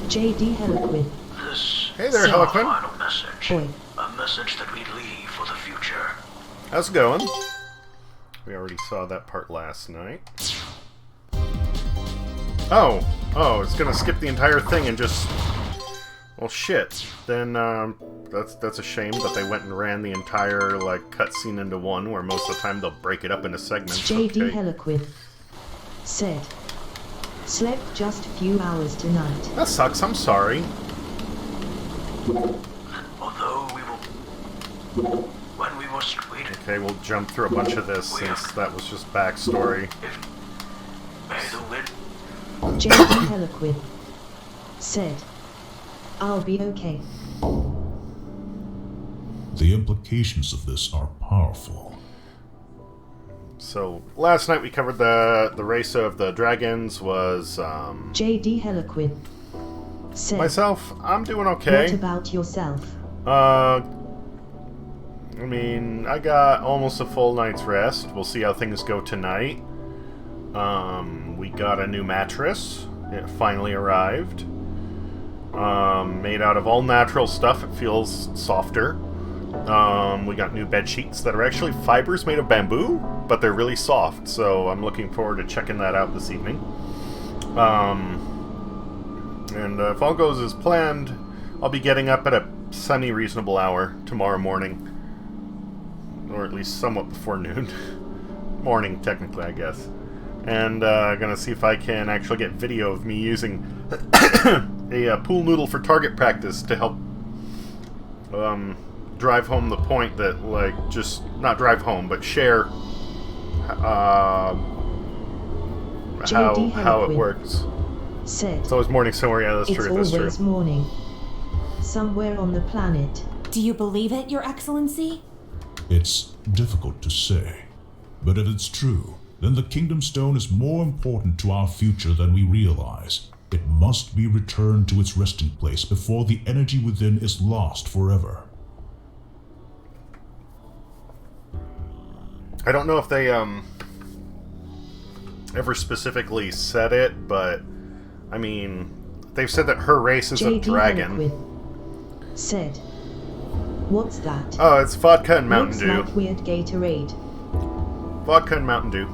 J.D. Heliquid. Hey there, Heliquid. Final message. Boy. A message that we leave for the future. How's it going? We already saw that part last night. Oh, it's gonna skip the entire thing and just... Well, shit. Then, that's a shame that they went and ran the entire, like, cutscene into one, where most of the time they'll break it up into segments. J.D. Okay. Heliquid said, slept just a few hours tonight. That sucks, I'm sorry. Although we will... When we must wait... Okay, we'll jump through a bunch of this since that was just backstory. May the wind... J.D. Heliquid said, I'll be okay. The implications of this are powerful. So, last night we covered the race of the dragons was, J.D. Heliquid said, myself, I'm doing okay. What about yourself? I mean, I got almost a full night's rest. We'll see how things go tonight. We got a new mattress. It finally arrived. Made out of all natural stuff. It feels softer. We got new bed sheets that are actually fibers made of bamboo, but they're really soft, so I'm looking forward to checking that out this evening. And if all goes as planned, I'll be getting up at a semi-reasonable hour tomorrow morning. Or at least somewhat before noon. Morning, technically, I guess. And gonna see if I can actually get video of me using a pool noodle for target practice to help drive home the point that, like, just not drive home, but share how it works. Said, it's always morning somewhere. Yeah, that's true. That's true. It's always morning somewhere on the planet. Do you believe it, Your Excellency? It's difficult to say, but if it's true, then the Kingdom Stone is more important to our future than we realize. It must be returned to its resting place before the energy within is lost forever. I don't know if they ever specifically said it, but I mean, they've said that her race is a dragon. Heliquid said, what's that? Oh, it's vodka and Mountain Dew. Looks like weird Gatorade. Vodka and Mountain Dew.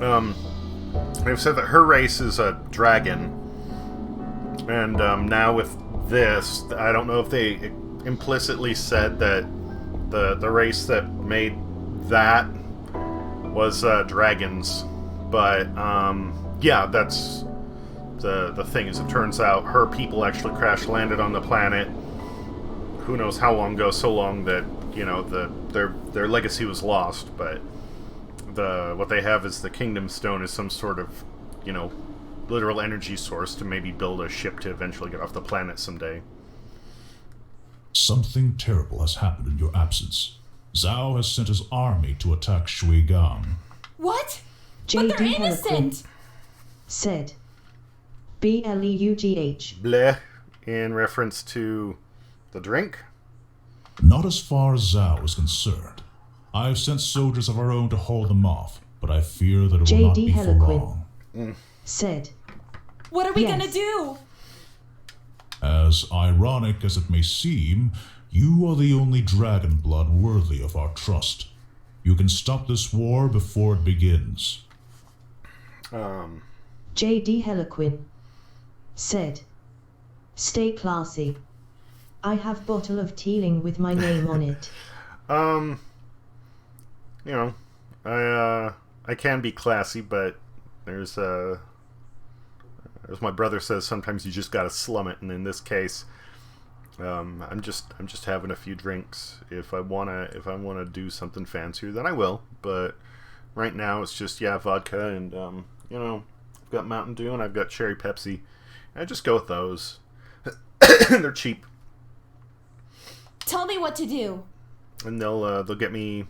Yeah. They've said that her race is a dragon, and now with this, I don't know if they implicitly said that the race that made that was dragons, but yeah, that's the thing. Is it turns out her people actually crash landed on the planet. Who knows how long ago? So long that, you know, their legacy was lost, but what they have is the Kingdom Stone is some sort of, you know, literal energy source to maybe build a ship to eventually get off the planet someday. Something terrible has happened in your absence. Zhao has sent his army to attack Shuigang. What? J.D. But they're innocent! Said, BLEUGH. Bleh, in reference to the drink? Not as far as Zhao is concerned. I have sent soldiers of our own to hold them off, but I fear that it will not J.D. be for Heliquid long. said, What are we Yes. gonna do? As ironic as it may seem, you are the only dragon blood worthy of our trust. You can stop this war before it begins. J.D. Heliquid said, stay classy. I have bottle of Teeling with my name on it. You know, I can be classy, but there's as my brother says, sometimes you just gotta slum it, and in this case, I'm just having a few drinks. If I wanna do something fancier, then I will. But right now, it's just vodka and you know, I've got Mountain Dew and I've got Cherry Pepsi. I just go with those. They're cheap, Tell me what to do. and they'll get me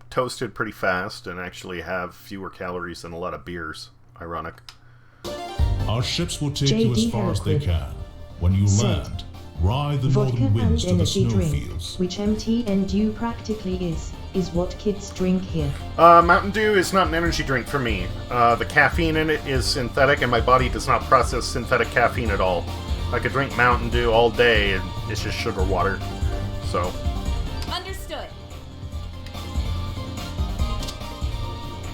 toasted pretty fast and actually have fewer calories than a lot of beers. Ironic. Our ships will take you J.D. as far as they Heliquid can. When you said, land, ride the vodka northern and winds to the energy drink, snowfields. which MTNDU practically is. is what kids drink here. Mountain Dew is not an energy drink for me. The caffeine in it is synthetic, and my body does not process synthetic caffeine at all. I could drink Mountain Dew all day, and it's just sugar water. So. Understood.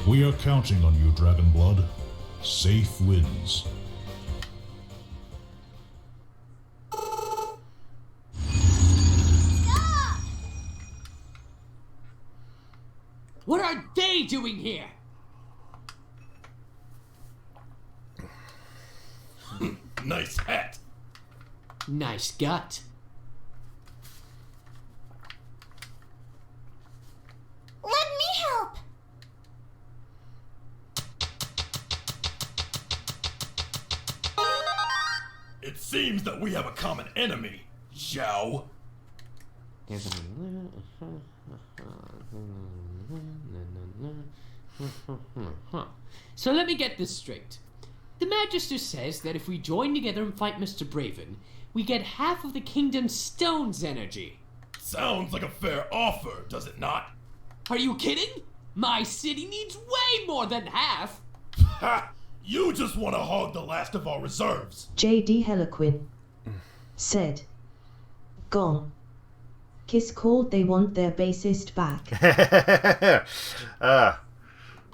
We are counting on you, Dragonblood. Safe wins. What are they doing here? Nice hat. Nice gut. Let me help. It seems that we have a common enemy, Zhao. So let me get this straight. The Magister says that if we join together and fight Mr. Braven, we get half of the Kingdom Stone's energy. Sounds like a fair offer, does it not? Are you kidding? My city needs way more than half. Ha! You just want to hog the last of our reserves. J.D. Heliquin said. Gone. Kiss called they want their bassist back.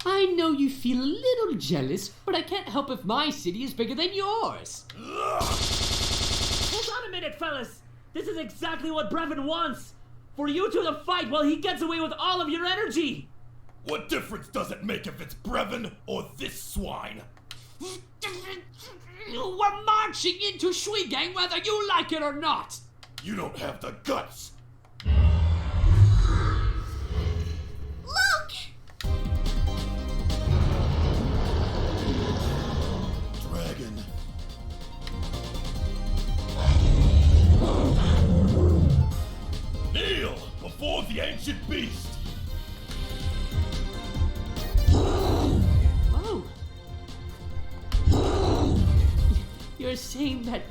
I know you feel a little jealous, but I can't help if my city is bigger than yours. Hold on a minute, fellas. This is exactly what Brevin wants. For you two to fight while he gets away with all of your energy. What difference does it make if it's Brevin or this swine? We're marching into Shuigang whether you like it or not. You don't have the guts. Look! Dragon. Kneel before the ancient beast. Oh. You're saying that,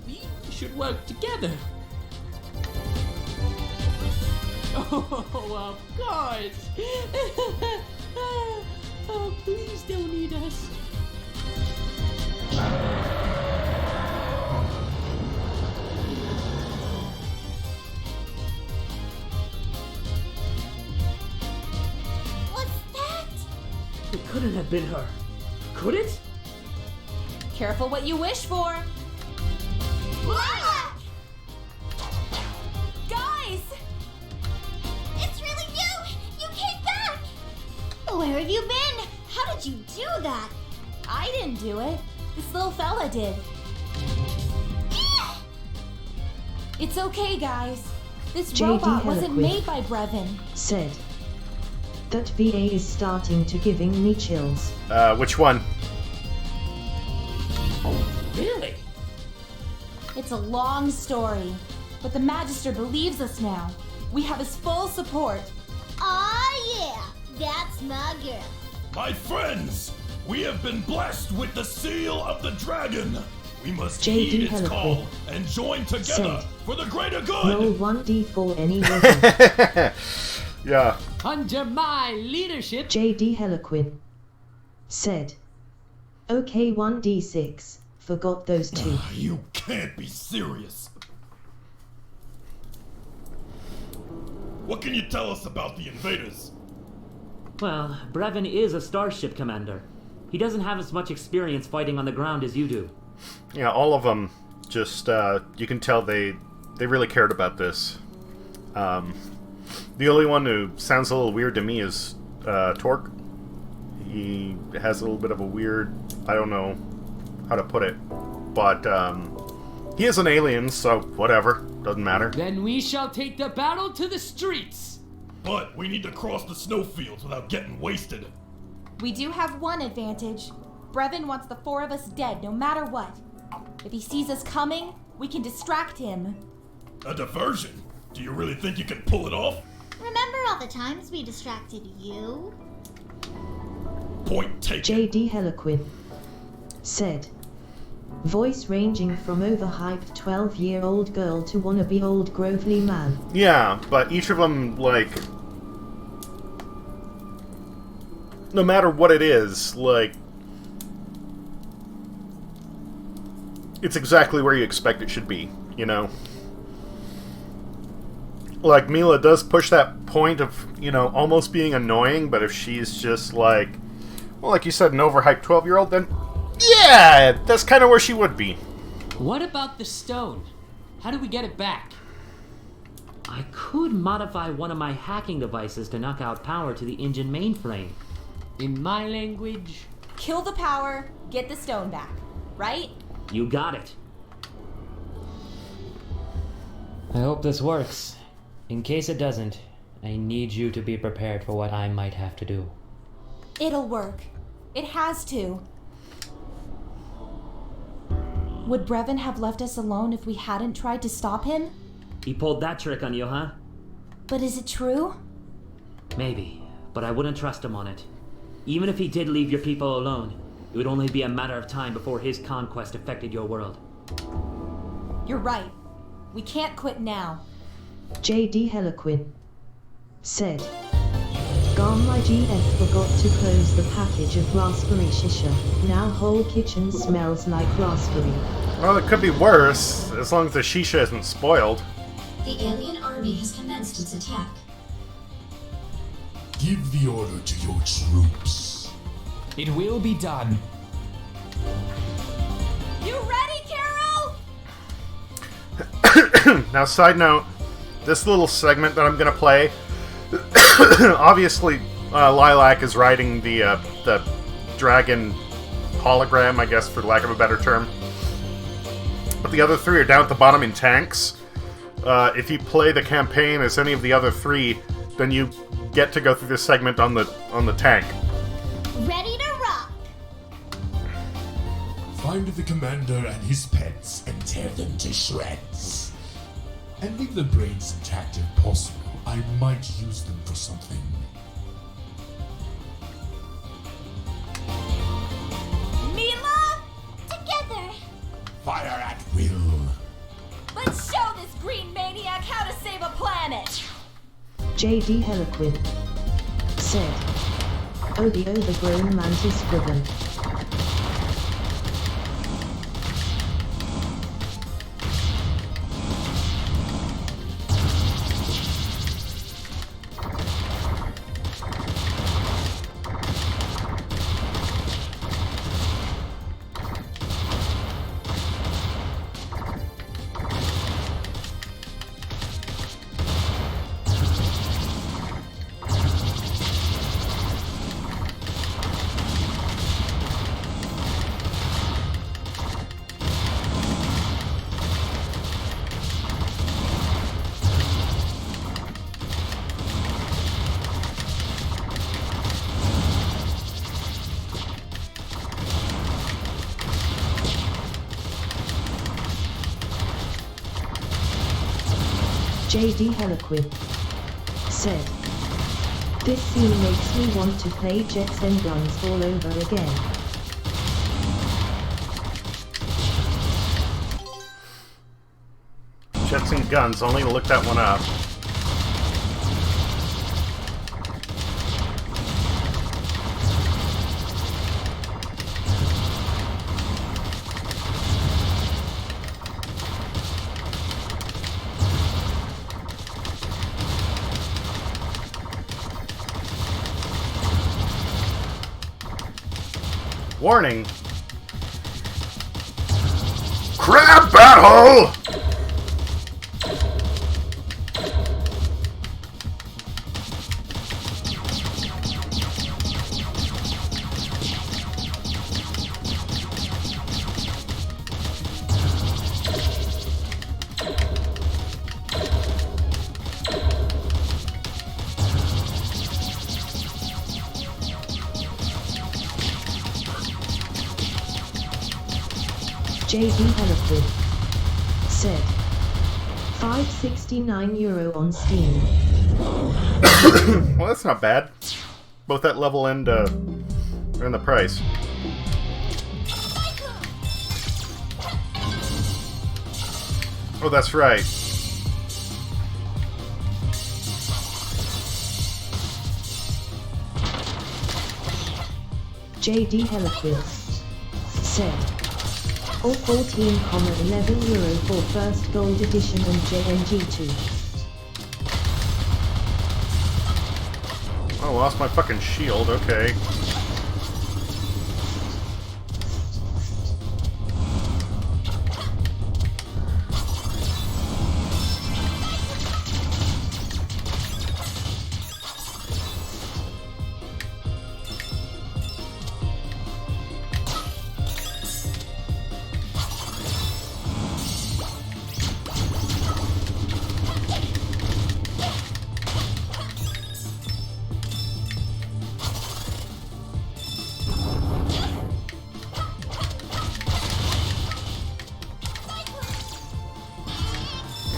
we should work together. Oh, of course. Oh, please don't eat us. What's that? It couldn't have been her. Could it? Careful what you wish for. Lilac! Guys! It's really you! You came back! Where have you been? How did you do that? I didn't do it. This little fella did. It's okay, guys. This J.D. robot wasn't Heliquid made by Brevin. said. That VA is starting to giving me chills. Which one? Really? It's a long story, but the Magister believes us now. We have his full support. Aw, yeah, that's my girl. My friends, we have been blessed with the seal of the dragon. We must J.D. heed its Heliquid call and join together said. for the greater Roll good. 1d4 any weapon. Yeah. Under my leadership, J.D. Heliquin said. Okay, 1d6. Forgot those two. You can't be serious. What can you tell us about the invaders? Well, Brevin is a starship commander. He doesn't have as much experience fighting on the ground as you do. Yeah, all of them just, you can tell they really cared about this. The only one who sounds a little weird to me is, Torque. He has a little bit of a weird, I don't know how to put it, but, he is an alien, so whatever, doesn't matter. then we shall take the battle to the streets. But we need to cross the snowfields without getting wasted. We do have one advantage. Brevin wants the four of us dead no matter what. If he sees us coming, we can distract him. A diversion? Do you really think you can pull it off? Remember all the times we distracted you? Point taken. J.D. Heliquin said. Voice ranging from overhyped 12-year-old girl to wannabe old Grovely man. Yeah, but each of them, like, no matter what it is, like, it's exactly where you expect it should be, you know? Like, Mila does push that point of, you know, almost being annoying, but if she's just like, well, like you said, an overhyped 12-year-old, then yeah, that's kind of where she would be. What about the stone? How do we get it back? I could modify one of my hacking devices to knock out power to the engine mainframe. In my language... Kill the power, get the stone back, right? You got it. I hope this works. In case it doesn't, I need you to be prepared for what I might have to do. It'll work. It has to. Would Brevin have left us alone if we hadn't tried to stop him? He pulled that trick on you, huh? But is it true? Maybe, but I wouldn't trust him on it. Even if he did leave your people alone, it would only be a matter of time before his conquest affected your world. You're right. We can't quit now. J.D. Heliquin said, Gone my GF forgot to close the package of raspberry shisha. Now whole kitchen smells like raspberry. Well, it could be worse, as long as the shisha isn't spoiled. The alien army has commenced its attack. Give the order to your troops. It will be done. You ready, Carol? Now, side note, this little segment that I'm gonna play, obviously, Lilac is riding the dragon hologram, I guess, for lack of a better term. But the other three are down at the bottom in tanks. If you play the campaign as any of the other three, then you get to go through this segment on the tank. Ready to rock! Find the commander and his pets and tear them to shreds. And leave the brains intact if possible. I might use them for something. Mila? Together! Fire at will. Let's show this green maniac how to save a planet! J.D. Heliquin said, Oh, the overgrown mantis driven. J.D. Heliquin said, This scene makes me want to play Jets and Guns all over again. Jets and Guns, only to look that one up. Warning! Crab battle! J.D. Heliquin said, €5.69 on Steam. Well, that's not bad. Both at level and are in the price. Oh, that's right. JD Heliquid said, or 14,11 euro for first gold edition and JNG2. Oh, lost my fucking shield, okay.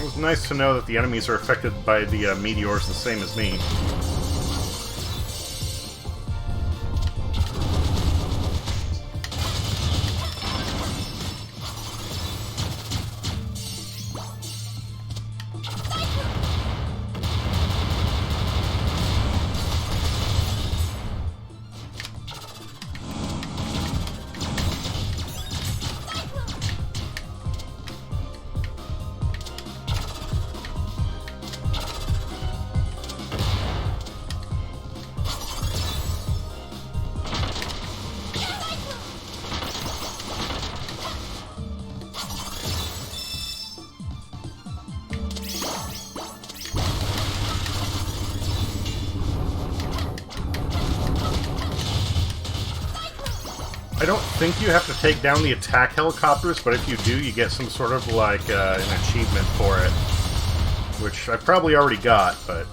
It's nice to know that the enemies are affected by the meteors the same as me. I don't think you have to take down the attack helicopters, but if you do, you get some sort of, like, an achievement for it. Which I probably already got, but...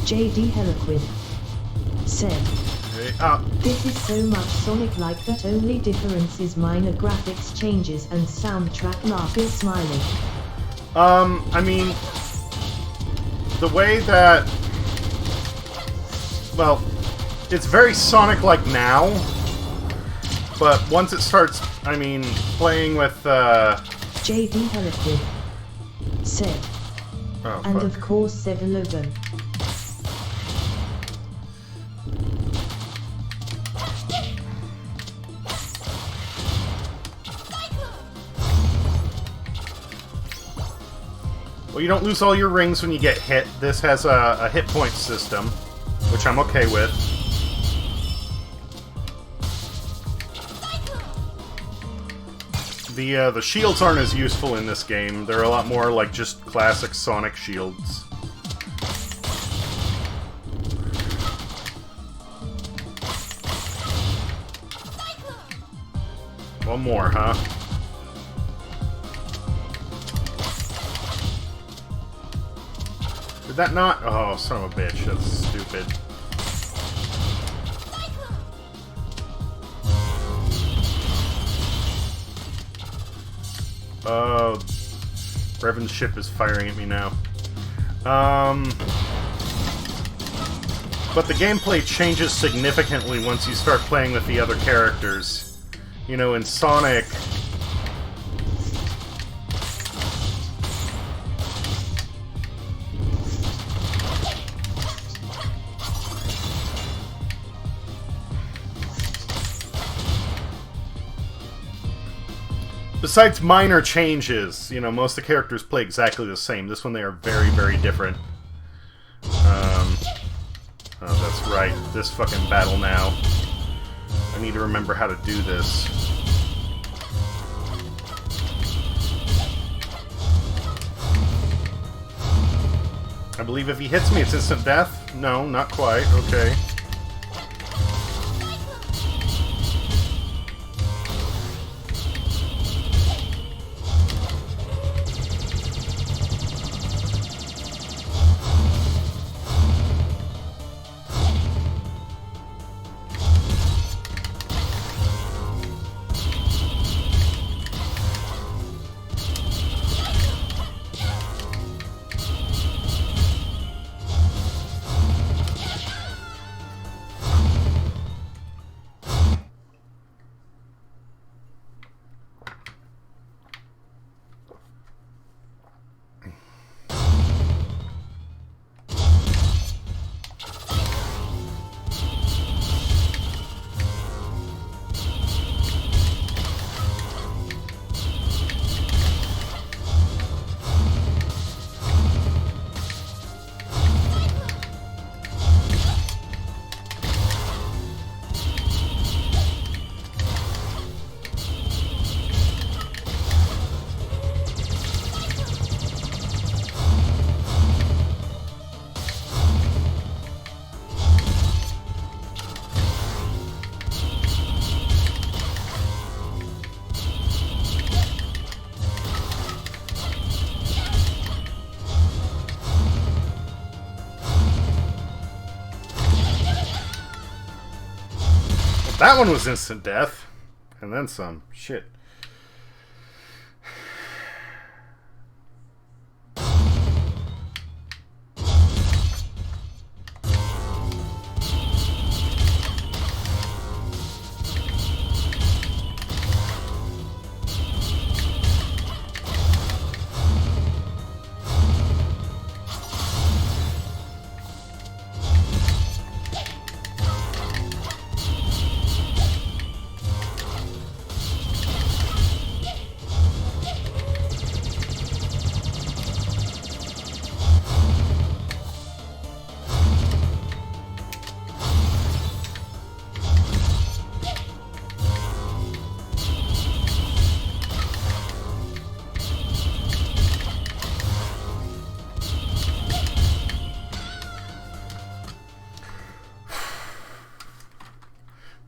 JD Heliquid said, this is so much Sonic-like that only difference is minor graphics changes and soundtrack laughing smiling. I mean, the way that... Well, it's very Sonic-like now, but once it starts, I mean, playing with, JD Heliquid said, and of course 7-Eleven. Well, you don't lose all your rings when you get hit. This has a hit point system, which I'm okay with. The shields aren't as useful in this game. They're a lot more like just classic Sonic shields. One more, huh? Did that not? Oh, son of a bitch. That's stupid. Oh, Revan's ship is firing at me now. But the gameplay changes significantly once you start playing with the other characters. You know, in Sonic... Besides minor changes, you know, most of the characters play exactly the same. This one, they are very, very different. Oh, that's right. This fucking battle now. I need to remember how to do this. I believe if he hits me, it's instant death? No, not quite. Okay. That one was instant death. And then some. Shit.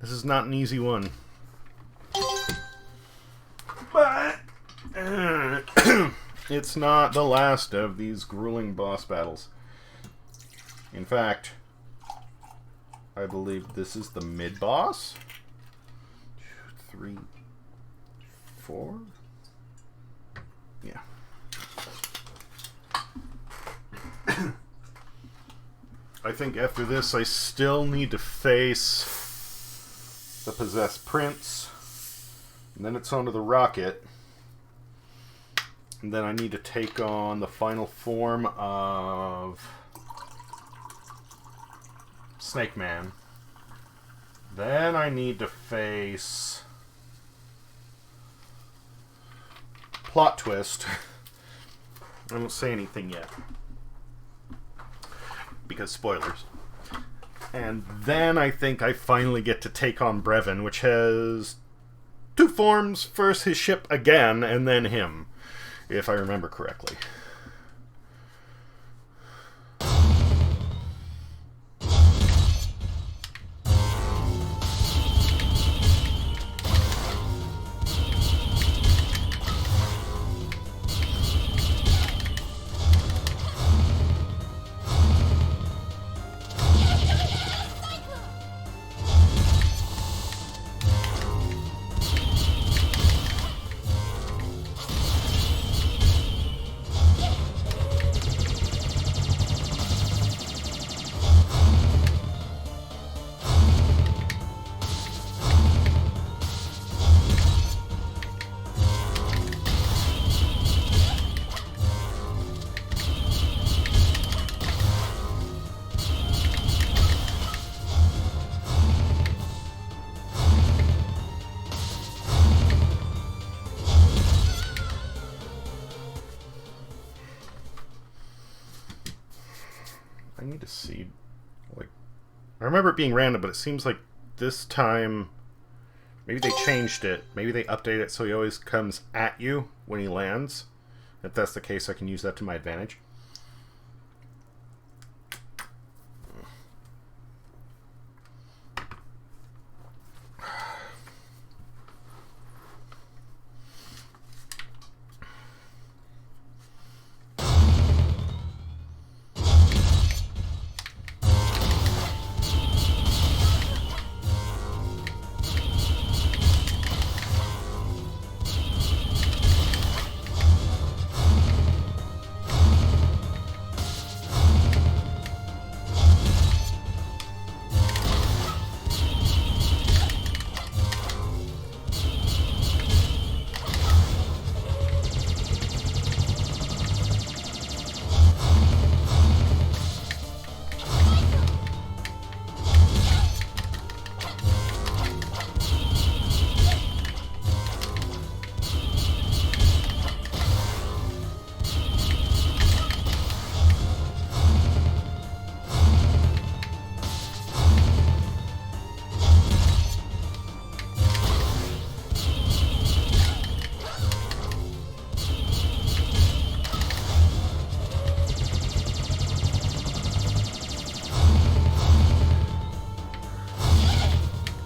This is not an easy one. But it's not the last of these grueling boss battles. In fact, I believe this is the mid-boss? 2, 3, 4? Yeah. I think after this I still need to face the Possessed Prince, and then it's onto the Rocket, and then I need to take on the final form of Snake Man. Then I need to face Plot Twist. I won't say anything yet, because spoilers. And then I think I finally get to take on Brevin, which has 2 forms. First his ship again, and then him, if I remember correctly. see. Like, I remember it being random, but it seems like this time maybe they changed it. Maybe they updated it so he always comes at you when he lands. If that's the case, I can use that to my advantage.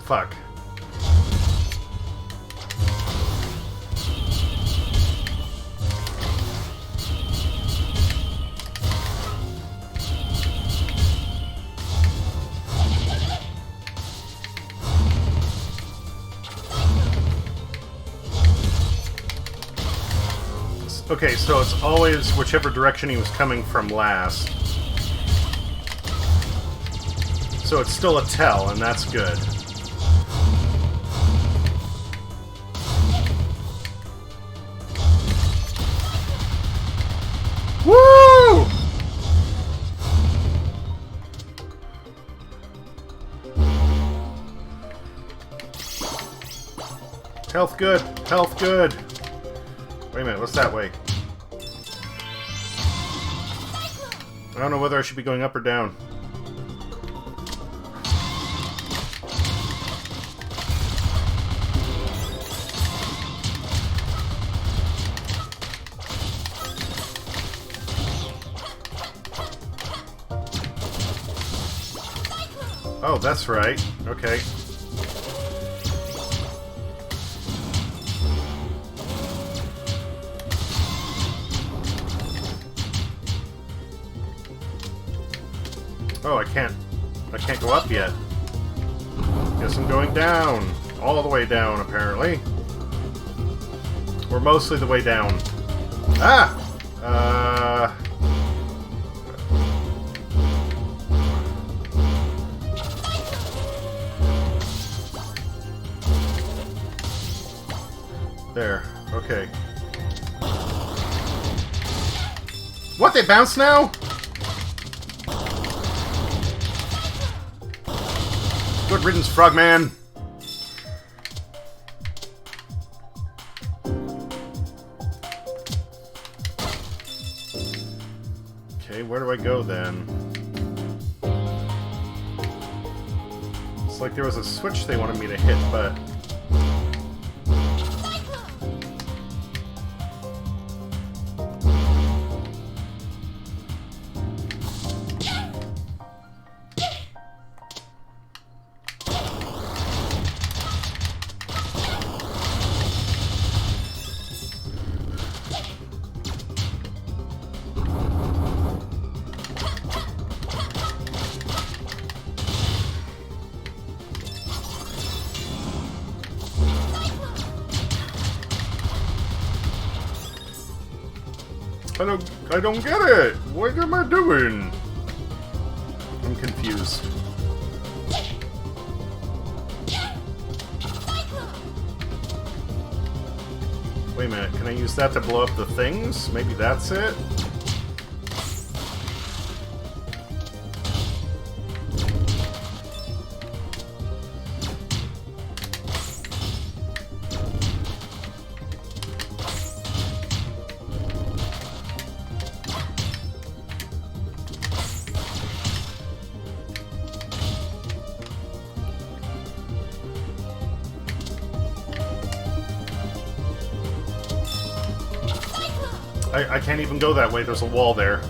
Fuck. Okay, so it's always whichever direction he was coming from last. So it's still a tell, and that's good. Woo! Health good. Health good. Wait a minute, what's that way? I don't know whether I should be going up or down. Oh, that's right. Okay. Oh, I can't go up yet. Guess I'm going down. All the way down, apparently. Or mostly the way down. Ah! There. Okay. What? They bounce now? Good riddance, Frogman. Okay, where do I go then? It's like there was a switch they wanted me to hit, but... I don't get it! What am I doing? I'm confused. Wait a minute, can I use that to blow up the things? Maybe that's it? I can't even go that way. There's a wall there.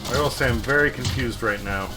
I will say I'm very confused right now.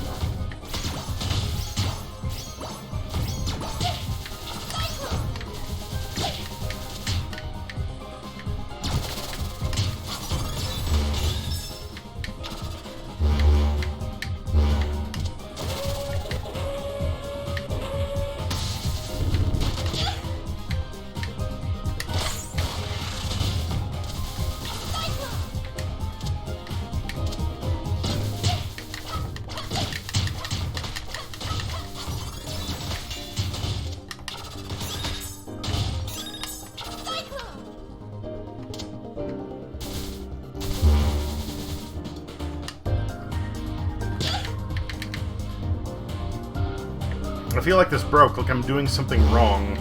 I feel like this broke, like I'm doing something wrong.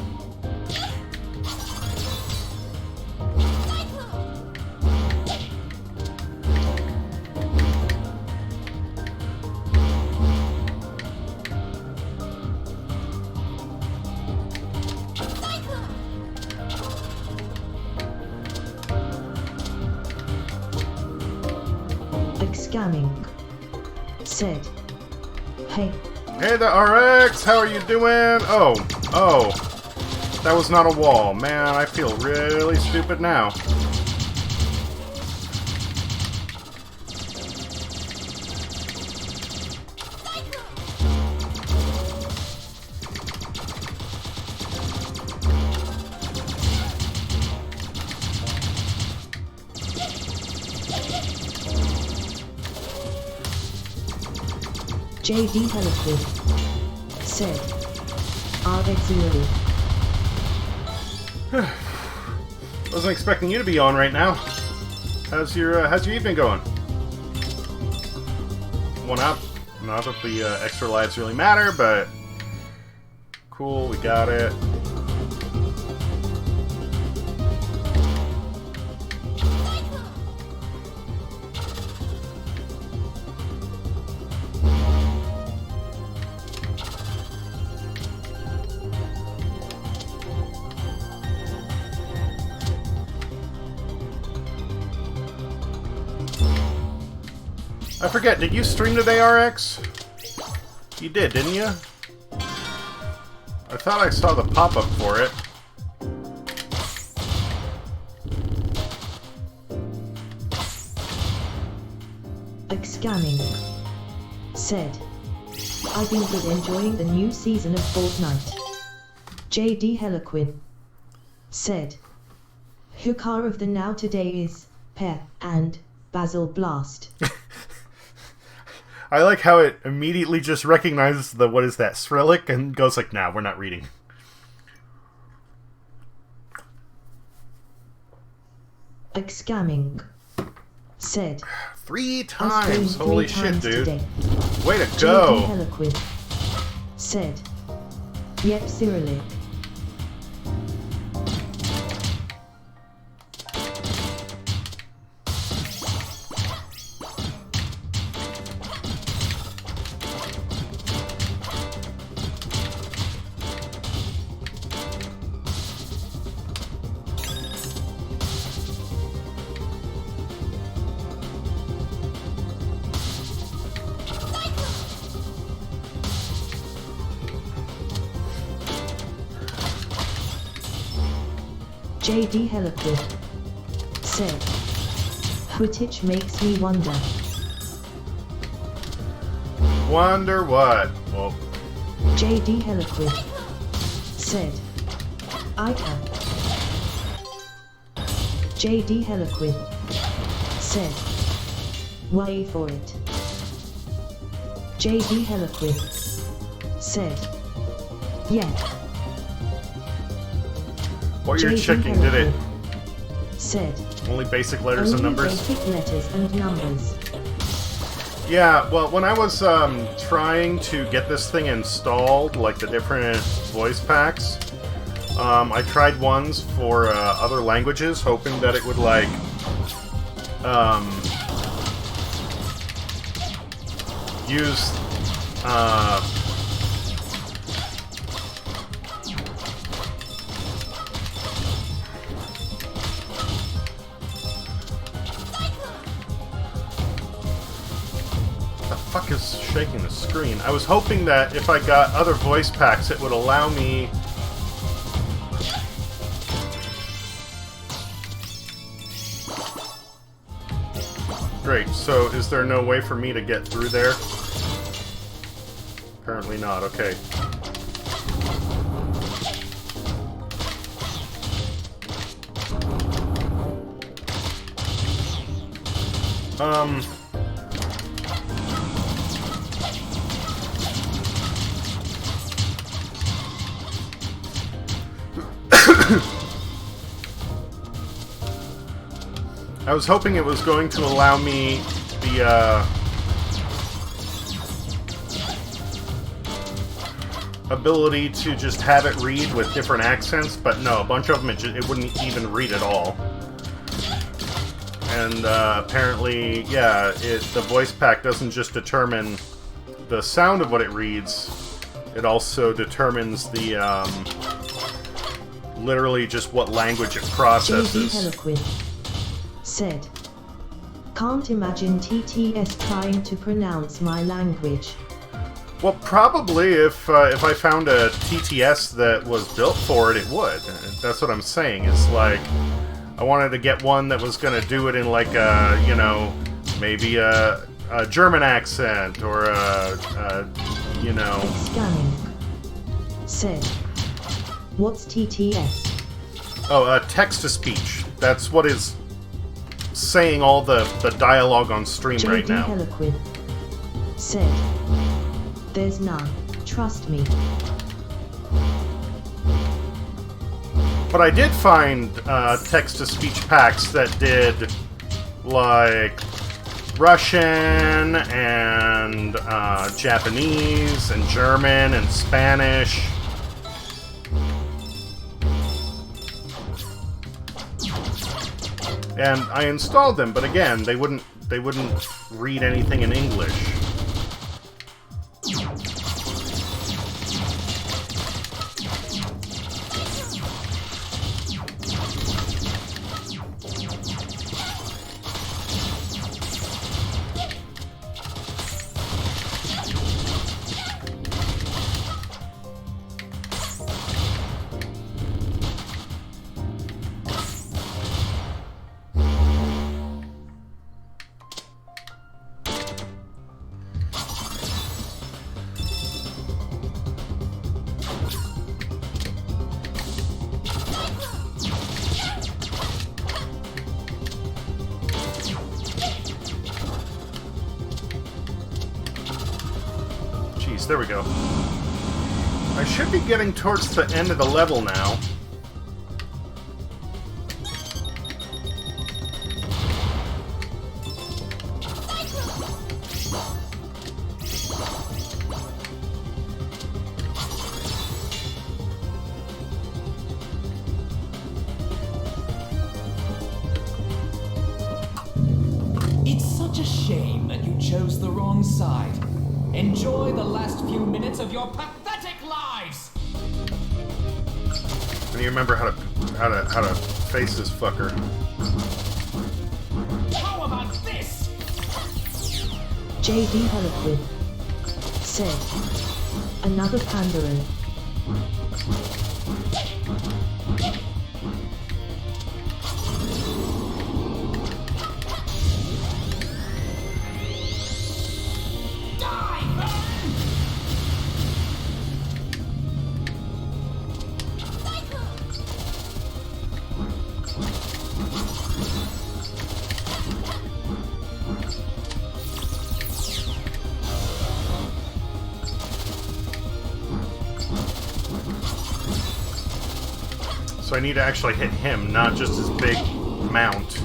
Scamming. Said. Hey. Hey there, RX! How are you doing? Oh. That was not a wall. Man, I feel really stupid now. JD Heliquid. Said. RX0. Wasn't expecting you to be on right now. How's your evening going? One up. Not that the extra lives really matter, but cool, we got it. I forget, did you stream today, RX? You did, didn't you? I thought I saw the pop-up for it. Scamming. Said. I've been good enjoying the new season of Fortnite. JD Heliquid. Said. Hooker of the now today is Pear and Basil Blast. I like how it immediately just recognizes the, what is that, Cyrillic, and goes like, nah, we're not reading. Scamming. Said. 3 times! Holy shit, dude. Today. Way to go! JD Heliquid. Said. Yep, Cyrillic. JD Heliquid. Said. Footage makes me wonder. Wonder what? Well. JD Heliquid. Said. I can. JD Heliquid. Said. Wait for it. JD Heliquid. Said. Yeah. What you're checking, did it? Said. Only basic letters and numbers? Basic letters and numbers. Yeah, well, when I was trying to get this thing installed, like the different voice packs, I tried ones for other languages, hoping that it would, like, use, shaking the screen. I was hoping that if I got other voice packs, it would allow me... Great, so is there no way for me to get through there? Apparently not, okay. I was hoping it was going to allow me the, ability to just have it read with different accents, but no, a bunch of them it wouldn't even read at all. And apparently, yeah, the voice pack doesn't just determine the sound of what it reads, it also determines the, literally just what language it processes. J.D. Heliquid said, "Can't imagine TTS trying to pronounce my language." Well, probably if I found a TTS that was built for it, it would. That's what I'm saying. It's like, I wanted to get one that was going to do it in like a, you know, maybe a German accent or a you know... Scanning. Said, "What's TTS?" Oh, text-to-speech. That's what is saying all the dialogue on stream right now. J.D. Heliquid said, "There's none, trust me." But I did find text-to-speech packs that did, like, Russian and Japanese and German and Spanish. And I installed them, but again, they wouldn't read anything in English. There we go. I should be getting towards the end of the level now. It's such a shame that you chose the wrong side. Enjoy the last few minutes of your pathetic lives. I need to remember how to face this fucker. How about this? J.D. Heliquid said, "Another Pandaren." So I need to actually hit him, not just his big mount.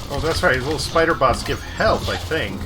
Oh, that's right, little spider bots give health, I think.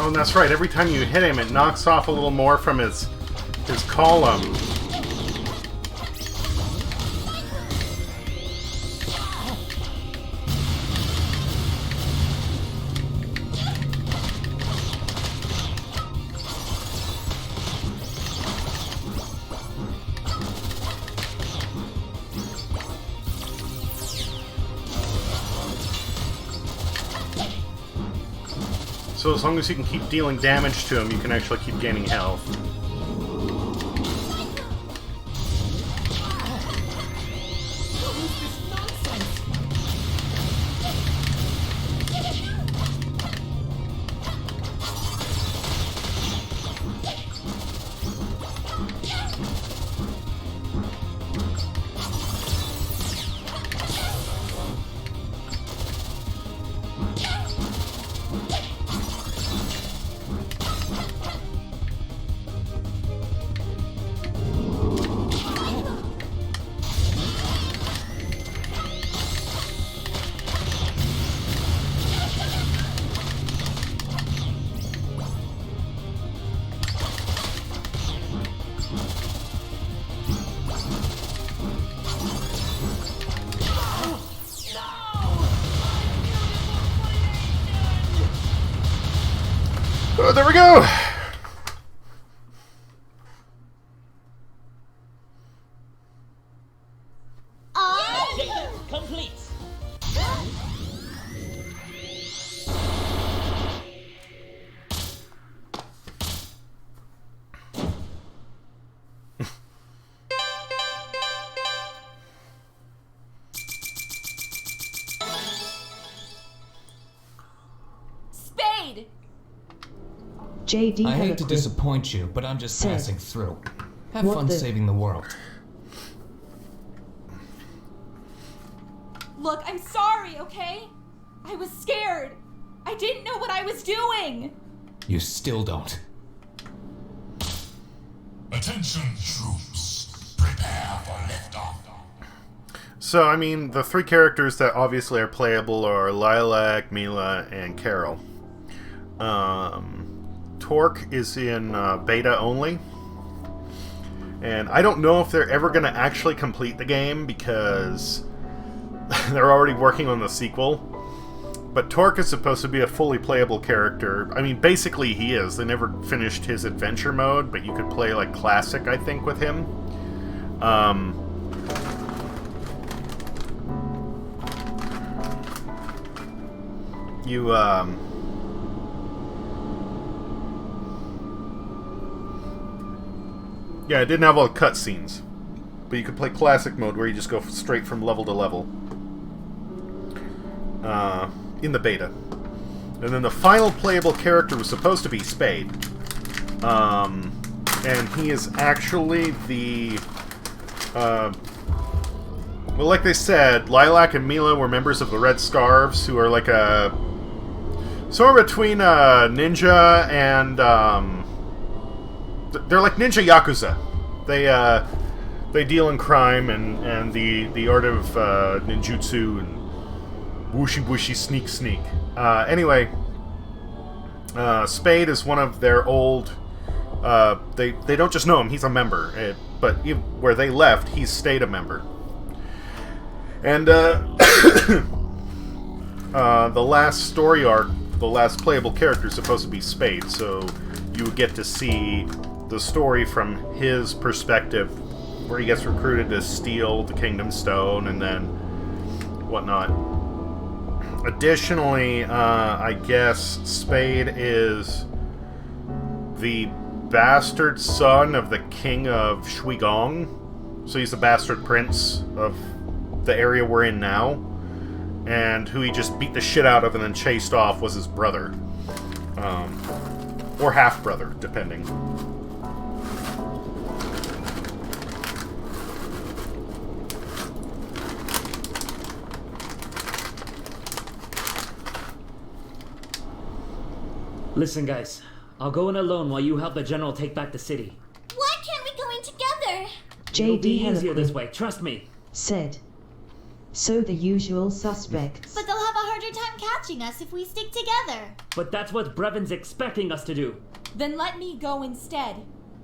Oh, and that's right. Every time you hit him, it knocks off a little more from his column. So as long as you can keep dealing damage to him, you can actually keep gaining health. Oh, there we go! Objective complete. Spade! J.D. I hate to Heliquid disappoint you, but I'm just said, passing through. Have "What fun the-" saving the world. Look, I'm sorry, okay? I was scared. I didn't know what I was doing. You still don't. Attention, troops. Prepare for liftoff. So, I mean, the three characters that obviously are playable are Lilac, Mila, and Carol. Torque is in beta only. And I don't know if they're ever going to actually complete the game because they're already working on the sequel. But Torque is supposed to be a fully playable character. I mean, basically he is. They never finished his adventure mode, but you could play, like, Classic, I think, with him. Yeah, it didn't have all the cutscenes. But you could play Classic mode where you just go straight from level to level. In the beta. And then the final playable character was supposed to be Spade. And he is actually the... well, like they said, Lilac and Mila were members of the Red Scarves, who are like a... somewhere between a ninja and... they're like ninja yakuza. They deal in crime and the art of ninjutsu and whooshy sneak. Anyway, Spade is one of their old. They don't just know him; he's a member. But where they left, he's stayed a member. And the last story arc, the last playable character, is supposed to be Spade. So you get to see the story from his perspective, where he gets recruited to steal the Kingdom Stone and then whatnot. Additionally, I guess Spade is the bastard son of the King of Shuigong. So he's the bastard prince of the area we're in now. And who he just beat the shit out of and then chased off was his brother. Or half-brother, depending. Listen, guys. I'll go in alone while you help the general take back the city. Why can't we go in together? It'll be J.D. easier this Heliquid way, trust me. said, "So the usual suspects." But they'll have a harder time catching us if we stick together. But that's what Brevin's expecting us to do. Then let me go instead.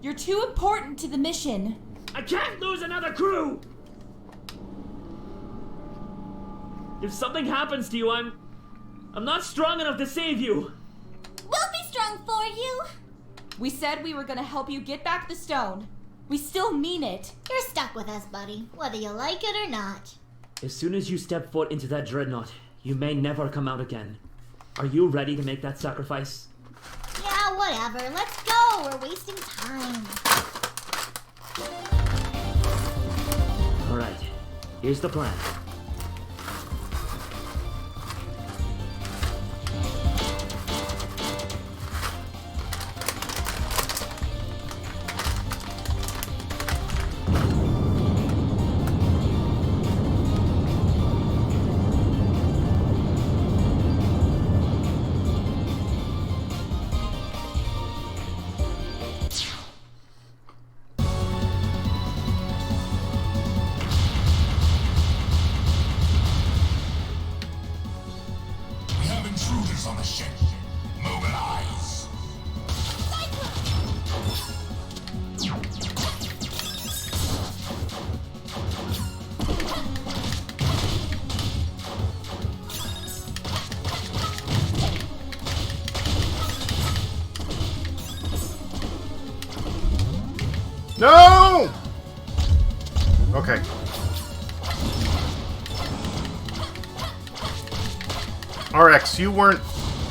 You're too important to the mission. I can't lose another crew! If something happens to you, I'm not strong enough to save you. We'll be strong for you. We said we were gonna help you get back the stone. We still mean it. You're stuck with us, buddy, whether you like it or not. As soon as you step foot into that dreadnought, you may never come out again. Are you ready to make that sacrifice? Yeah, whatever. Let's go. We're wasting time. Alright, here's the plan. On the ship. Mobilize. No! Okay. RX, you weren't...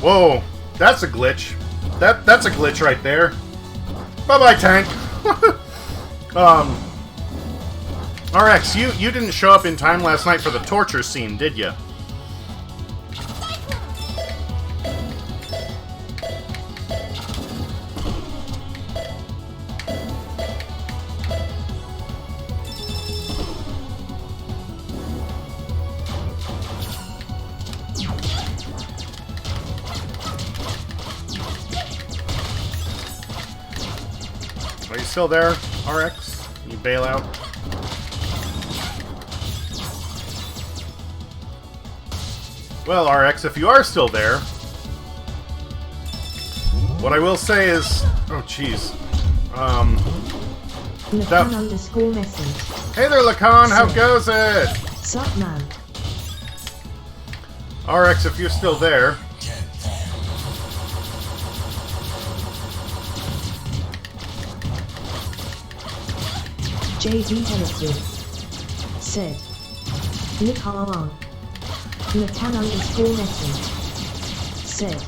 Whoa, that's a glitch. That's a glitch right there. Bye-bye, tank. RX, you didn't show up in time last night for the torture scene, did you? Are you still there, RX? Can you bail out? Well, RX, if you are still there, what I will say is... Oh, jeez. Hey there, Lacan, how goes it? Sup, man? RX, if you're still there... JD Hennessy said, Lacan. Lacan underscore message said,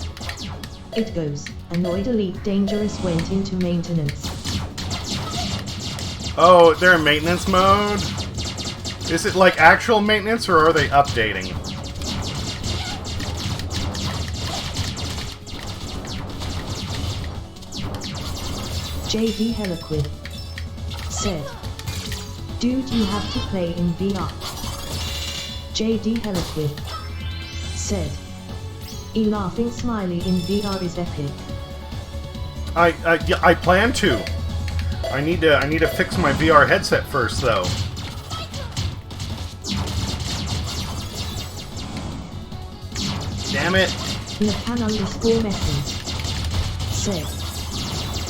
it goes, annoyed elite dangerous went into maintenance. Oh, they're in maintenance mode? Is it like actual maintenance or are they updating? JD Heliquid said, dude, you have to play in VR. JD Heliquid said, E laughing smiley in VR is epic. Yeah, I plan to. I need to fix my VR headset first, though. Damn it! Lacan underscore message said,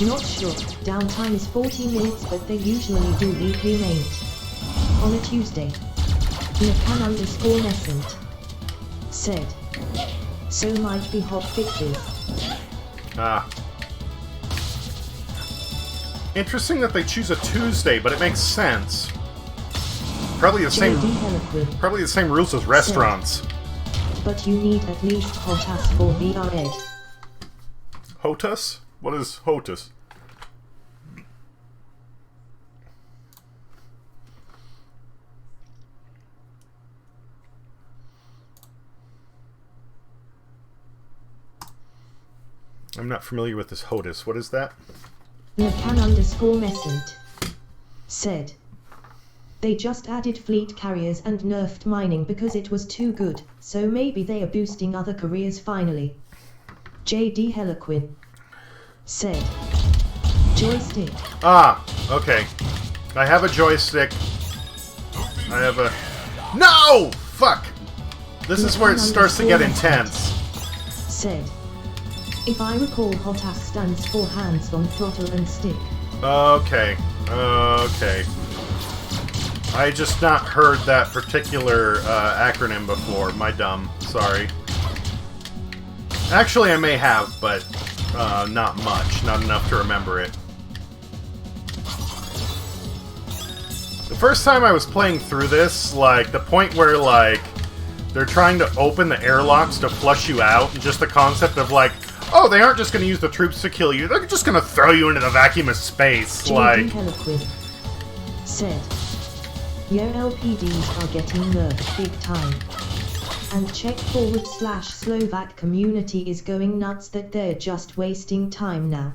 not sure. Downtime is 40 minutes, but they usually do weekly main on a Tuesday. Lacan underscore message said, so might be hot fixes. Ah. Interesting that they choose a Tuesday, but it makes sense. Probably the same rules as restaurants. But you need at least HOTAS for VR Ed. HOTAS? What is HOTAS? I'm not familiar with this HOTAS. What is that? Lacan underscore message said, they just added fleet carriers and nerfed mining because it was too good, so maybe they are boosting other careers finally. JD Heliquin said, joystick. Ah, okay. I have a joystick. I have a... No! Fuck! This is where it starts to get intense. Said, if I recall, hot ass stands for hands on throttle and stick. Okay. Okay. I just not heard that particular acronym before. My dumb. Sorry. Actually, I may have, but not much. Not enough to remember it. The first time I was playing through this, like, the point where, like, they're trying to open the airlocks to flush you out, and just the concept of, like, oh, they aren't just going to use the troops to kill you, they're just going to throw you into the vacuum of space, like... Heliquid said, your LPDs are getting nerfed big time. And Czech / Slovak community is going nuts that they're just wasting time now.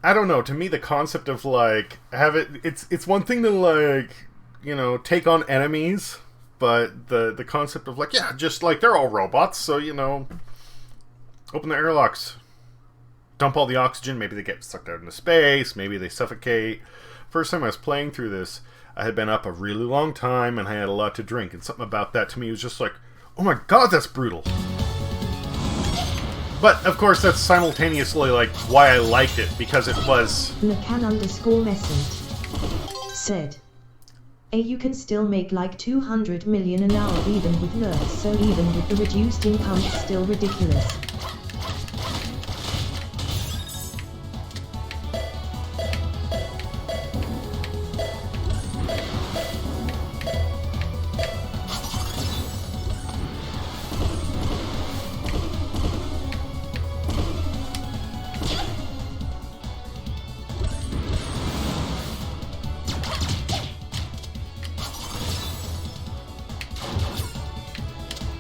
I don't know, to me the concept of, like, it's one thing to, like, you know, take on enemies, but the concept of, like, yeah, just, like, they're all robots, so, you know, open the airlocks, dump all the oxygen, maybe they get sucked out into space, maybe they suffocate. First time I was playing through this, I had been up a really long time, and I had a lot to drink, and something about that to me was just like, oh my god, that's brutal. But, of course, that's simultaneously, like, why I liked it, because it was... Lilac_Messent said, you can still make like 200 million an hour even with nerfs, so even with the reduced income it's still ridiculous.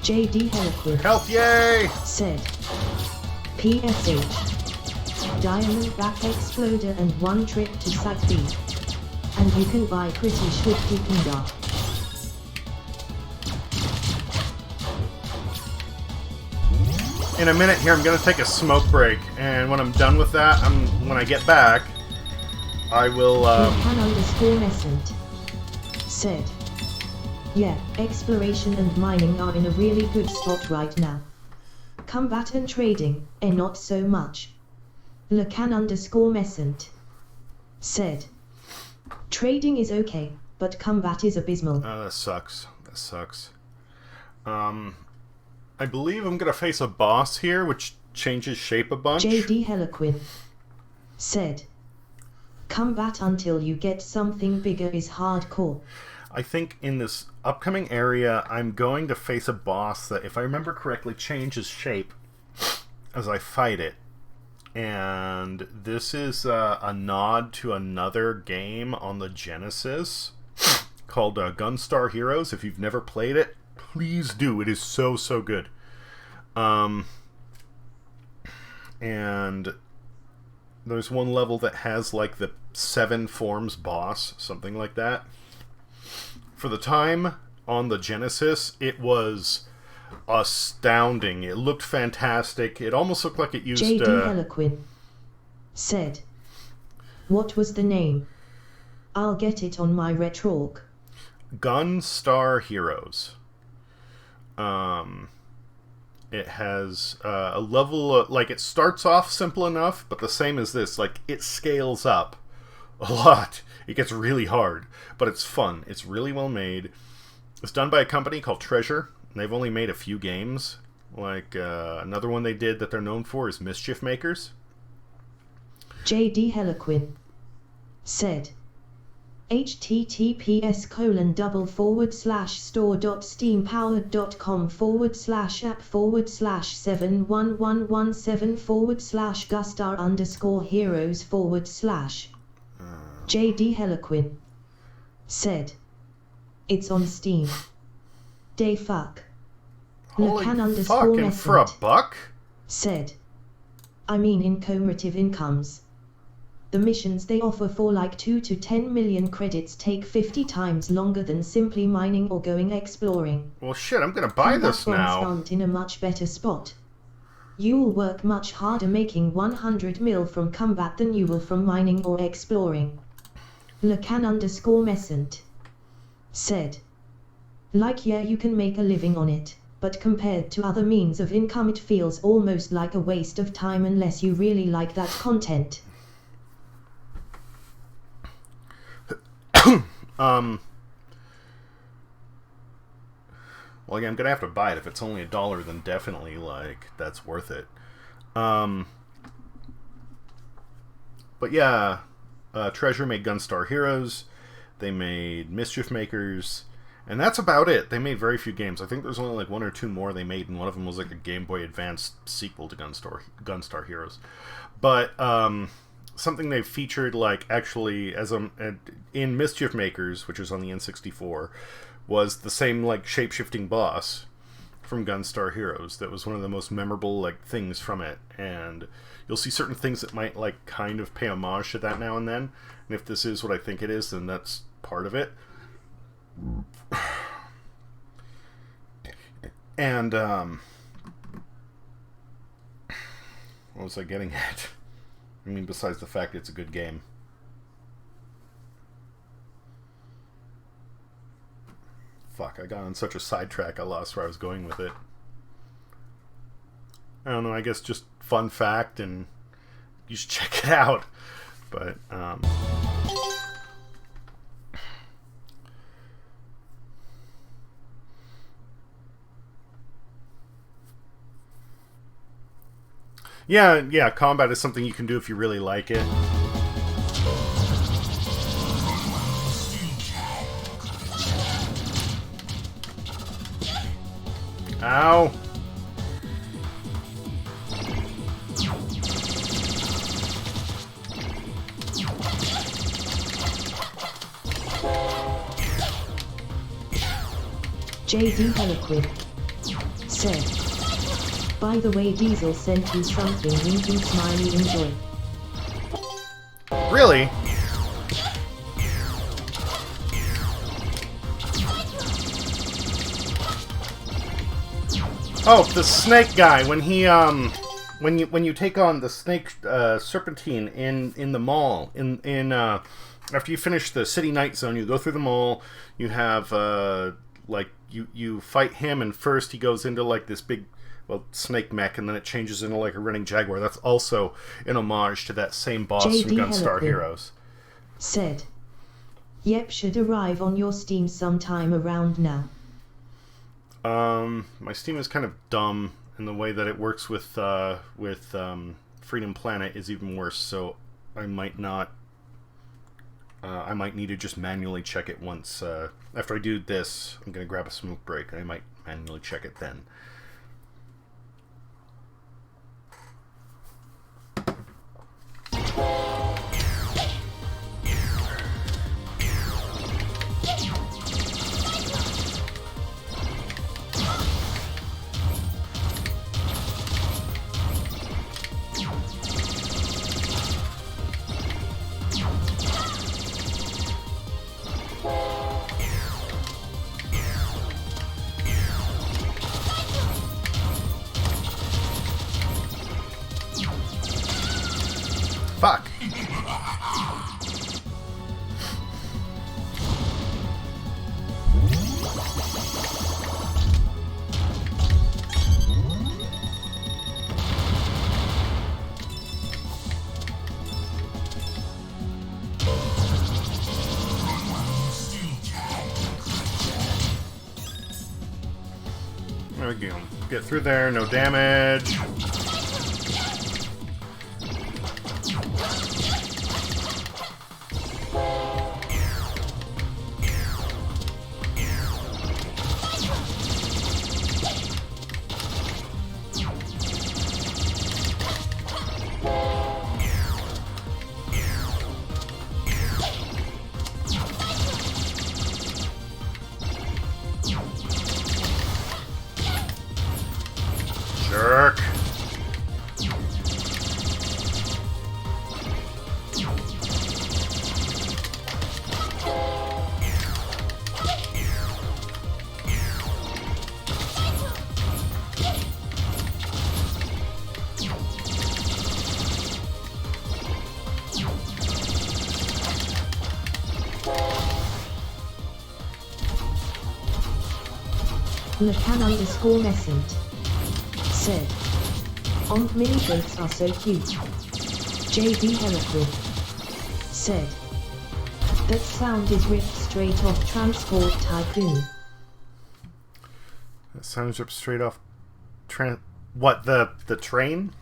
JD Heliquid Health, yay! Said, PSH, Diamond Back Exploder and one trip to Site B. And you can buy pretty shifty Pinga. In a minute here, I'm going to take a smoke break, and when I'm done with that, when I get back, I will, Lilac_Messent said, yeah, exploration and mining are in a really good spot right now. Combat and trading, not so much. Lilac_Messent said, trading is okay, but combat is abysmal. Oh, that sucks. That sucks. I believe I'm going to face a boss here, which changes shape a bunch. JD Heliquid said, combat until you get something bigger is hardcore. I think in this upcoming area, I'm going to face a boss that, if I remember correctly, changes shape as I fight it. And this is a nod to another game on the Genesis called Gunstar Heroes. If you've never played it, please do. It is so, so good. And there's one level that has like the 7 forms boss, something like that. For the time on the Genesis, it was astounding. It looked fantastic. It almost looked like it used... JD Heliquid said, what was the name? I'll get it on my retorque. Gunstar Heroes. It has a level... like, it starts off simple enough, but the same as this. Like, it scales up a lot. It gets really hard, but it's fun. It's really well made. It's done by a company called Treasure. And they've only made a few games. Like, another one they did that they're known for is Mischief Makers. JD Heliquid said, https://store.steampowered.com/app/71117/gustar_heroes/. JD Heliquid said, it's on Steam. Day fuck. Holy fucking for a buck? Said, I mean in commemorative incomes. The missions they offer for like 2 to 10 million credits take 50 times longer than simply mining or going exploring. Well shit, I'm gonna buy this now. Aren't in a much better spot. You'll work much harder making 100 mil from combat than you will from mining or exploring. Lilac_Messent said, Like yeah, you can make a living on it, but compared to other means of income it feels almost like a waste of time unless you really like that content. Well, yeah, I'm gonna have to buy it. If it's only $1, then definitely, like, that's worth it. But yeah, Treasure made Gunstar Heroes. They made Mischief Makers. And that's about it. They made very few games. I think there's only like 1 or 2 more they made, and one of them was like a Game Boy Advance sequel to Gunstar Heroes. But something they featured, like, actually as in Mischief Makers, which is on the N64, was the same, like, shape-shifting boss from Gunstar Heroes. That was one of the most memorable, like, things from it. And you'll see certain things that might, like, kind of pay homage to that now and then. And if this is what I think it is, then that's part of it. And what was I getting at? I mean, besides the fact it's a good game. Fuck, I got on such a sidetrack I lost where I was going with it. I don't know, I guess just fun fact, and you should check it out. But yeah, combat is something you can do if you really like it. Ow! JD Heliquid said, by the way, Diesel sent you something, winking smiley, enjoy. Really? Oh, the snake guy, when he when you take on the snake serpentine in the mall, after you finish the city night zone, you go through the mall, you have like you fight him, and first he goes into like this big, well, snake mech, and then it changes into like a running jaguar. That's also an homage to that same boss JD from Gunstar Heliquid Heroes. Said, yep, should arrive on your Steam sometime around now. My Steam is kind of dumb, and the way that it works with Freedom Planet is even worse, so I might not. I might need to just manually check it once. After I do this, I'm going to grab a smoke break, and I might manually check it then. Fuck. There we go. Get through there, no damage. Jerk. Nakan_Messent said, mini boats are so cute. JD Heliquid said, that sound is ripped straight off Transport Tycoon. That sounds ripped straight off what, the train?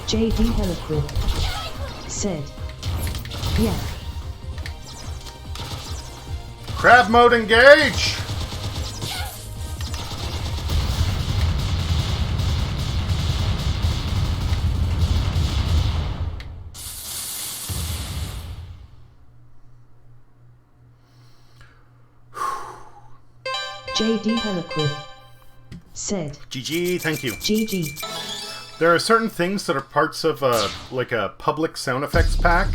JD Heliquid said, yeah. Crab mode engage! JD Heliquid said, GG, thank you. GG. There are certain things that are parts of like a public sound effects pack.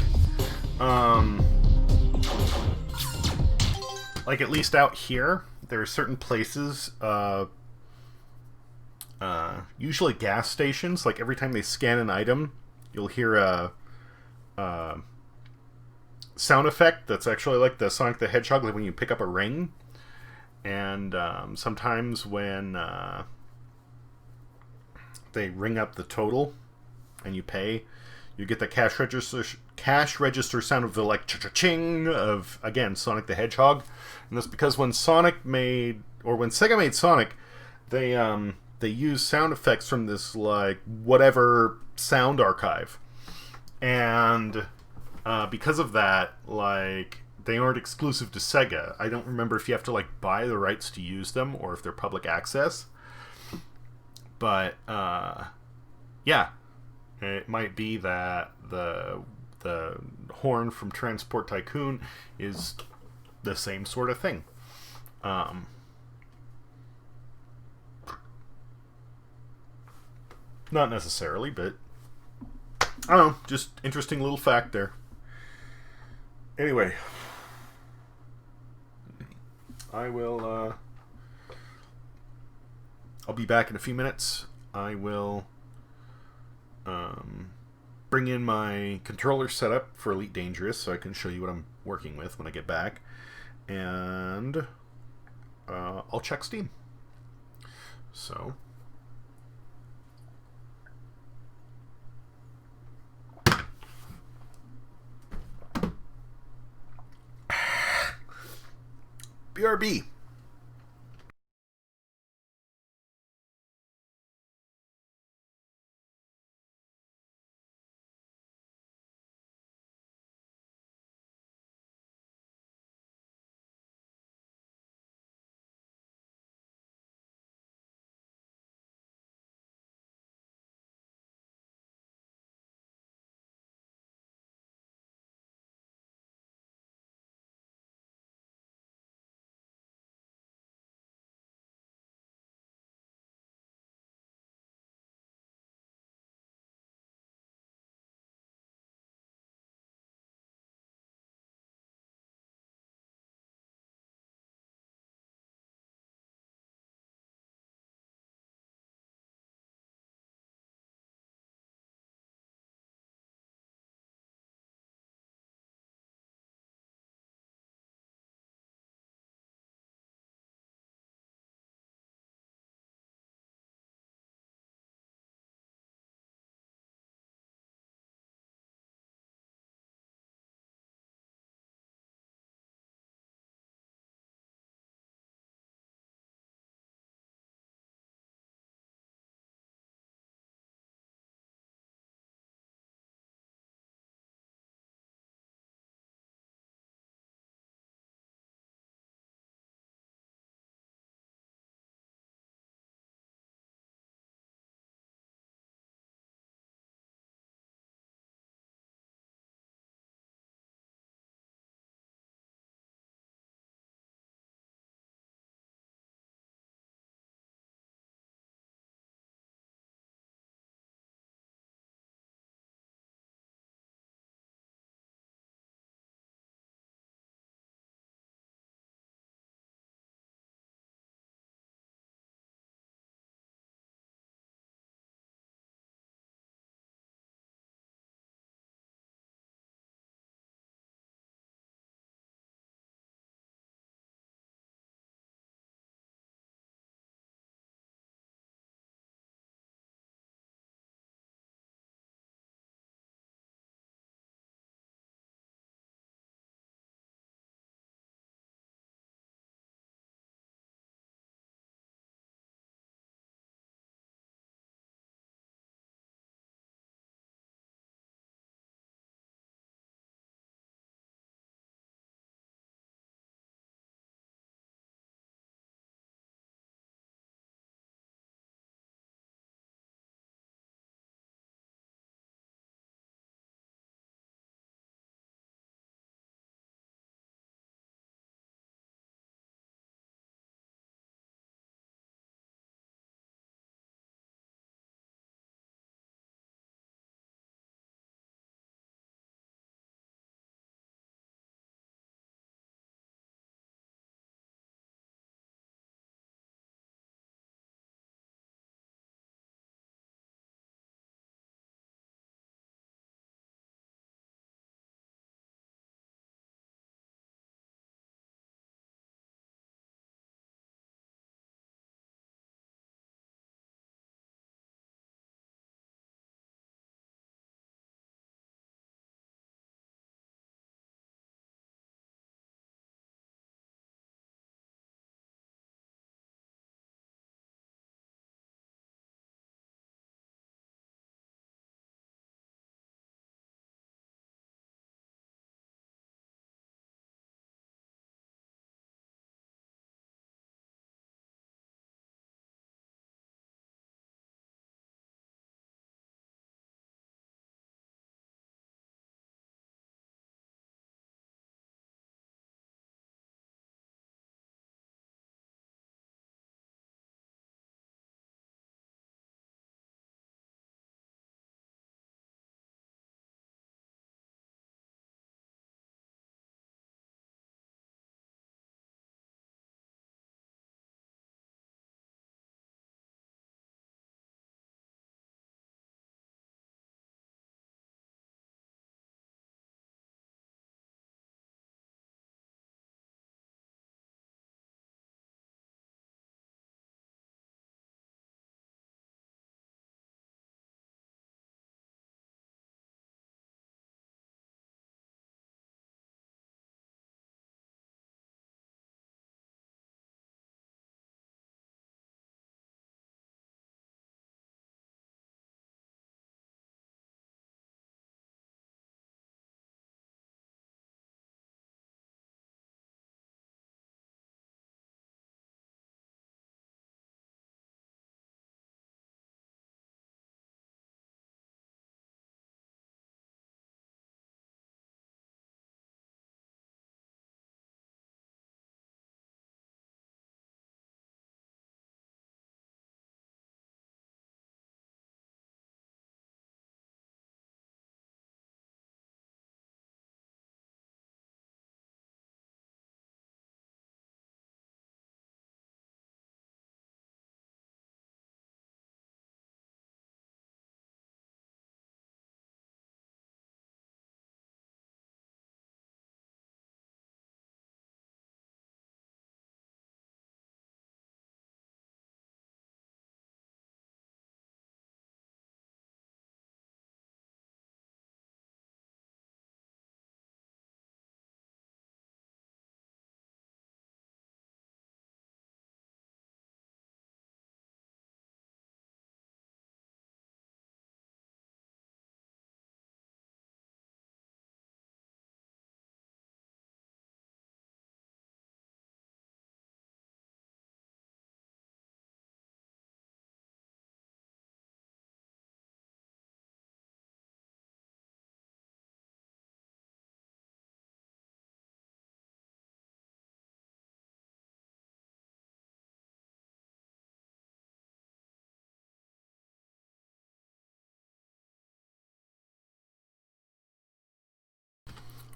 Like at least out here, there are certain places, usually gas stations, like every time they scan an item, you'll hear a sound effect that's actually like the Sonic the Hedgehog, like when you pick up a ring. And sometimes when they ring up the total and you pay, you get the cash register sound of the like cha-cha-ching of, again, Sonic the Hedgehog. And that's because when Sega made Sonic, they used sound effects from this like whatever sound archive. And because of that, like, they aren't exclusive to Sega. I don't remember if you have to like buy the rights to use them or if they're public access. But yeah, it might be that the horn from Transport Tycoon is the same sort of thing. Not necessarily, but I don't know. Just interesting little fact there. Anyway, I will. I'll be back in a few minutes. I will bring in my controller setup for Elite Dangerous so I can show you what I'm working with when I get back. And I'll check Steam. So. BRB.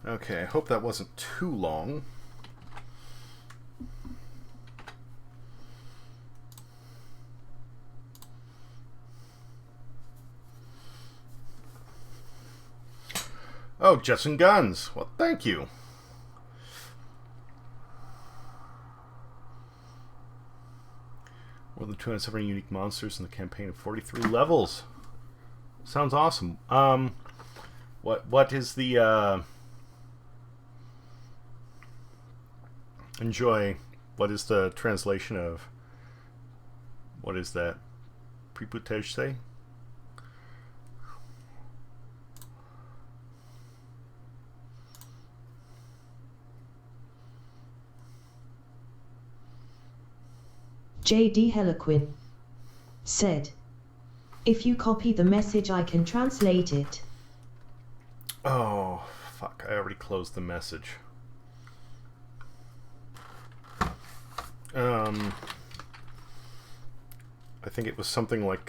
Okay, I hope that wasn't too long. Oh, Jets and Guns. Well, thank you. More than 270 unique monsters in the campaign of 43 levels. Sounds awesome. What is the enjoy? What is the translation of? What is that? Preputage say? J.D. Heliquin said, "If you copy the message, I can translate it." Oh, fuck. I already closed the message. I think it was something like,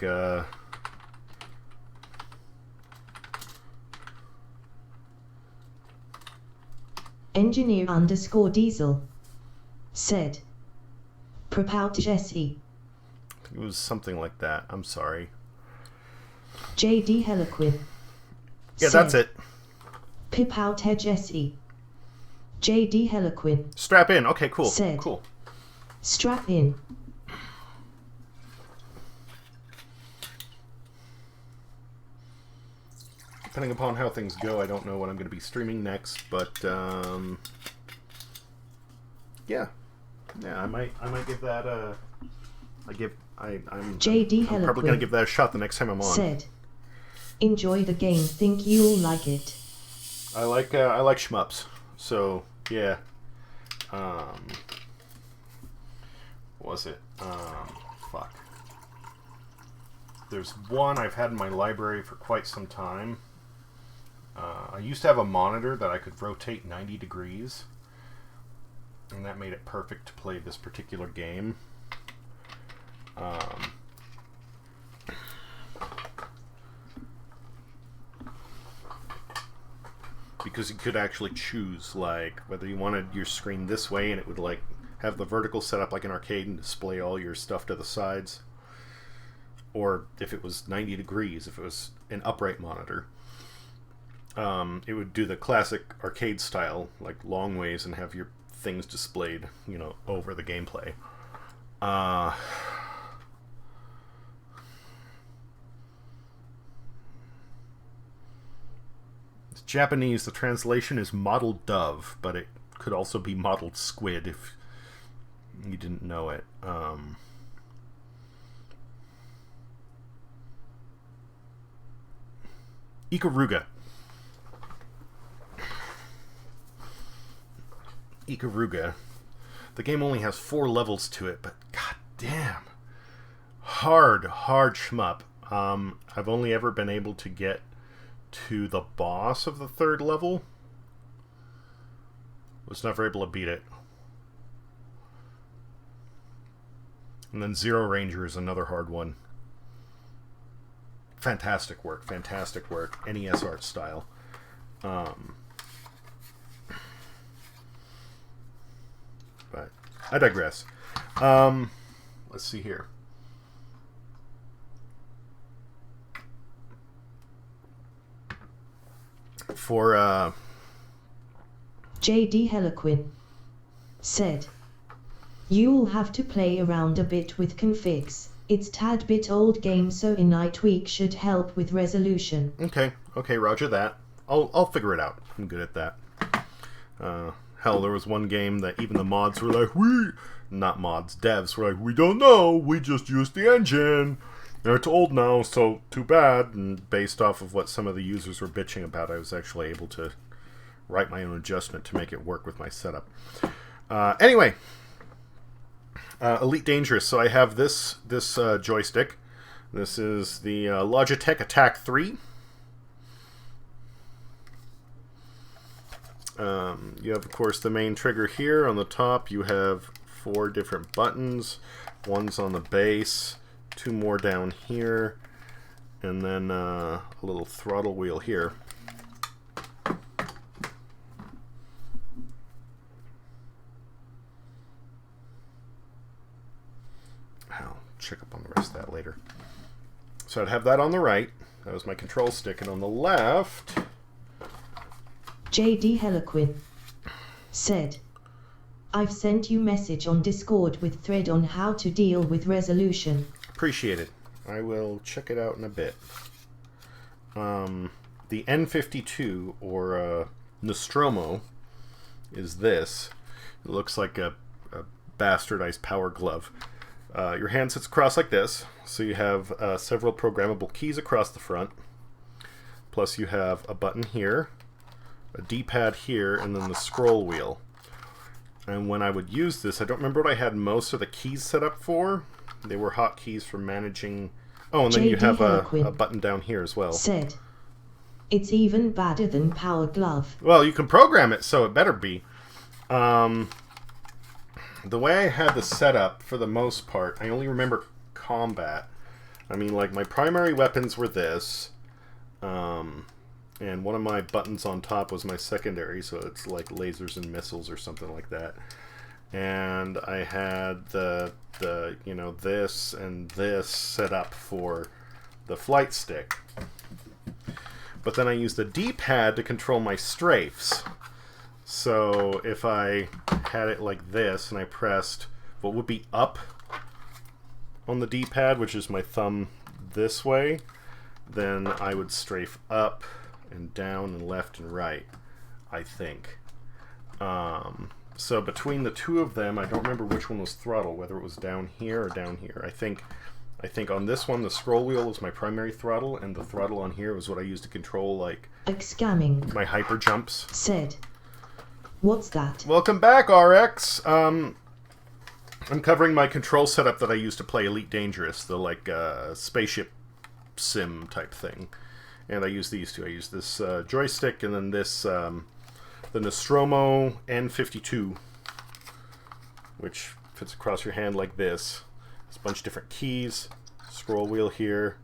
Engineer_Diesel said, "Propout Jesse." I think it was something like that. I'm sorry. J.D. Heliquin Yeah, that's it. Pip out Jesse. J.D. Heliquin Strap in. Okay, cool. said, Cool. "Strap in." Depending upon how things go, I don't know what I'm going to be streaming next, but yeah, I might give that I'm J.D. I'm probably going to give that a shot the next time I'm on. Said, "Enjoy the game. Think you'll like it." I like shmups, so yeah. Was it? Fuck. There's one I've had in my library for quite some time. I used to have a monitor that I could rotate 90 degrees, and that made it perfect to play this particular game. Because you could actually choose, like, whether you wanted your screen this way and it would, like, have the vertical set up like an arcade and display all your stuff to the sides, or if it was 90 degrees, if it was an upright monitor, it would do the classic arcade style, like long ways, and have your things displayed, you know, over the gameplay. It's Japanese. The translation is mottled dove, but it could also be mottled squid if you didn't know it. Ikaruga. Ikaruga. The game only has 4 levels to it, but god damn. Hard shmup. I've only ever been able to get to the boss of the 3rd level. Was never able to beat it. And then Zero Ranger is another hard one. Fantastic work. NES art style. But I digress. Let's see here. For J.D. Heliquin said, "You'll have to play around a bit with configs. It's tad bit old game, so a night tweak should help with resolution." Okay, roger that. I'll figure it out. I'm good at that. Hell, there was one game that even the mods were like, devs were like, "We don't know, we just used the engine. It's old now, so too bad." And based off of what some of the users were bitching about, I was actually able to write my own adjustment to make it work with my setup. Anyway, Elite Dangerous. So I have this joystick. This is the Logitech Attack 3. You have, of course, the main trigger here. On the top, you have 4 different buttons. One's on the base, 2 more down here, and then a little throttle wheel here. So I'd have that on the right. That was my control stick. And on the left... J.D. Heliquin said, I've sent you message on Discord with thread on how to deal with resolution. Appreciate it. I will check it out in a bit. The N52, or Nostromo, is this. It looks like a bastardized power glove. Your hand sits across like this, so you have several programmable keys across the front. Plus you have a button here, a D-pad here, and then the scroll wheel. And when I would use this, I don't remember what I had most of the keys set up for. They were hotkeys for managing... Oh, and then you have a button down here as well. Said, it's even better than Power Glove. Well, you can program it, so it better be. The way I had the setup, for the most part, I only remember combat. I mean, like, my primary weapons were this. And one of my buttons on top was my secondary, so it's like lasers and missiles or something like that. And I had the you know, this and this set up for the flight stick. But then I used the D-pad to control my strafes. So if I had it like this and I pressed what would be up on the D-pad, which is my thumb this way, then I would strafe up and down and left and right, I think. So between the two of them, I don't remember which one was throttle, whether it was down here or down here. I think on this one, the scroll wheel was my primary throttle, and the throttle on here was what I used to control, like, scamming. My hyper jumps. Said, what's that? Welcome back, RX. I'm covering my control setup that I used to play Elite Dangerous, the, like, spaceship sim type thing. And I use these two. I use this joystick and then this, the Nostromo N52, which fits across your hand like this. It's a bunch of different keys, scroll wheel here,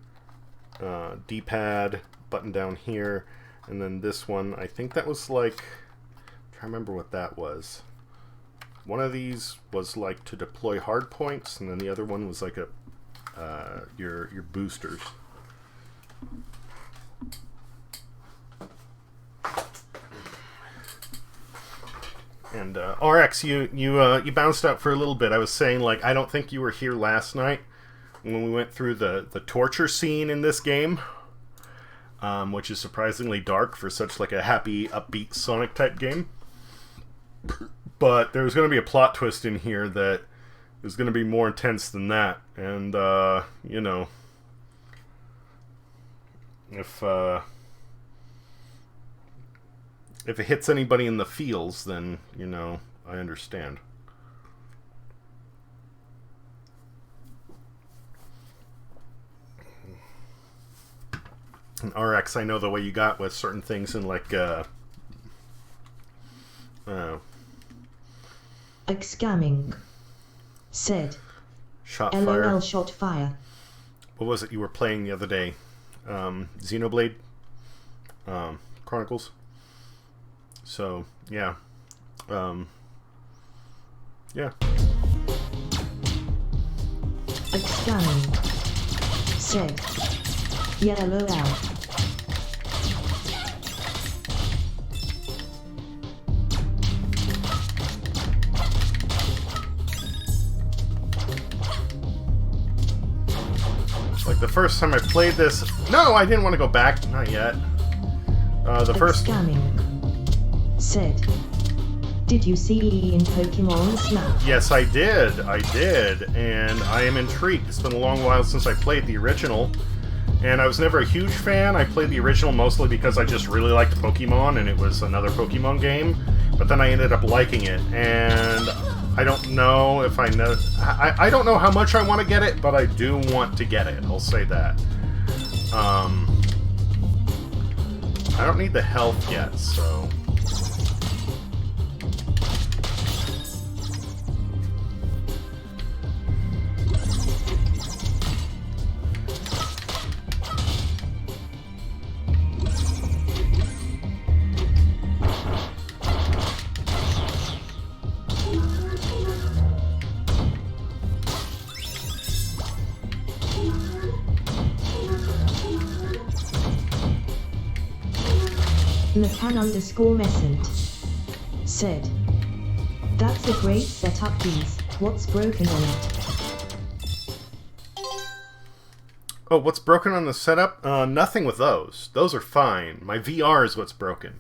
D-pad, button down here, and then this one, I think that was like, I'm trying to remember what that was. One of these was like to deploy hard points, and then the other one was like a your boosters. And RX, you bounced out for a little bit. I was saying, like, I don't think you were here last night when we went through the torture scene in this game, which is surprisingly dark for such like a happy, upbeat Sonic type game. But there's going to be a plot twist in here that is going to be more intense than that. And you know, if it hits anybody in the feels, then, you know, I understand. And RX, I know the way you got with certain things in, like, scamming. Said, shot LOL fire. Shot fire. What was it you were playing the other day? Xenoblade Chronicles. So, yeah. Yeah. Scamming. Said, yeah, LOL. Like the first time I played this... No, I didn't want to go back. Not yet. The first... Scamming. Said, did you see EE in Pokemon Snap? Yes, I did. I did. And I am intrigued. It's been a long while since I played the original. And I was never a huge fan. I played the original mostly because I just really liked Pokemon, and it was another Pokemon game. But then I ended up liking it. And I don't know if I know... I don't know how much I want to get it, but I do want to get it. I'll say that. I don't need the health yet, so... Nakan_Messent said, "That's a great setup, Bees. What's broken on it?" Oh, what's broken on the setup? Nothing with those. Those are fine. My VR is what's broken.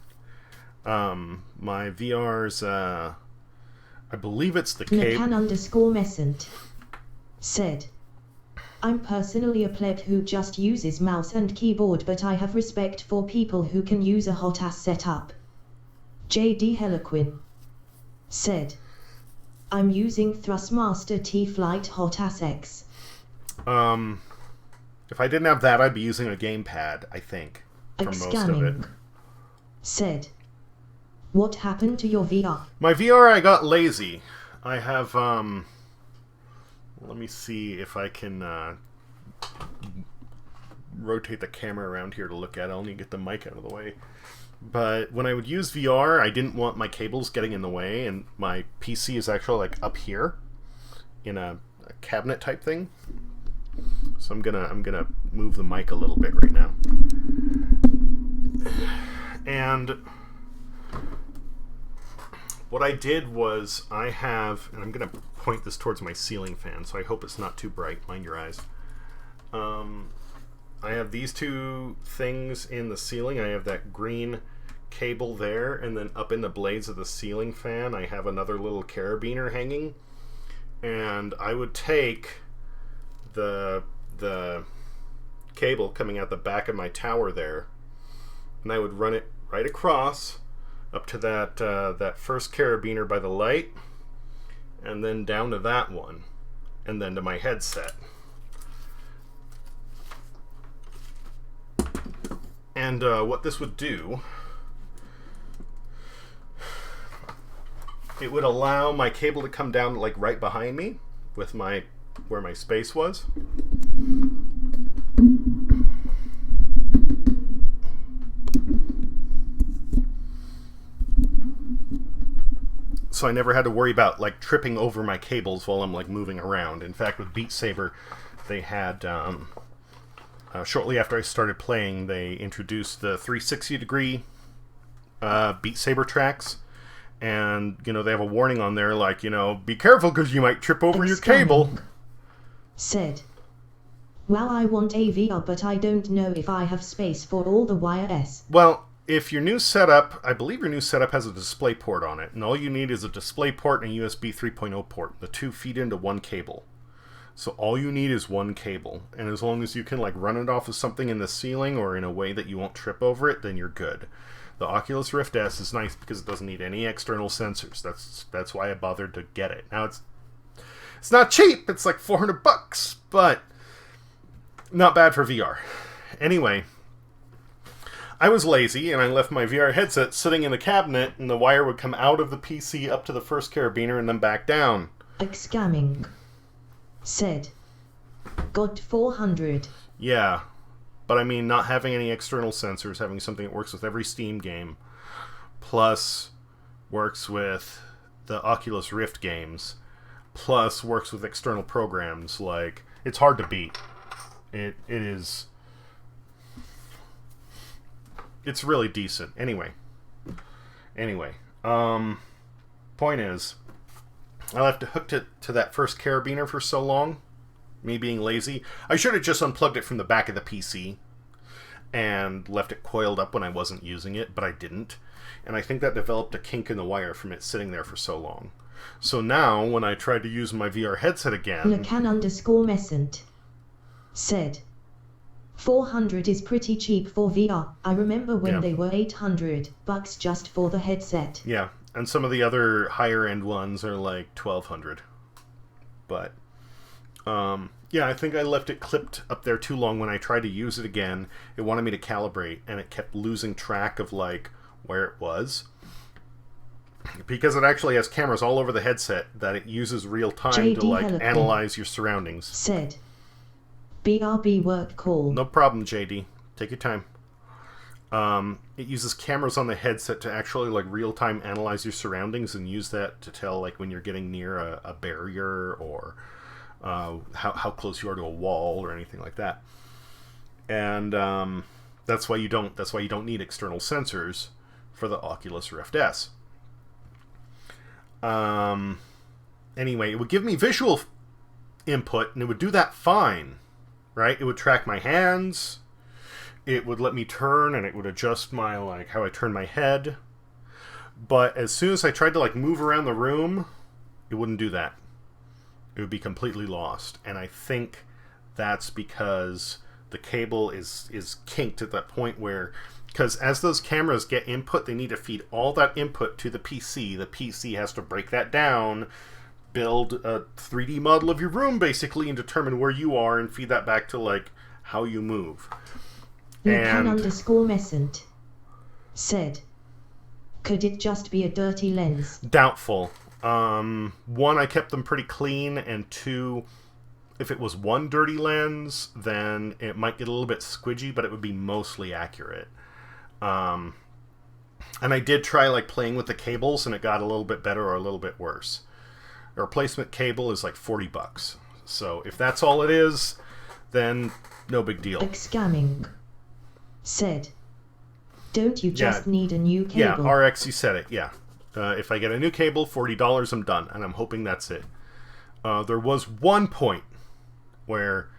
My VR's, I believe it's the cable. Nakan_Messent said, "I'm personally a pleb who just uses mouse and keyboard, but I have respect for people who can use a hot-ass setup." JD Heliquin said, "I'm using Thrustmaster T-Flight Hot-Ass X." If I didn't have that, I'd be using a gamepad, I think, for most of it. Said, "What happened to your VR?" My VR, I got lazy. I have, let me see if I can rotate the camera around here to look at it. I'll need to get the mic out of the way. But when I would use VR, I didn't want my cables getting in the way, and my PC is actually like up here in a cabinet type thing. So I'm gonna move the mic a little bit right now. And what I did was I have, and I'm gonna point this towards my ceiling fan, so I hope it's not too bright. Mind your eyes. I have these two things in the ceiling. I have that green cable there, and then up in the blades of the ceiling fan I have another little carabiner hanging, and I would take the cable coming out the back of my tower there, and I would run it right across up to that first carabiner by the light, and then down to that one, and then to my headset. And what this would do, it would allow my cable to come down like right behind me with where my space was. So I never had to worry about like tripping over my cables while I'm like moving around. In fact, with Beat Saber, they had shortly after I started playing, they introduced the 360-degree Beat Saber tracks, and they have a warning on there like, be careful because you might trip over your cable. Said, "Well, I want a VR, but I don't know if I have space for all the wires." Well, if your new setup, I believe your new setup has a display port on it, and all you need is a display port and a USB 3.0 port. The two feed into one cable. So all you need is one cable, and as long as you can like run it off of something in the ceiling or in a way that you won't trip over it, then you're good. The Oculus Rift S is nice because it doesn't need any external sensors. That's why I bothered to get it. Now it's not cheap. It's like $400, but not bad for VR. Anyway, I was lazy and I left my VR headset sitting in the cabinet, and the wire would come out of the PC up to the first carabiner and then back down. Scamming said, "Got 400. Yeah, but I mean, not having any external sensors, having something that works with every Steam game, plus works with the Oculus Rift games, plus works with external programs, like, it's hard to beat. It is... It's really decent. Anyway, point is, I left it hooked to that first carabiner for so long, me being lazy. I should have just unplugged it from the back of the PC and left it coiled up when I wasn't using it, but I didn't. And I think that developed a kink in the wire from it sitting there for so long. So now, when I tried to use my VR headset again... Nakan_Messent said, 400 is pretty cheap for VR. I remember when they were $800 just for the headset. Yeah, and some of the other higher end ones are like $1,200. But yeah, I think I left it clipped up there too long. When I tried to use it again, it wanted me to calibrate, and it kept losing track of like where it was, because it actually has cameras all over the headset that it uses real time to like analyze your surroundings. Said, "BRB work call." No problem, JD. Take your time. It uses cameras on the headset to actually like real time analyze your surroundings and use that to tell like when you're getting near a barrier or how close you are to a wall or anything like that. And that's why you don't need external sensors. for the Oculus Rift S. Anyway, it would give me visual input, and it would do that fine, right? It would track my hands, it would let me turn, and it would adjust my, like, how I turn my head. But as soon as I tried to, like, move around the room, it wouldn't do that. It would be completely lost. And I think that's because the cable is kinked at that point where, because as those cameras get input, they need to feed all that input to the PC. The PC has to break that down, build a 3D model of your room, basically, and determine where you are and feed that back to, like, how you move. Lucan_Messent said, could it just be a dirty lens? Doubtful. One, I kept them pretty clean, and two, if it was one dirty lens, then it might get a little bit squidgy, but it would be mostly accurate. And I did try, like, playing with the cables, and it got a little bit better or a little bit worse. A replacement cable is like $40. So if that's all it is, then no big deal. Scamming said, don't you just need a new cable? Yeah, RX, you said it, yeah. If I get a new cable, $40, I'm done, and I'm hoping that's it. There was one point where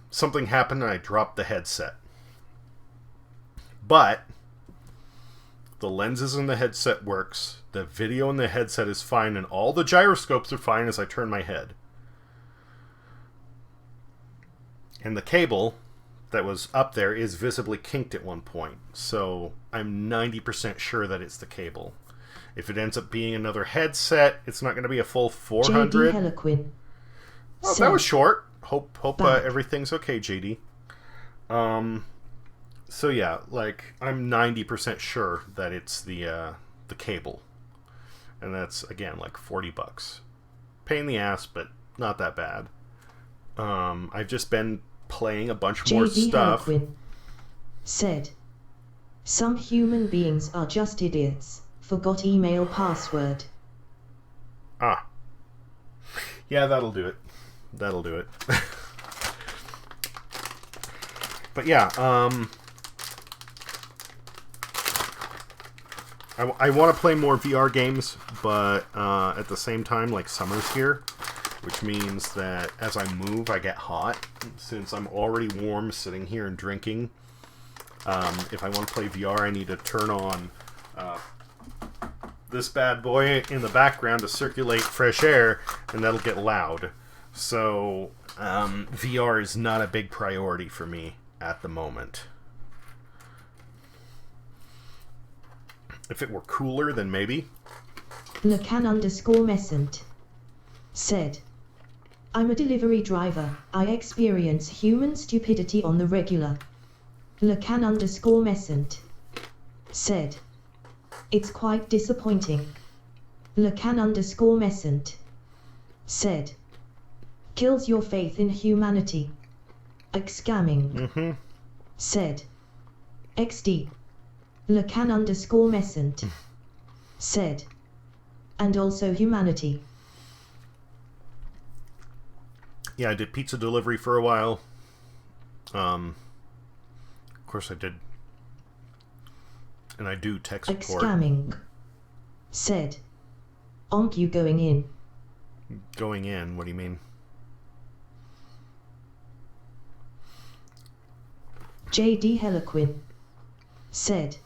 something happened and I dropped the headset. But the lenses in the headset works, the video in the headset is fine, and all the gyroscopes are fine as I turn my head. And the cable that was up there is visibly kinked at one point, so I'm 90% sure that it's the cable. If it ends up being another headset, it's not going to be a full 400. JD Heliquin. Oh, that was short. Hope everything's okay, JD. So yeah, like, I'm 90% sure that it's the cable. And that's, again, like $40. Pain in the ass, but not that bad. I've just been playing a bunch more stuff. Heliquin said, some human beings are just idiots. Forgot email password. Ah. Yeah, that'll do it. That'll do it. But yeah, I want to play more VR games, but at the same time, like, summer's here, which means that as I move, I get hot. Since I'm already warm sitting here and drinking, if I want to play VR, I need to turn on this bad boy in the background to circulate fresh air, and that'll get loud. So VR is not a big priority for me at the moment. If it were cooler, then maybe. Lucan_Messent said, I'm a delivery driver. I experience human stupidity on the regular. Lucan_Messent said, it's quite disappointing. Lucan_Messent said, kills your faith in humanity. Scamming said, XD. Lucan_Messent said, and also humanity. Yeah, I did pizza delivery for a while. Of course I did. And I do tech support. Scamming said, onk you going in. Going in? What do you mean? JD Heliquin said,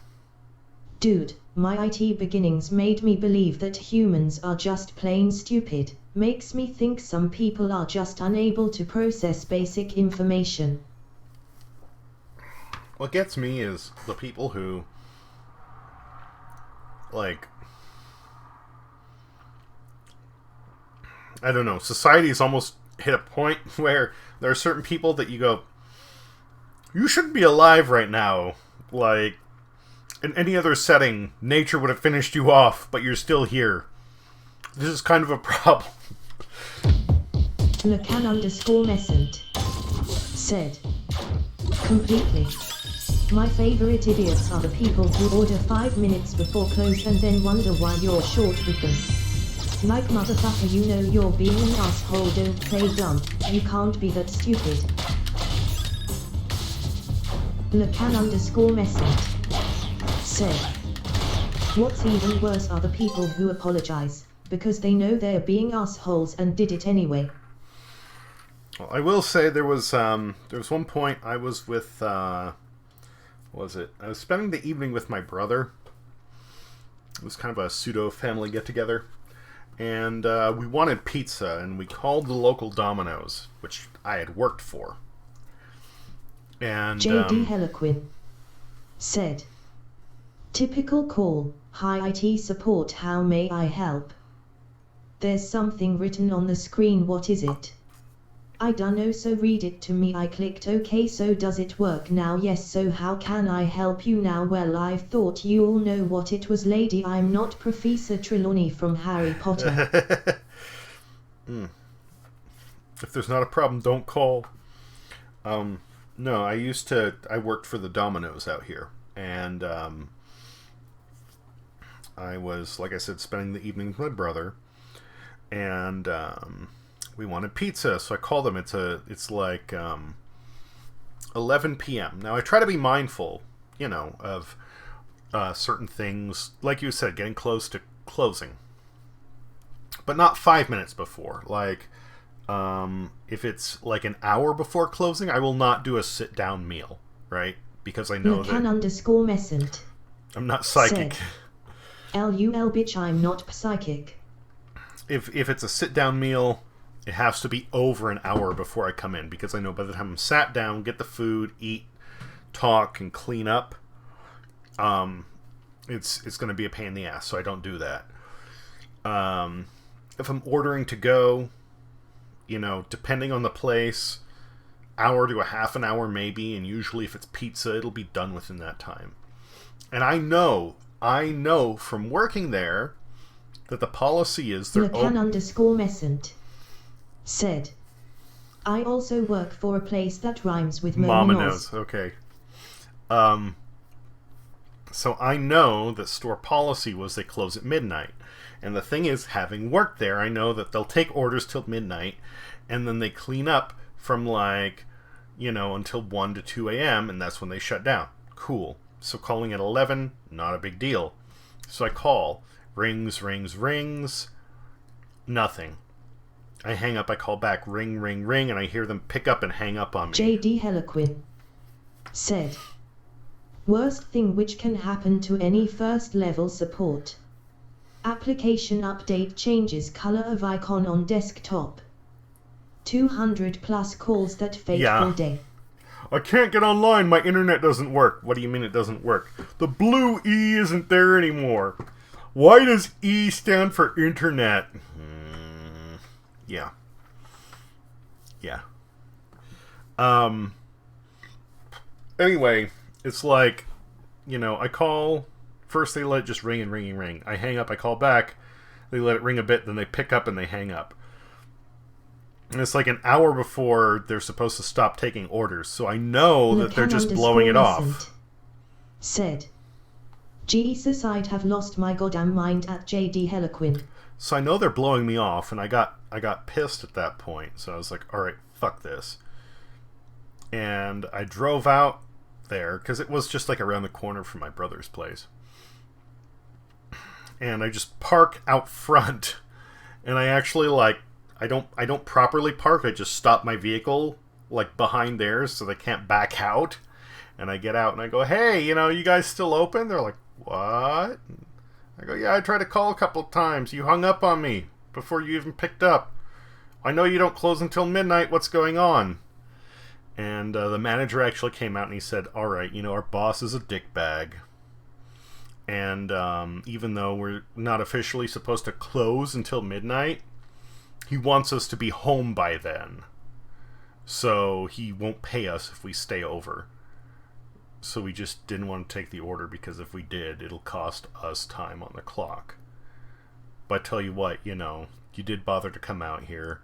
dude, my IT beginnings made me believe that humans are just plain stupid. Makes me think some people are just unable to process basic information. What gets me is the people who, like, I don't know, society's almost hit a point where there are certain people that you go, you shouldn't be alive right now. Like, in any other setting, nature would have finished you off, but you're still here. This is kind of a problem. Lucan_Messent said, completely. My favorite idiots are the people who order 5 minutes before close and then wonder why you're short with them. Like, motherfucker, you know you're being an asshole, don't play dumb. You can't be that stupid. Lacan_message said, what's even worse are the people who apologize, because they know they're being assholes and did it anyway. Well, I will say there was one point I was with, what was it? I was spending the evening with my brother. It was kind of a pseudo-family get-together. And we wanted pizza, and we called the local Domino's, which I had worked for. And J.D. Heliquin said, typical call, hi IT support, how may I help? There's something written on the screen, what is it? I dunno, so read it to me. I clicked OK, so does it work now? Yes, so how can I help you now? Well, I thought you all know what it was, lady. I'm not Professor Trelawney from Harry Potter. If there's not a problem, don't call. No, I worked for the Domino's out here, and I was, like I said, spending the evening with my brother, and we wanted pizza, so I called them. It's like 11 p.m. Now, I try to be mindful, of certain things, like you said, getting close to closing, but not 5 minutes before. Like, if it's like an hour before closing, I will not do a sit-down meal, right? Because I know Lacan_message I'm not psychic. LUL bitch, I'm not psychic. If it's a sit-down meal, it has to be over an hour before I come in, because I know by the time I'm sat down, get the food, eat, talk, and clean up, it's going to be a pain in the ass, so I don't do that. If I'm ordering to go, depending on the place, hour to a half an hour maybe, and usually if it's pizza, it'll be done within that time. And I know from working there that the policy is they're Lacan_message said, I also work for a place that rhymes with Mama knows. Okay. So I know that store policy was they close at midnight. And the thing is, having worked there, I know that they'll take orders till midnight, and then they clean up from until 1 to 2 a.m., and that's when they shut down. Cool. So calling at 11, not a big deal. So I call. Rings, rings, rings. Nothing. I hang up, I call back, ring, ring, ring, and I hear them pick up and hang up on me. J.D. Heliquin said, worst thing which can happen to any first-level support. Application update changes color of icon on desktop. 200 plus calls that fateful day. I can't get online, my internet doesn't work. What do you mean it doesn't work? The blue E isn't there anymore. Why does E stand for internet? Yeah. Anyway, it's like, I call. First they let it just ring and ring and ring. I hang up, I call back. They let it ring a bit, then they pick up and they hang up. And it's like an hour before they're supposed to stop taking orders. So I know that they're just blowing it off. Said, Jesus, I'd have lost my goddamn mind at J.D. Heliquin. So I know they're blowing me off, and I got pissed at that point. So I was like, all right, fuck this. And I drove out there, because it was just like around the corner from my brother's place. And I just park out front, and I actually I don't properly park. I just stop my vehicle behind theirs so they can't back out. And I get out and I go, hey, you guys still open? They're like, what? I go, yeah, I tried to call a couple of times. You hung up on me before you even picked up. I know you don't close until midnight. What's going on? And the manager actually came out and he said, all right, our boss is a dickbag. And even though we're not officially supposed to close until midnight, he wants us to be home by then. So he won't pay us if we stay over. So we just didn't want to take the order, because if we did, it'll cost us time on the clock. But I tell you what, you did bother to come out here,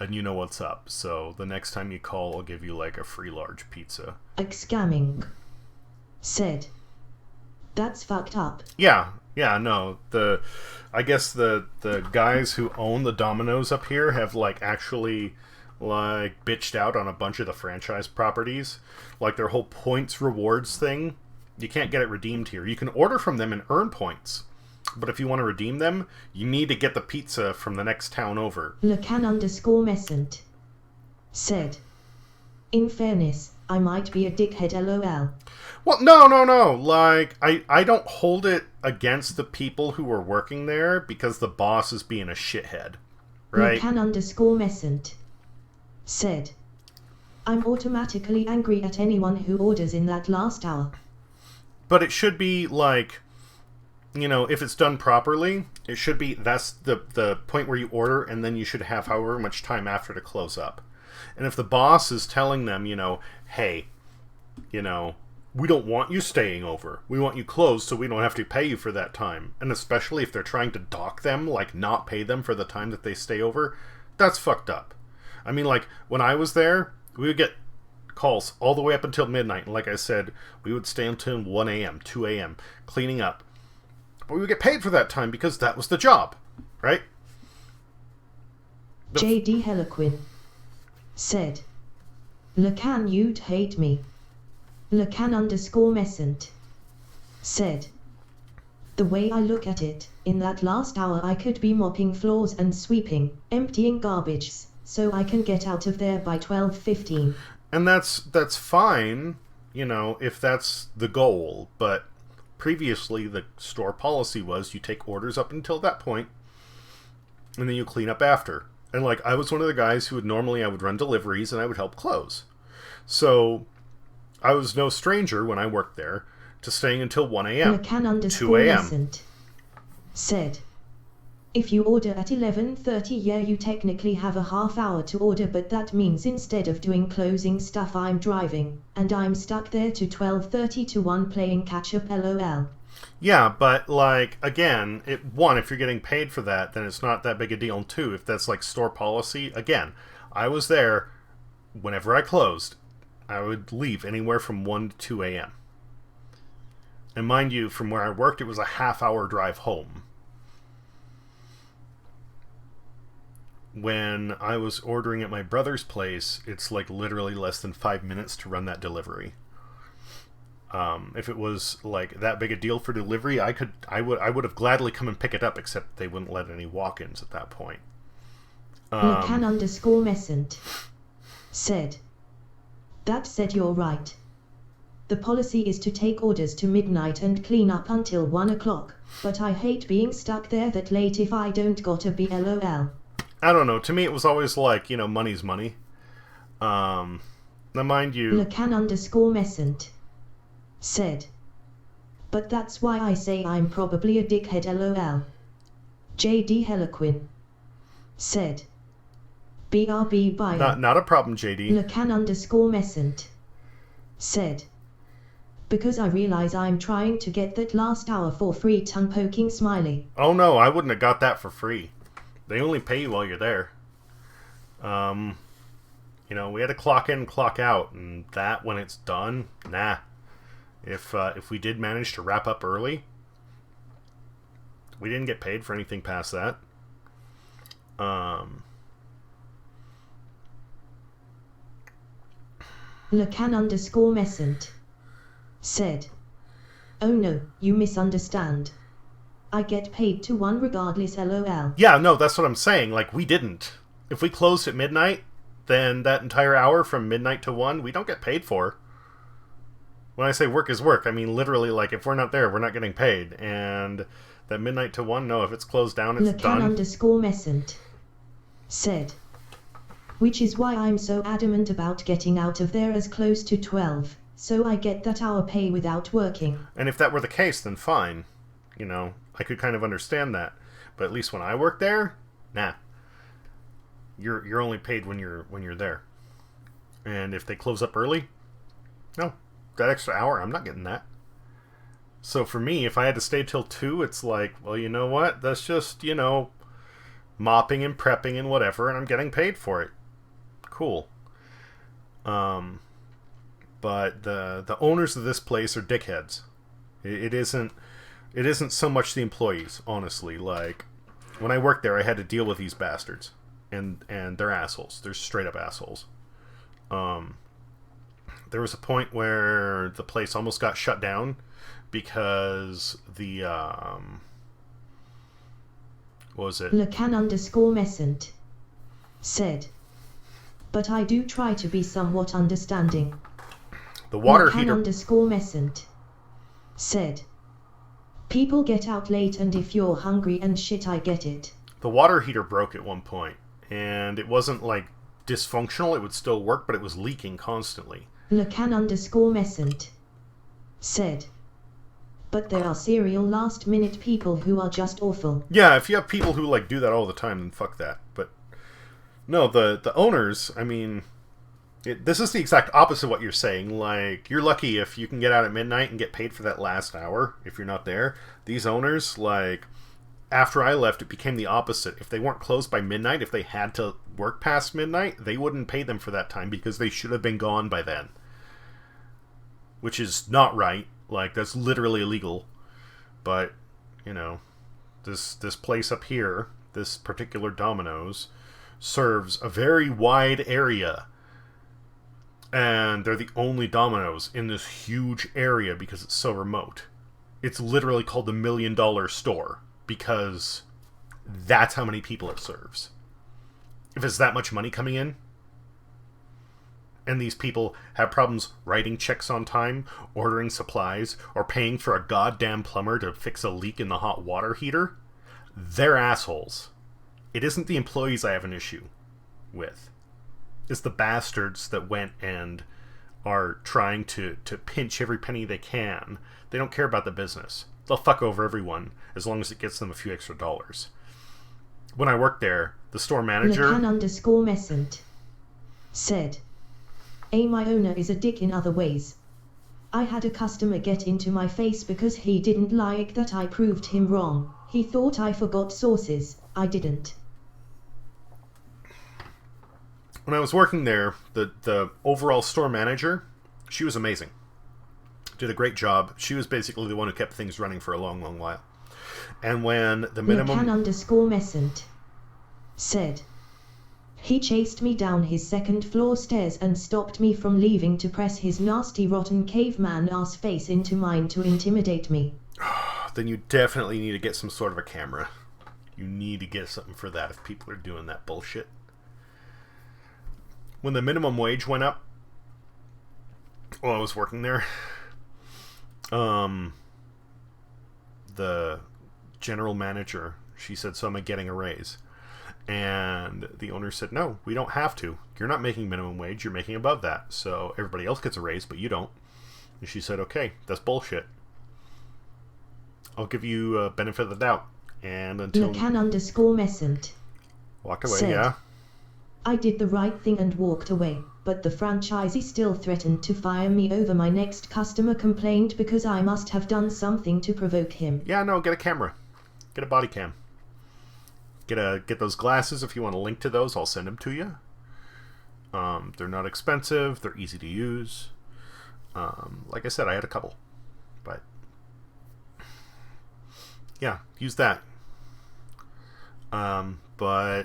and you know what's up. So the next time you call, I'll give you a free large pizza. Scamming said, that's fucked up. Yeah, no. I guess the guys who own the Domino's up here have actually like, bitched out on a bunch of the franchise properties. Like, their whole points rewards thing, you can't get it redeemed here. You can order from them and earn points. But if you want to redeem them, you need to get the pizza from the next town over. Lecan_Messent said, in fairness, I might be a dickhead lol. Well, no. Like, I don't hold it against the people who are working there because the boss is being a shithead. Right? Lecan_Messent said, I'm automatically angry at anyone who orders in that last hour. But it should be like, you know, if it's done properly, it should be, that's the point where you order, and then you should have however much time after to close up. And if the boss is telling them, you know, hey, you know, we don't want you staying over. We want you closed so we don't have to pay you for that time. And especially if they're trying to dock them, like not pay them for the time that they stay over, that's fucked up. I mean, like, when I was there, we would get calls all the way up until midnight. And like I said, we would stay until 1 a.m., 2 a.m., cleaning up. But we would get paid for that time because that was the job, right? J.D. Heliquin said, Lecan, you'd hate me. Lecan_Messent said, the way I look at it, in that last hour I could be mopping floors and sweeping, emptying garbage, so I can get out of there by 12:15. And that's fine, you know, if that's the goal, but previously the store policy was you take orders up until that point, and then you clean up after. And like, I was one of the guys who I would run deliveries and I would help close. So I was no stranger when I worked there to staying until 1 a.m., 2 a.m. said, if you order at 11:30, yeah, you technically have a half hour to order, but that means instead of doing closing stuff, I'm driving, and I'm stuck there to 12:30 to 1 playing catch-up lol. Yeah, but, like, again, if you're getting paid for that, then it's not that big a deal. And two, if that's, like, store policy, again, I was there whenever I closed. I would leave anywhere from 1 to 2 a.m. And mind you, from where I worked, it was a half-hour drive home. When I was ordering at my brother's place, it's, like, literally less than 5 minutes to run that delivery. If it was like that big a deal for delivery, I would have gladly come and pick it up, except they wouldn't let any walk-ins at that point. Lecan_Messent said, that said, you're right. The policy is to take orders to midnight and clean up until 1 o'clock, but I hate being stuck there that late if I don't gotta be lol. I don't know, to me it was always like, you know, money's money. Now mind you, Lecan_Messent said, but that's why I say I'm probably a dickhead lol. J.D. Heliquin said, BRB buyer. Not a problem, JD. Lecan_Messent said, because I realize I'm trying to get that last hour for free, tongue poking smiley. Oh no, I wouldn't have got that for free. They only pay you while you're there. You know, we had to clock in, clock out, and that, when it's done, nah. If we did manage to wrap up early, we didn't get paid for anything past that. Lecan_Messent said, oh no, you misunderstand. I get paid to 1 regardless lol. Yeah, no, that's what I'm saying. Like, we didn't. If we closed at midnight, then that entire hour from midnight to 1, we don't get paid for. When I say work is work, I mean literally, like, if we're not there, we're not getting paid. And that midnight to 1, no, if it's closed down, it's done. Lecan_Messent said, which is why I'm so adamant about getting out of there as close to 12, so I get that hour pay without working. And if that were the case, then fine. You know, I could kind of understand that. But at least when I worked there, nah. You're only paid when you're there. And if they close up early, no. That extra hour, I'm not getting that. So for me, if I had to stay till 2, it's like, well, you know what? That's just, you know, mopping and prepping and whatever, and I'm getting paid for it. Cool. But the owners of this place are dickheads. It isn't so much the employees, honestly. Like, when I worked there, I had to deal with these bastards. and they're assholes. They're straight up assholes. There was a point where the place almost got shut down because the what was it? Lecan_Messent said, but I do try to be somewhat understanding. The water heater. Lecan_Messent said, people get out late and if you're hungry and shit, I get it. The water heater broke at one point, and it wasn't like dysfunctional. It would still work, but it was leaking constantly. Lecan_Messent said, but there are serial last-minute people who are just awful. Yeah, if you have people who like do that all the time, then fuck that. But no, the owners, I mean, this is the exact opposite of what you're saying. Like, you're lucky if you can get out at midnight and get paid for that last hour if you're not there. These owners, like, after I left, it became the opposite. If they weren't closed by midnight, if they had to work past midnight, they wouldn't pay them for that time because they should have been gone by then. Which is not right. Like, that's literally illegal. But, you know, this place up here, this particular Domino's, serves a very wide area. And they're the only Domino's in this huge area because it's so remote. It's literally called the $1 Million Store because that's how many people it serves. If it's that much money coming in, and these people have problems writing checks on time, ordering supplies, or paying for a goddamn plumber to fix a leak in the hot water heater, they're assholes. It isn't the employees I have an issue with. It's the bastards that went and are trying to pinch every penny they can. They don't care about the business. They'll fuck over everyone as long as it gets them a few extra dollars. When I worked there, the store manager... Lecan_Messent said, my owner is a dick in other ways. I had a customer get into my face because he didn't like that I proved him wrong. He thought I forgot sauces. I didn't. When I was working there, the overall store manager, she was amazing. Did a great job. She was basically the one who kept things running for a long, long while. And when the minimum... Lecan_Messent said, he chased me down his second floor stairs and stopped me from leaving to press his nasty rotten caveman ass face into mine to intimidate me. Then you definitely need to get some sort of a camera. You need to get something for that if people are doing that bullshit. When the minimum wage went up while I was working there, the general manager, she said, so am I getting a raise? And the owner said, no, we don't have to. You're not making minimum wage, you're making above that. So everybody else gets a raise, but you don't. And she said, okay, that's bullshit. I'll give you a benefit of the doubt. And until... Lecan_Messent walked away, said, yeah. I did the right thing and walked away, but the franchisee still threatened to fire me over my next customer complaint because I must have done something to provoke him. Yeah, no, get a camera. Get a body cam. Get those glasses. If you want a link to those, I'll send them to you. They're not expensive. They're easy to use. Like I said, I had a couple. But, yeah, use that. But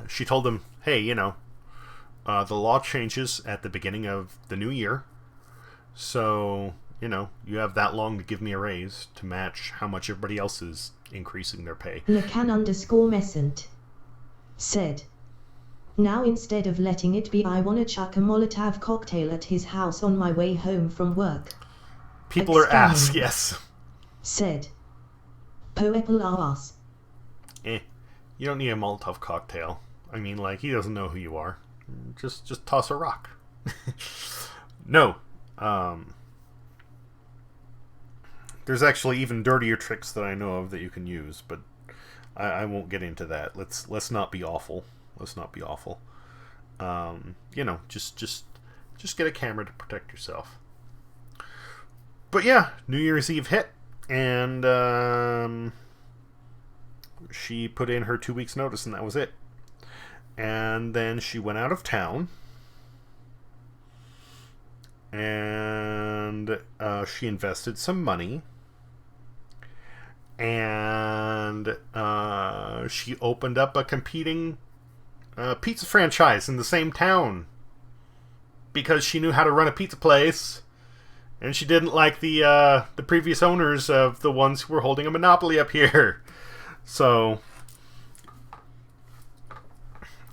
she told them, hey, you know, the law changes at the beginning of the new year. So, you know, you have that long to give me a raise to match how much everybody else is increasing their pay. Lecan_Messent said, now instead of letting it be, I wanna chuck a Molotov cocktail at his house on my way home from work. People are ass, yes. Said, Poepel ass. You don't need a Molotov cocktail. I mean, like, he doesn't know who you are. Just toss a rock. No. There's actually even dirtier tricks that I know of that you can use, but I won't get into that. Let's not be awful. Let's not be awful. You know, just get a camera to protect yourself. But yeah, New Year's Eve hit, and she put in her 2 weeks notice, and that was it. And then she went out of town, and she invested some money, and she opened up a competing pizza franchise in the same town. Because she knew how to run a pizza place. And she didn't like the previous owners of the ones who were holding a monopoly up here. So,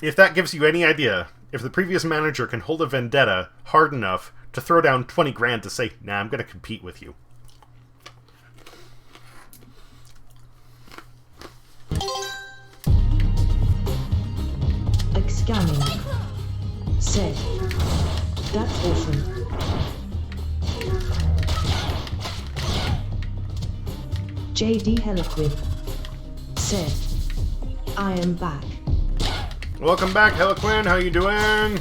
if that gives you any idea, if the previous manager can hold a vendetta hard enough to throw down 20 grand to say, nah, I'm going to compete with you. Scanning. Said. That's awesome. JD Heliquid. Said. I am back. Welcome back, Heliquin. How you doing?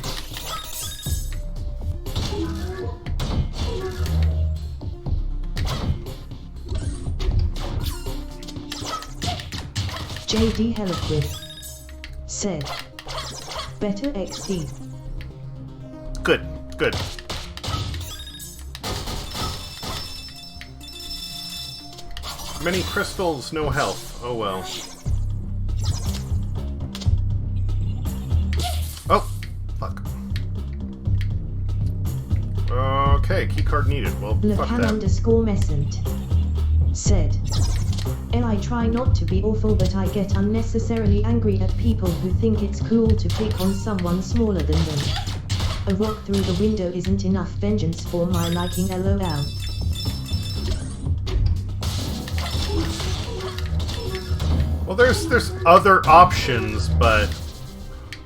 JD Heliquid. Said. Better XD. Good, good. Many crystals, no health. Oh well. Oh, fuck. Okay, keycard needed. Well, fuck Lacan that. underscore Messent. Said. I try not to be awful, but I get unnecessarily angry at people who think it's cool to pick on someone smaller than them. A rock through the window isn't enough vengeance for my liking, lol. Well, there's other options, but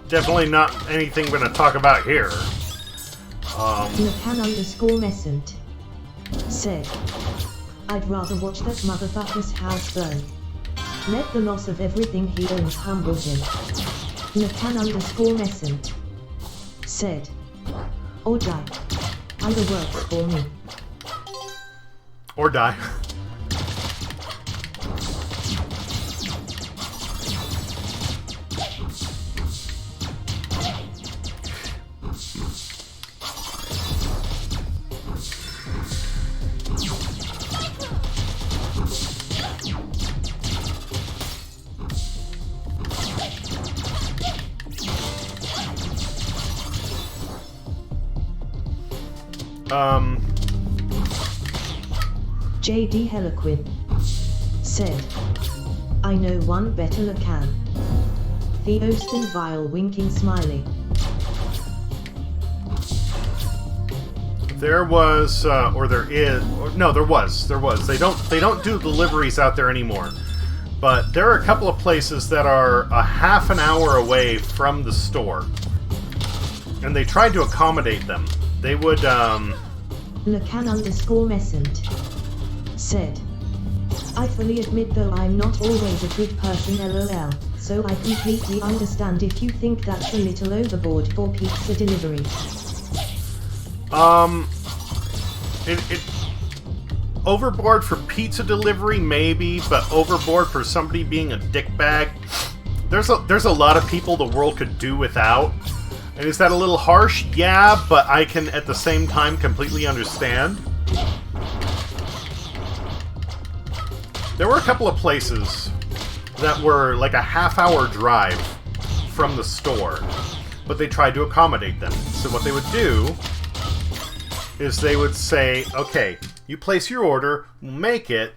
definitely not anything we're gonna talk about here. Lacan underscore Messent. Said. I'd rather watch that motherfucker's house burn. Let the loss of everything he owns humble him. Lacan underscore Messent. Said. Or die. Either works for me. Or die. JD Heliquin. Said. I know one better Lacan. Theostin Vile winking smiley. There was, or there is, or, no, there was. They don't do deliveries out there anymore. But there are a couple of places that are a half an hour away from the store. And they tried to accommodate them. They would, Lacan underscore Messent. Said. I fully admit though I'm not always a good person, lol, so I completely understand if you think that's a little overboard for pizza delivery. Overboard for pizza delivery, maybe, but overboard for somebody being a dickbag. There's a lot of people the world could do without. And is that a little harsh? Yeah, but I can at the same time completely understand. There were a couple of places that were like a half-hour drive from the store, but they tried to accommodate them. So what they would do is they would say, okay, you place your order, we'll make it,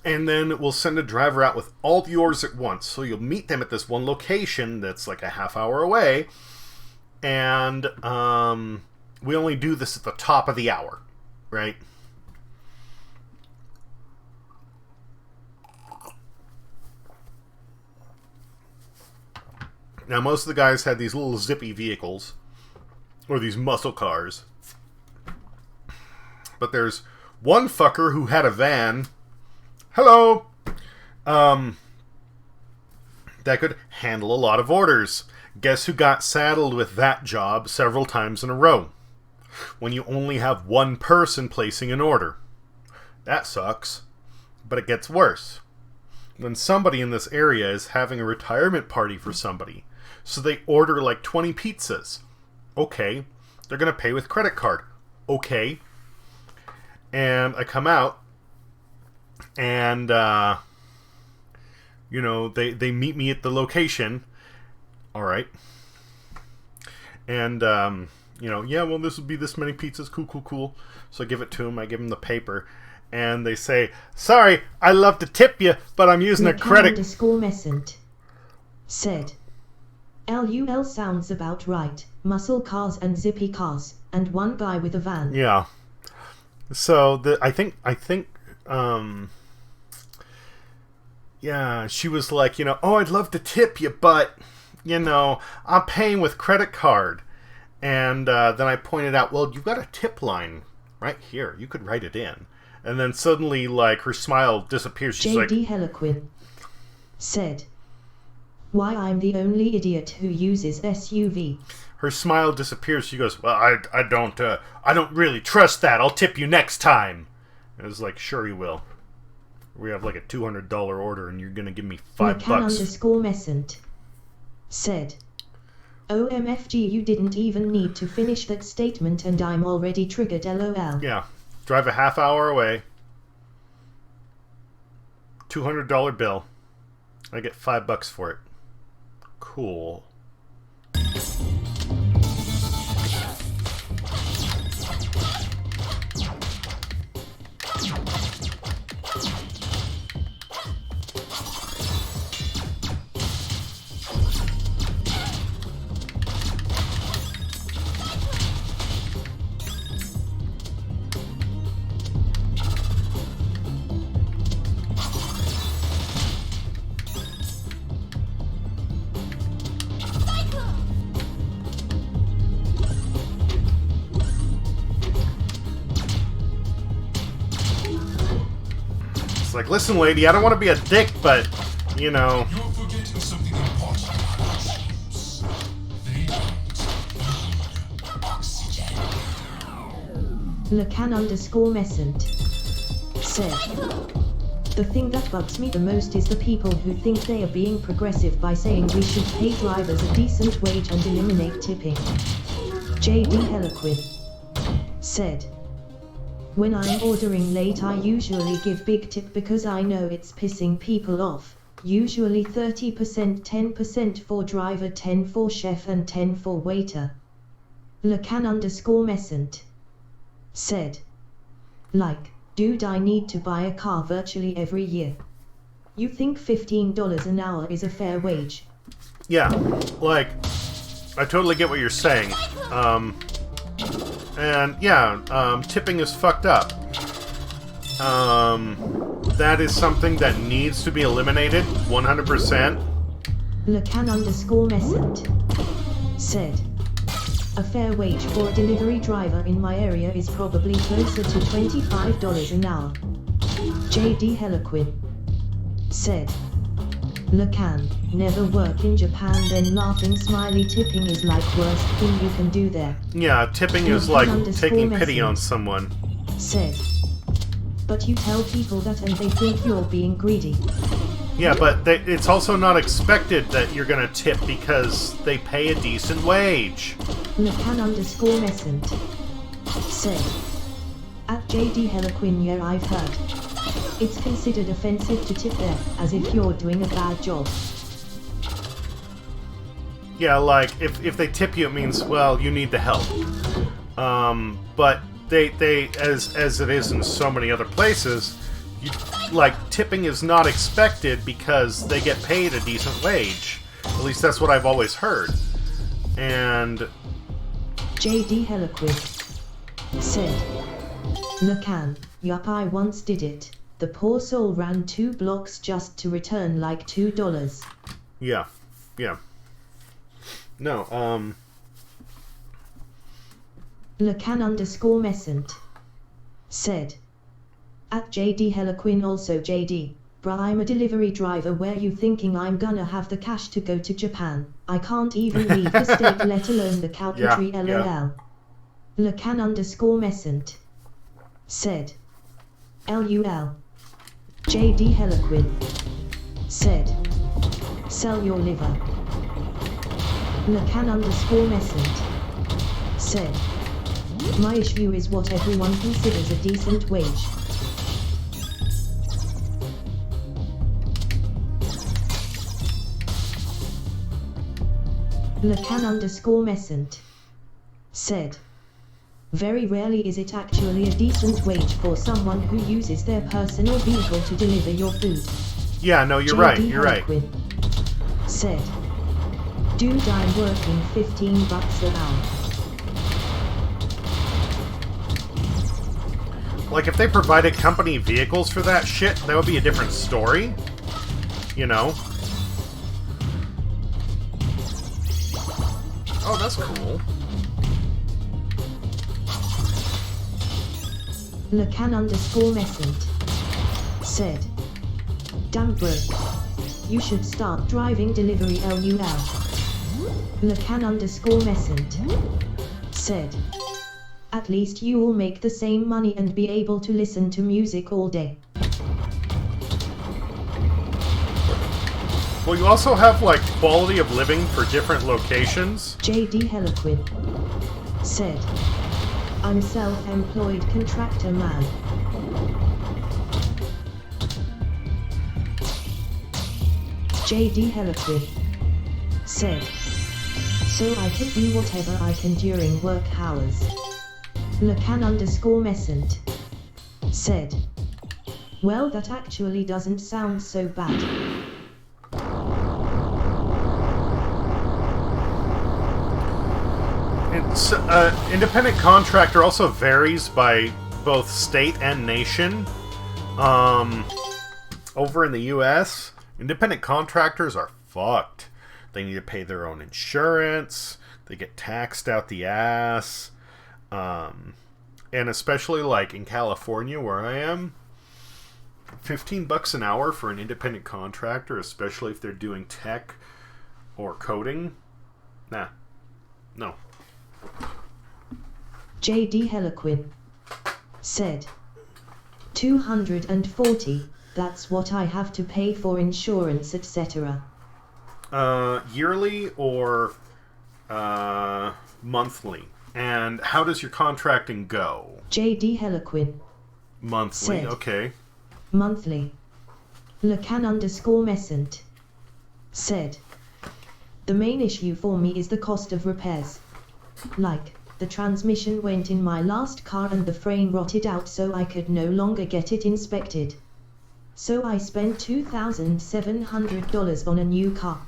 and then we'll send a driver out with all the orders at once. So you'll meet them at this one location that's like a half-hour away, and we only do this at the top of the hour, right? Now, most of the guys had these little zippy vehicles, or these muscle cars. But there's one fucker who had a van. Hello! That could handle a lot of orders. Guess who got saddled with that job several times in a row? When you only have one person placing an order. That sucks. But it gets worse. When somebody in this area is having a retirement party for somebody, so they order like 20 pizzas. Okay. They're going to pay with credit card. Okay. And I come out, and, you know, they meet me at the location. all right. And, yeah, well, this would be this many pizzas. Cool. So I give it to him. I give him the paper. And they say, sorry, I love to tip you, but I'm using a credit... _Messent said, LUL sounds about right. Muscle cars and zippy cars, and one guy with a van. Yeah. So, I think, yeah, she was like, oh, I'd love to tip you, but, I'm paying with credit card. And then I pointed out, well, you've got a tip line right here. You could write it in. And then suddenly, like, her smile disappears. She's like... J.D. Heliquin said, why, I'm the only idiot who uses SUV. Her smile disappears. She goes, well, I don't really trust that. I'll tip you next time. And it was like, sure you will. We have like a $200 order and you're going to give me $5. _Messent said, OMFG, you didn't even need to finish that statement and I'm already triggered, LOL. Yeah. Drive a half hour away. $200 bill. I get $5 for it. Cool. Like, listen, lady, I don't want to be a dick, but, You're forgetting something important about our ships. They don't need oxygen. Lilac _Messent said, the thing that bugs me the most is the people who think they are being progressive by saying we should pay drivers a decent wage and eliminate tipping. J.D. Heliquin said, when I'm ordering late I usually give big tip because I know it's pissing people off, usually 30%, 10% for driver, 10 for chef and 10 for waiter. Lilac _Messent said, like, dude, I need to buy a car virtually every year. You think $15 an hour is a fair wage? Yeah, like, I totally get what you're saying. And yeah, tipping is fucked up. That is something that needs to be eliminated 100%. Lilac _Messent said, a fair wage for a delivery driver in my area is probably closer to $25 an hour. J.D. Heliquin said, Lacan, never work in Japan, then laughing smiley. Tipping is like worst thing you can do there. Yeah, tipping is like taking pity on someone. Said, but you tell people that and they think you're being greedy. Yeah, but it's also not expected that you're gonna tip because they pay a decent wage. Lacan _Messent said, at J.D. Heliquin, yeah, I've heard. It's considered offensive to tip there, as if you're doing a bad job. Yeah, like, if they tip you, it means, well, you need the help. But they as it is in so many other places, tipping is not expected because they get paid a decent wage. At least that's what I've always heard. And... J.D. Heliquin said, Lacan, yup, I once did it. The poor soul ran 2 blocks just to return like $2. Yeah. No, Lacan _Messent said, at J.D. Heliquin, also JD, bruh, I'm a delivery driver. Where you thinking I'm gonna have the cash to go to Japan? I can't even leave the state, let alone the country, LOL. Yeah. Lacan _Messent said, LUL. J.D. Heliquin said, sell your liver. Lacan _Messent said, my issue is what everyone considers a decent wage. Lecan_Messant said, very rarely is it actually a decent wage for someone who uses their personal vehicle to deliver your food. Yeah, no, you're right, you're right. Said, dude, I'm working $15 an hour. Like, if they provided company vehicles for that shit, that would be a different story. You know? Oh, that's cool. Lecan_Messant said, damn bro, you should start driving delivery LUL. Lecan_Messant said, at least you will make the same money and be able to listen to music all day. Well, you also have, like, quality of living for different locations. JD Heliquin said, I'm self-employed contractor man. JD Heliquin said, so I can do whatever I can during work hours. Lecan_Messant said, well, that actually doesn't sound so bad. It's, independent contractor also varies by both state and nation. Over in the US, independent contractors are fucked. They need to pay their own insurance. They get taxed out the ass. And especially like in California where I am, $15 an hour for an independent contractor, especially if they're doing tech or coding. Nah. No. JD Heliquin said, 240, that's what I have to pay for insurance, etc. Yearly or monthly? And how does your contracting go? JD Heliquin monthly, said, okay. Monthly. Lecan_Messant said, the main issue for me is the cost of repairs. Like, the transmission went in my last car and the frame rotted out, so I could no longer get it inspected. So I spent $2,700 on a new car.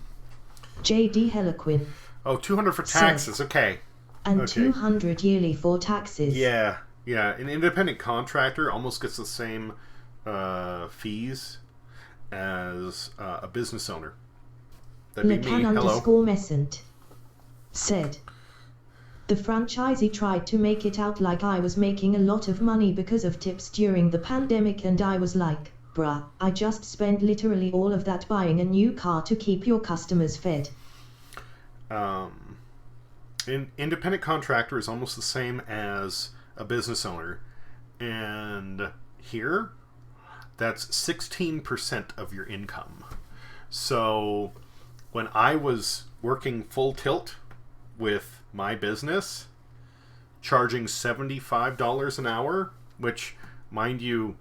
JD Heliquin. Oh, $200 for taxes, said, okay. And okay. $200 yearly for taxes. Yeah. An independent contractor almost gets the same fees as a business owner. That'd be me. Hello. Lecan_Messant said, the franchisee tried to make it out like I was making a lot of money because of tips during the pandemic, and I was like, bruh, I just spent literally all of that buying a new car to keep your customers fed. An independent contractor is almost the same as a business owner. And here, that's 16% of your income. So when I was working full tilt with my business, charging $75 an hour, which, mind you,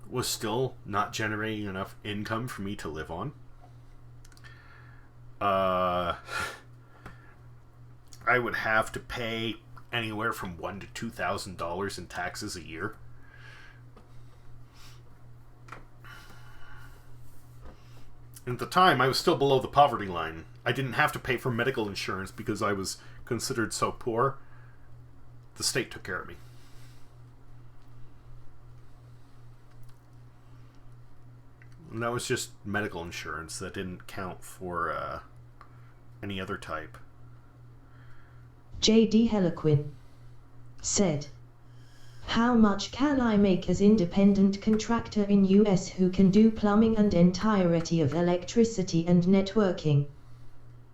was still not generating enough income for me to live on. I would have to pay anywhere from $1,000 to $2,000 in taxes a year. And at the time, I was still below the poverty line. I didn't have to pay for medical insurance because I was considered so poor. The state took care of me. And that was just medical insurance. That didn't count for any other type. JD Heliquin said, how much can I make as independent contractor in US who can do plumbing and entirety of electricity and networking,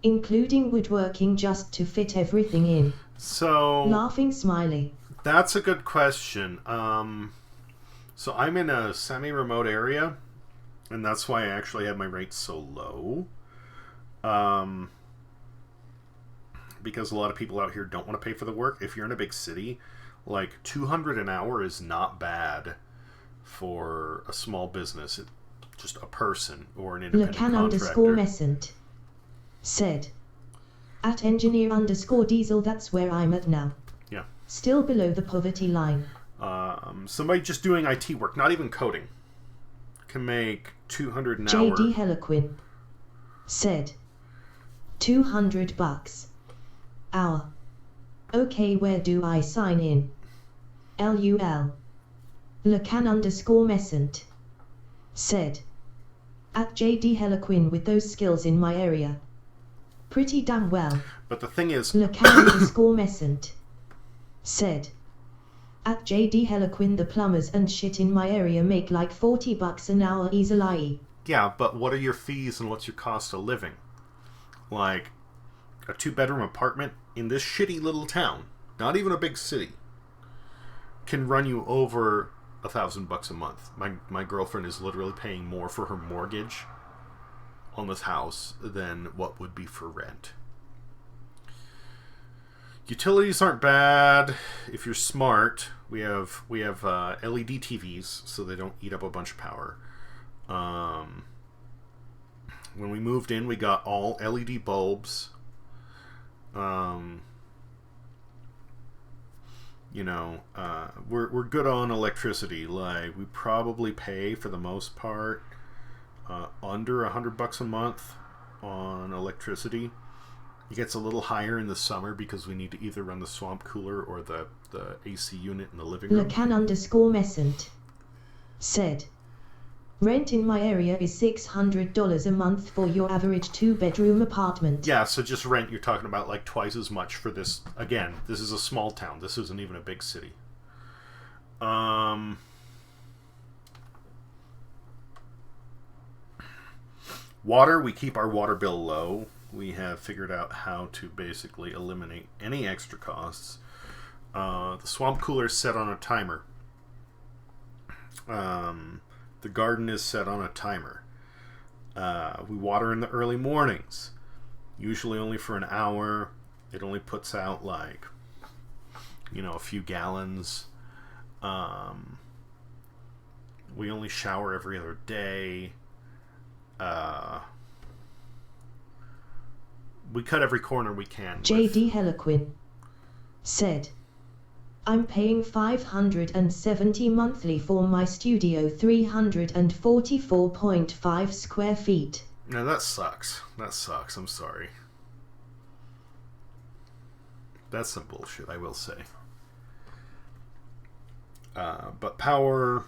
including woodworking just to fit everything in? So, laughing smiley. That's a good question. So I'm in a semi-remote area, and that's why I actually have my rates so low. Because a lot of people out here don't want to pay for the work. If you're in a big city, like $200 an hour is not bad for a small business. Just a person or an independent contractor. Lecan_Messant said, At engineer_diesel, that's where I'm at now. Yeah. Still below the poverty line. Somebody just doing IT work, not even coding, can make $200 an hour. J.D. Heliquin said, $200 hour. Okay, where do I sign in? LUL. Lacan_Messant said, at J.D. Heliquin, with those skills in my area. Pretty damn well. But the thing is, Lacan_Messant said, at J.D. Heliquin, the plumbers and shit in my area make like $40 an hour easily. yeah, but what are your fees and what's your cost of living? Like, a 2-bedroom apartment in this shitty little town, not even a big city, can run you over $1,000 a month. My girlfriend is literally paying more for her mortgage on this house than what would be for rent. Utilities aren't bad if you're smart. We have LED TVs, so they don't eat up a bunch of power. When we moved in, we got all LED bulbs. We're good on electricity. Like, we probably pay for the most part under $100 a month on electricity. It gets a little higher in the summer because we need to either run the swamp cooler or the AC unit in the living room. Lacan_Messant said, rent in my area is $600 a month for your average 2-bedroom apartment. Yeah, so just rent, you're talking about like twice as much for this. Again, this is a small town. This isn't even a big city. Water, we keep our water bill low. We have figured out how to basically eliminate any extra costs. The swamp cooler is set on a timer. The garden is set on a timer. We water in the early mornings, usually only for an hour. It only puts out like, a few gallons. We only shower every other day. We cut every corner we can. J.D. Heliquin said, I'm paying $570 monthly for my studio, 344.5 square feet. No, that sucks. I'm sorry. That's some bullshit, I will say. But power,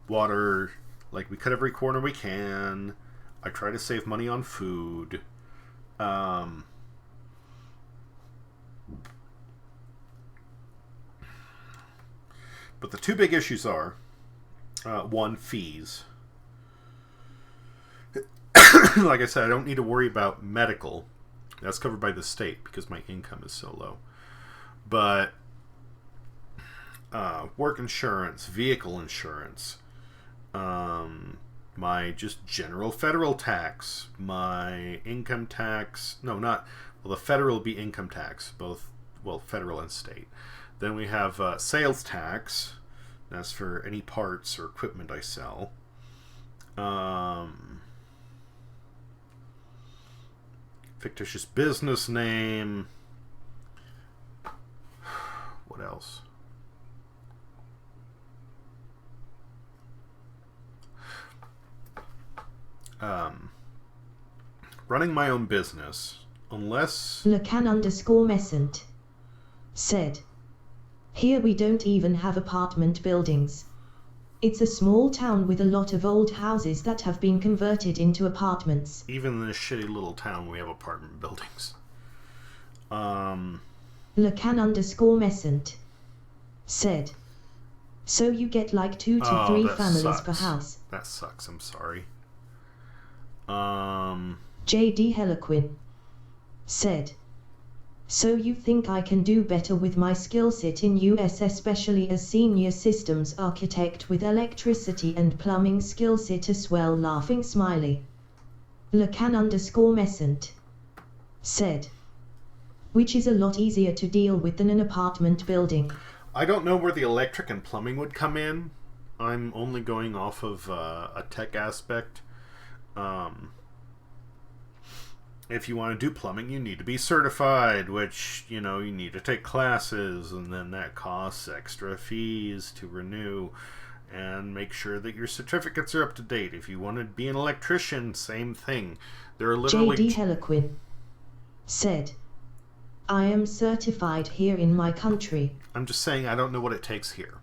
water, like, we cut every corner we can. I try to save money on food. But the two big issues are, one, fees. Like I said, I don't need to worry about medical. That's covered by the state because my income is so low. But work insurance, vehicle insurance, my just general federal tax, my income tax, the federal will be income tax, both, federal and state. Then we have sales tax, that's for any parts or equipment I sell. Fictitious business name. What else? Running my own business, unless... Lacan_Messant said, here we don't even have apartment buildings. It's a small town with a lot of old houses that have been converted into apartments. Even in this shitty little town, we have apartment buildings. Lacan_Messant said, so you get like 2 to 3 families per house. That sucks, I'm sorry. J.D. Heliquin said, so you think I can do better with my skill set in US, especially as senior systems architect with electricity and plumbing skill set as well, laughing smiley. Lacan_Messant said, which is a lot easier to deal with than an apartment building. I don't know where the electric and plumbing would come in. I'm only going off of a tech aspect. If you want to do plumbing, you need to be certified, which, you need to take classes, and then that costs extra fees to renew and make sure that your certificates are up to date. If you want to be an electrician, same thing. There are literally... J.D. Heliquin said, I am certified here in my country. I'm just saying I don't know what it takes here.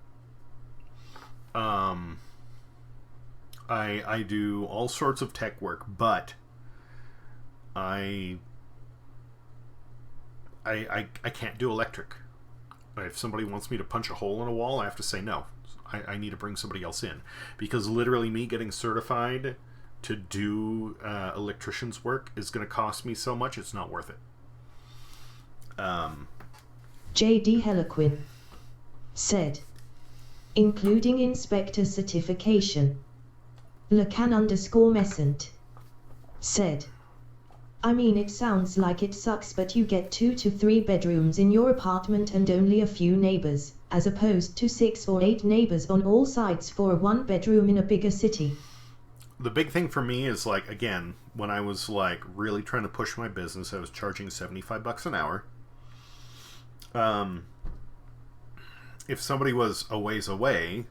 I do all sorts of tech work, but I can't do electric. If somebody wants me to punch a hole in a wall, I have to say no. I need to bring somebody else in. Because literally me getting certified to do electrician's work is going to cost me so much, it's not worth it. J.D. Heliquin said, including inspector certification. Lacan_Messant said, I mean, it sounds like it sucks, but you get 2 to 3 bedrooms in your apartment and only a few neighbors, as opposed to 6 or 8 neighbors on all sides for a 1 bedroom in a bigger city. The big thing for me is, like, again, when I was, like, really trying to push my business, I was charging $75 an hour. If somebody was a ways away,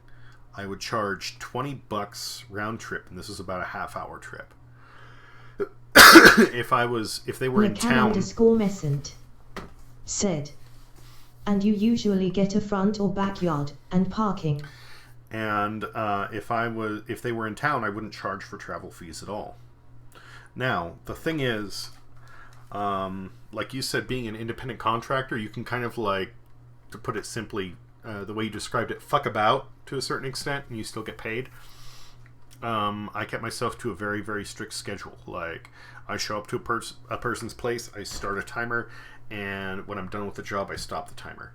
I would charge $20 round trip, and this is about a half-hour trip. If they were in town... Lacan_Messant said, and you usually get a front or backyard and parking. And if they were in town, I wouldn't charge for travel fees at all. Now, the thing is, like you said, being an independent contractor, you can kind of, like, to put it simply, the way you described it, fuck about to a certain extent, and you still get paid. I kept myself to a very, very strict schedule. Like, I show up to a person's place, I start a timer, and when I'm done with the job, I stop the timer.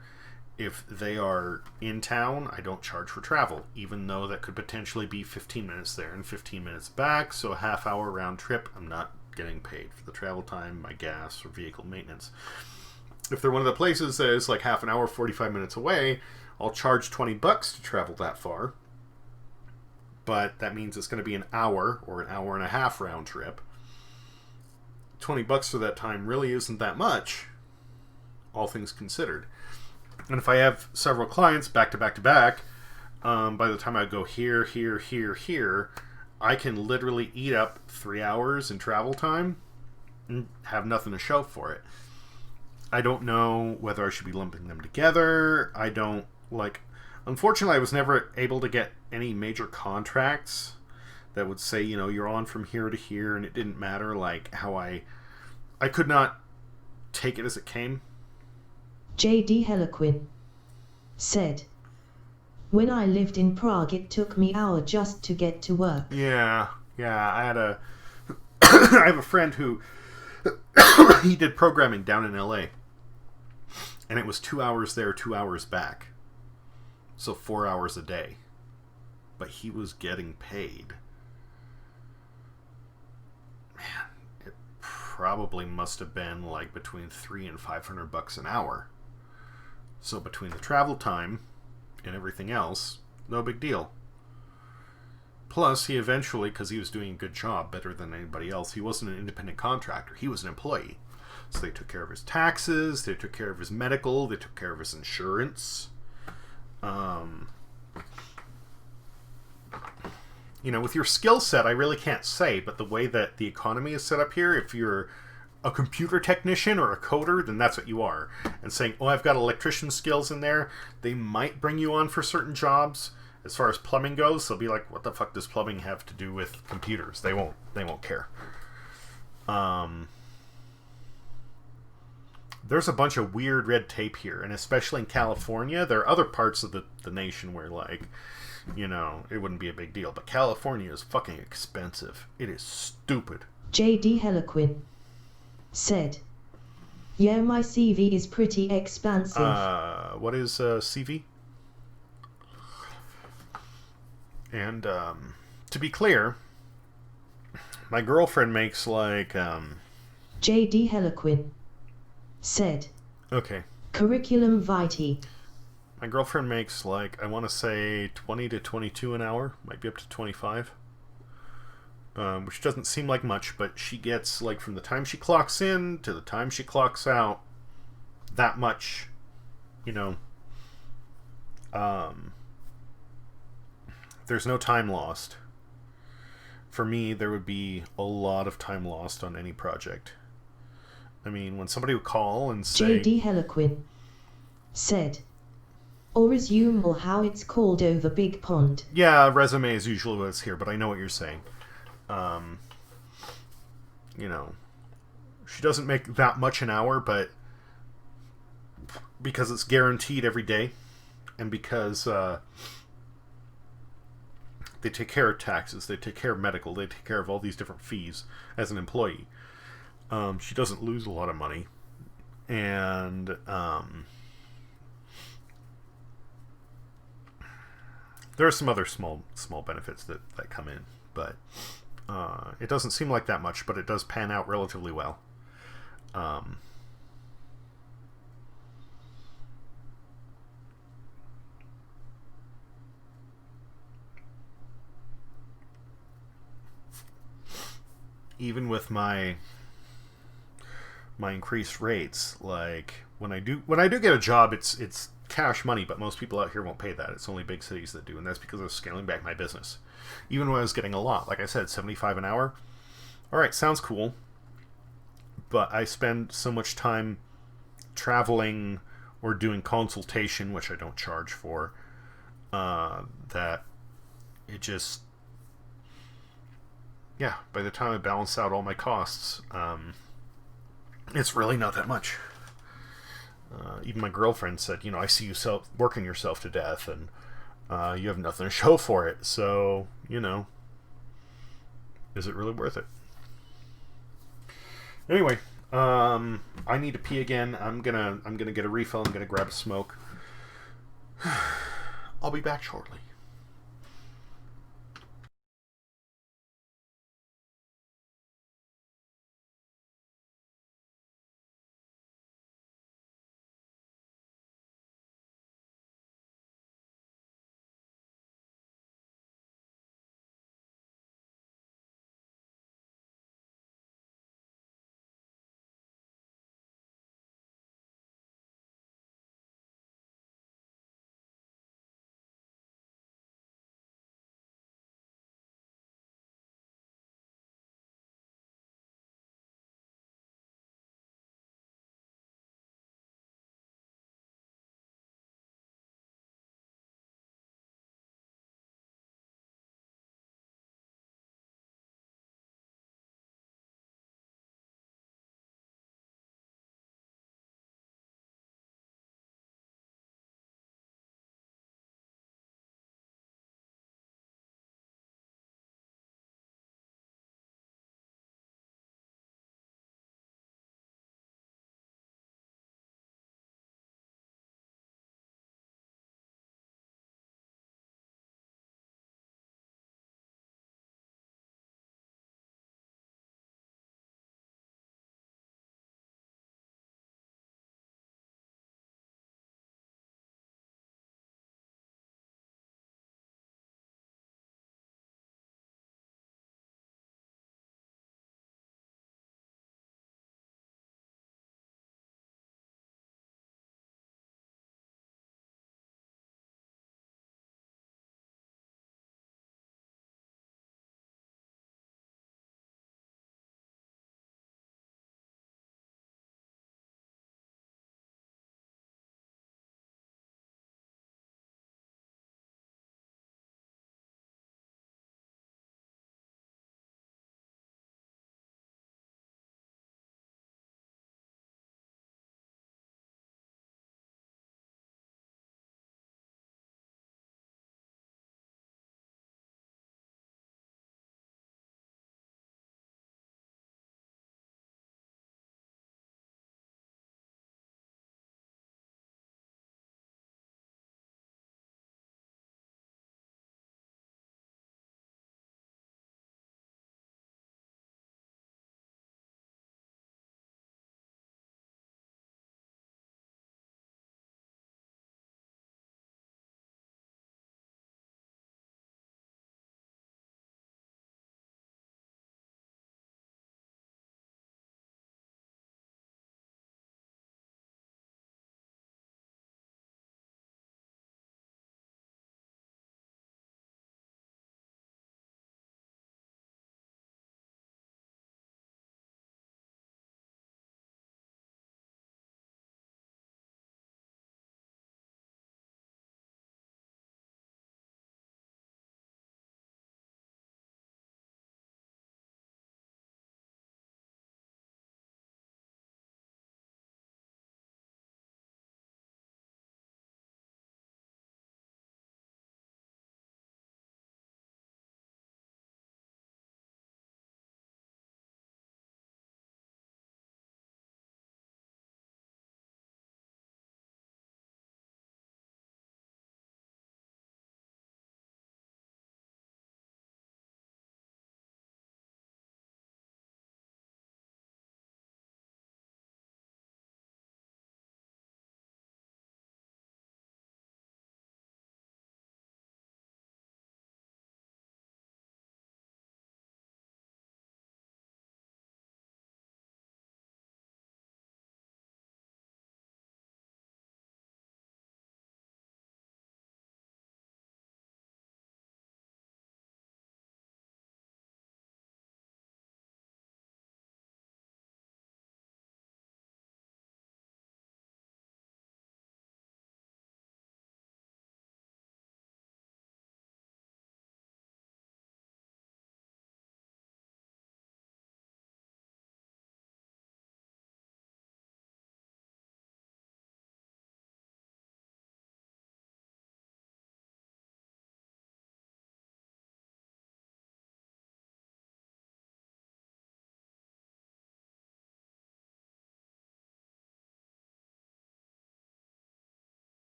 If they are in town, I don't charge for travel, even though that could potentially be 15 minutes there and 15 minutes back, so a half-hour round trip, I'm not getting paid for the travel time, my gas, or vehicle maintenance. If they're one of the places that is like half an hour, 45 minutes away, I'll charge $20 to travel that far, but that means it's going to be an hour or an hour and a half round trip. $20 for that time really isn't that much, all things considered. And if I have several clients back to back to back, by the time I go here, here, here, here, I can literally eat up 3 hours in travel time and have nothing to show for it. I don't know whether I should be lumping them together. I don't, like... Unfortunately, I was never able to get any major contracts that would say, you're on from here to here, and it didn't matter, like, how I could not take it as it came. J.D. Heliquin said, when I lived in Prague, it took me an hour just to get to work. Yeah, I had I have a friend who, he did programming down in LA, and it was 2 hours there, 2 hours back. So 4 hours a day. But he was getting paid. Man, it probably must have been like between $300 and $500 an hour. So between the travel time and everything else, no big deal. Plus, he eventually, because he was doing a good job, better than anybody else, he wasn't an independent contractor. He was an employee. So they took care of his taxes, they took care of his medical, they took care of his insurance. With your skill set, I really can't say, but the way that the economy is set up here, if you're a computer technician or a coder, then that's what you are. And saying, I've got electrician skills in there, they might bring you on for certain jobs. As far as plumbing goes, they'll be like, what the fuck does plumbing have to do with computers? They won't care. There's a bunch of weird red tape here, and especially in California. There are other parts of the nation where, like, it wouldn't be a big deal. But California is fucking expensive. It is stupid. J.D. Heliquin said, yeah, my CV is pretty expansive. What is CV? And to be clear, my girlfriend makes like... J.D. Heliquin said, okay, curriculum vitae. My girlfriend makes, like, I want to say 20 to 22 an hour, might be up to 25. which doesn't seem like much, but she gets, like, from the time she clocks in to the time she clocks out, that much, you know. There's no time lost. For me, there would be a lot of time lost on any project. I mean, when somebody would call and say... J.D. Heliquin said, or resume, or how it's called over Big Pond. Yeah, resume is usually what's here, but I know what you're saying. You know, she doesn't make that much an hour, but because it's guaranteed every day, and because they take care of taxes, they take care of medical, they take care of all these different fees as an employee, she doesn't lose a lot of money. And there are some other small benefits that come in, but it doesn't seem like that much, but it does pan out relatively well. Even with my increased rates, like when I do get a job, it's cash money, but most people out here won't pay that. It's only big cities that do, and that's because I was scaling back my business. Even when I was getting a lot, like I said, $75 an hour. All right, sounds cool, but I spend so much time traveling or doing consultation, which I don't charge for, that it just, yeah, by the time I balance out all my costs, it's really not that much. Even my girlfriend said, you know, I see you working yourself to death, and you have nothing to show for it. So, you know, is it really worth it? Anyway, I need to pee again. I'm gonna get a refill. I'm gonna grab a smoke. I'll be back shortly.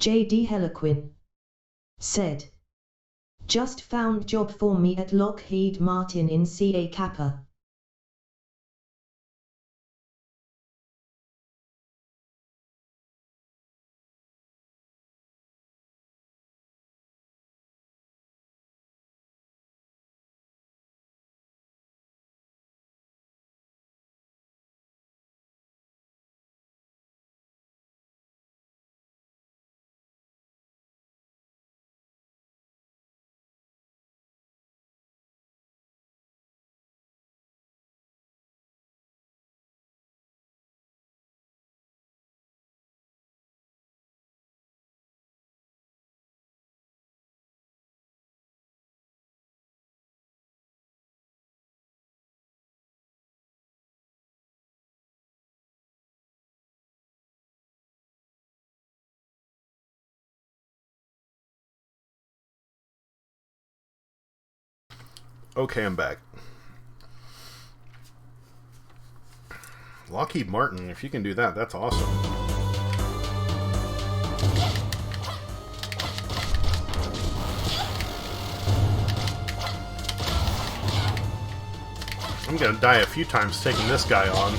J.D. Heliquin said. Just found job for me at Lockheed Martin in CA Kappa. Okay, I'm back. Lockheed Martin, if you can do that, that's awesome. I'm gonna die a few times taking this guy on.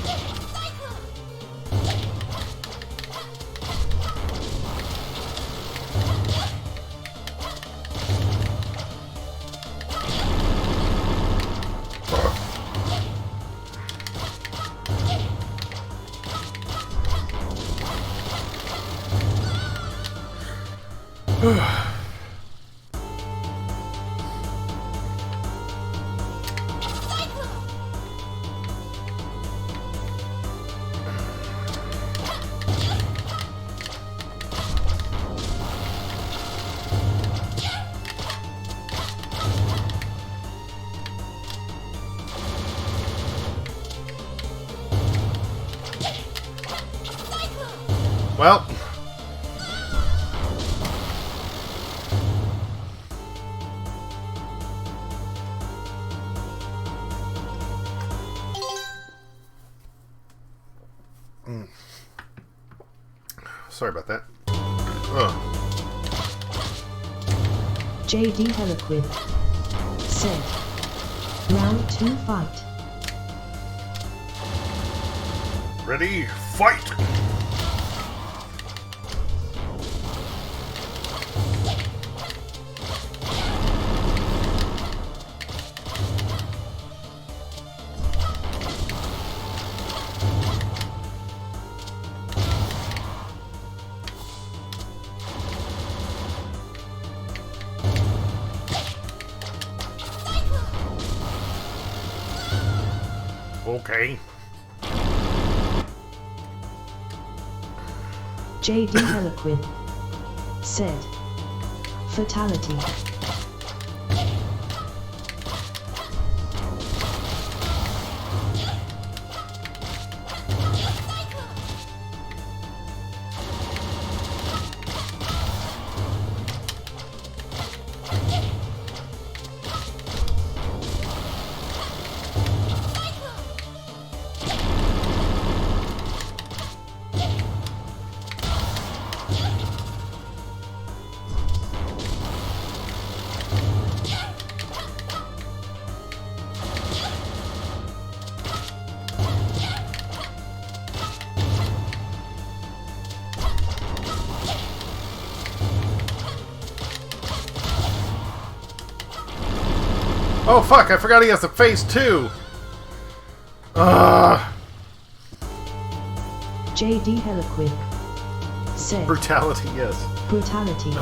Well, sorry about that. Ugh. J.D. Heliquin said. Round 2 fight. Ready, fight! Okay. J.D. Heliquin said. Fatality. Oh fuck, I forgot he has a face too! J.D. Heliquin said. Brutality, yes. Brutality.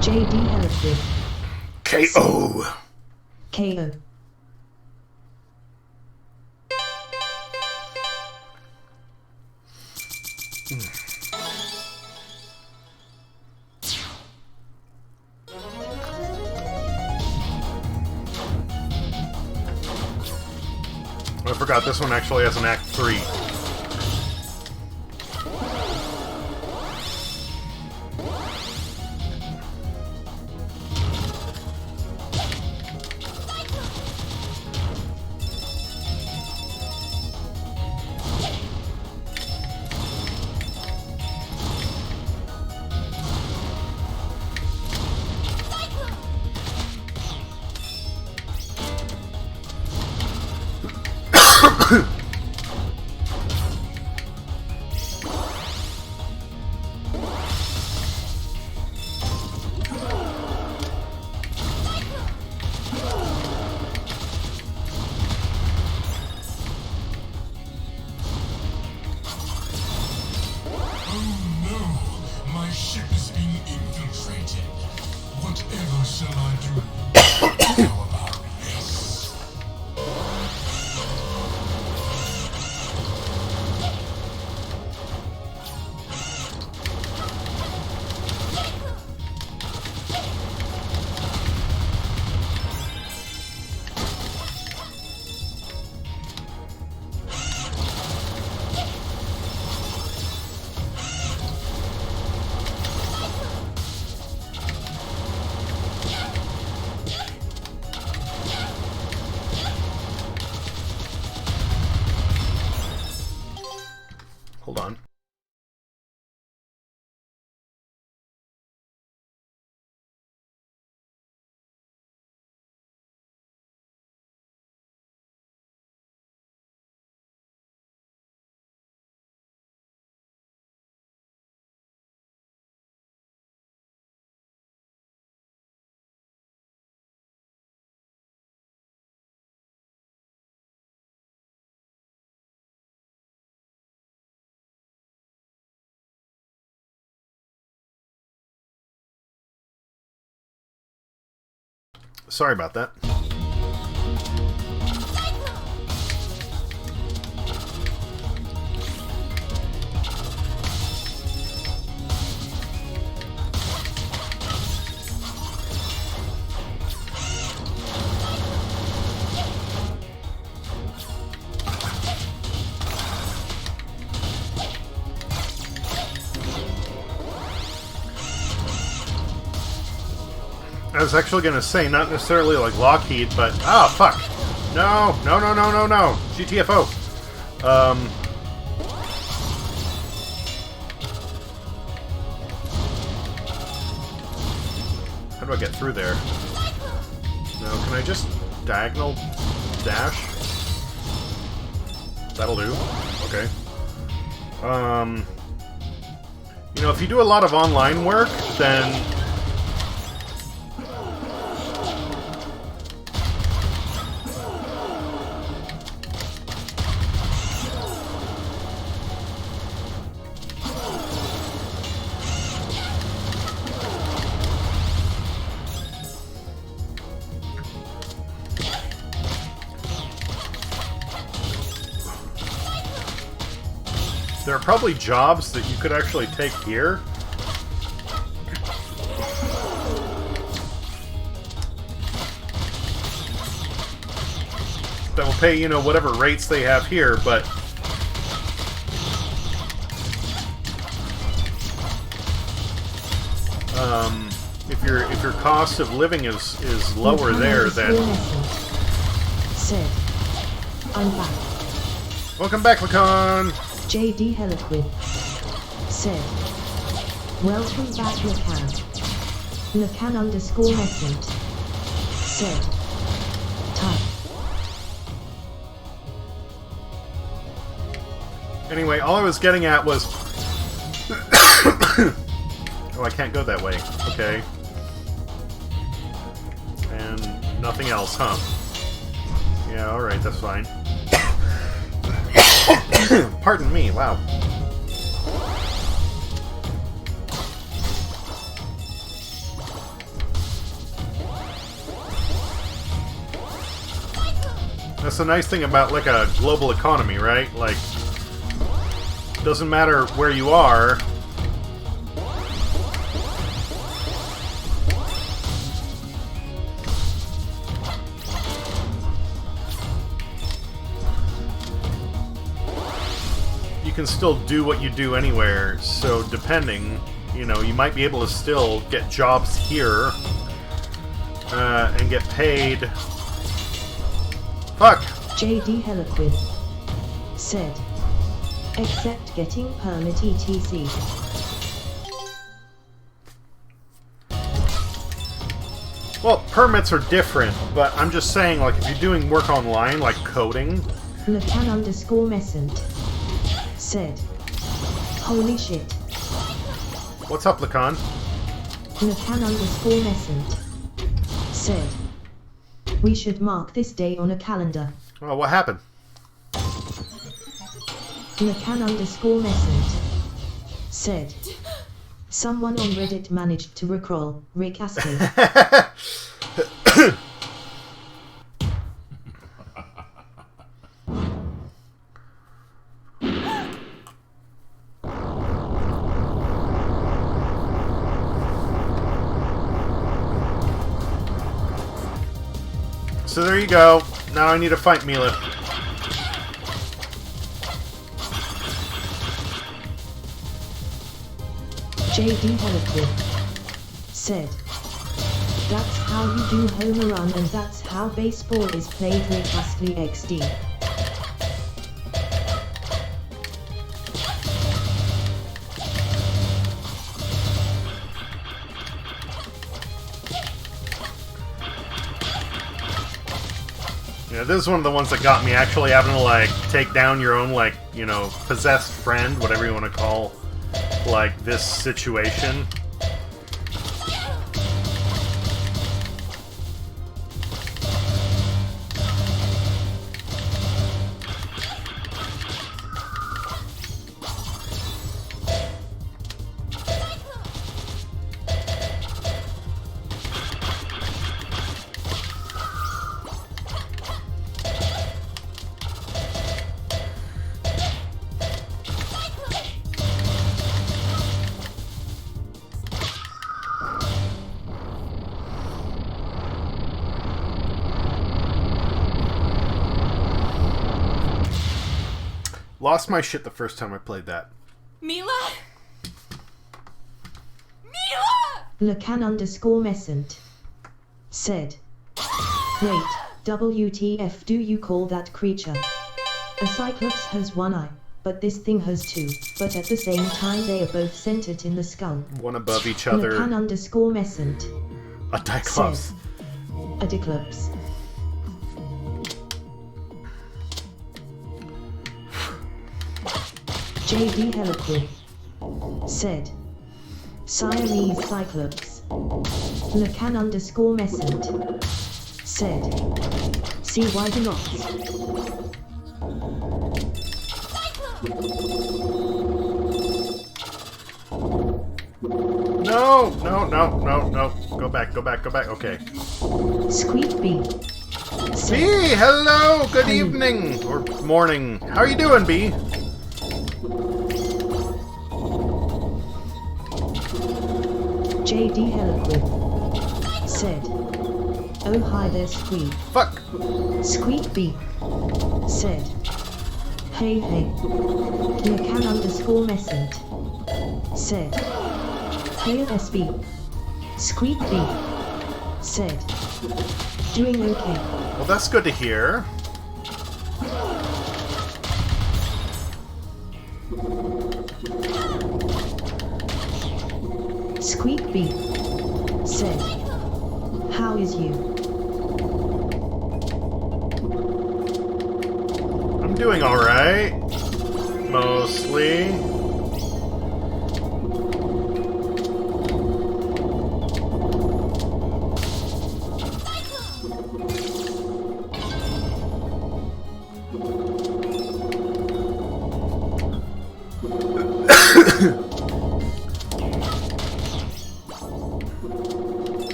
J.D. Hellsworth. KO. KO. I forgot this one actually has an Act 3. Hold on. Sorry about that. I was actually going to say, not necessarily like Lockheed, but... Ah, fuck! No! No, no, no, no, no! GTFO! How do I get through there? No, can I just diagonal dash? That'll do. Okay. You know, if you do a lot of online work, then... There are probably jobs that you could actually take here. That will pay, you know, whatever rates they have here, but... if your cost of living is lower there, then... Said, I'm back. Welcome back, Lacan! J.D. Heliquid said, welcome back, Lacan. Lacan_message said, type. Anyway, all I was getting at was... Oh, I can't go that way. Okay. And nothing else, huh? Yeah, alright, that's fine. Pardon me, wow. That's the nice thing about, like, a global economy, right? Like, doesn't matter where you are. You can still do what you do anywhere, so depending, you know, you might be able to still get jobs here and get paid. Fuck! JD Heliquid said, except getting permit etc. Well, permits are different, but I'm just saying, like, if you're doing work online, like coding... Lacan_Messent said, holy shit. What's up, Lacan? Lacan_Messent said, we should mark this day on a calendar. Oh, what happened? Lacan_Messent said, someone on Reddit managed to recrawl Rick Astley. So there you go. Now I need to fight Mila. JD Heliquid said, that's how you do home run and that's how baseball is played. Rick Astley XD. Yeah, this is one of the ones that got me actually having to, like, take down your own, like, you know, possessed friend, whatever you want to call, like, this situation. Lost my shit the first time I played that. Mila? Mila! Lacan_Messent said, wait, WTF do you call that creature? A Cyclops has one eye, but this thing has two, but at the same time they are both centered in the skull. One above each other. Lacan_Messent A Diclops. a Diclops. JD Heliquid said, Siamese Cyclops. Lacan_Messent said, see why the knots. No, no, no, no, no. Go back, go back, go back. Okay. Squeak B. B, hello, good evening, or morning. How are you doing, B? JD Heliquid said, oh hi there Squeak. Fuck. Squeak B said, hey hey. Lacan_Messent said, hey SB. Squeak B said, doing okay. Well, that's good to hear. Squeak B said, how is you? I'm doing alright. Mostly.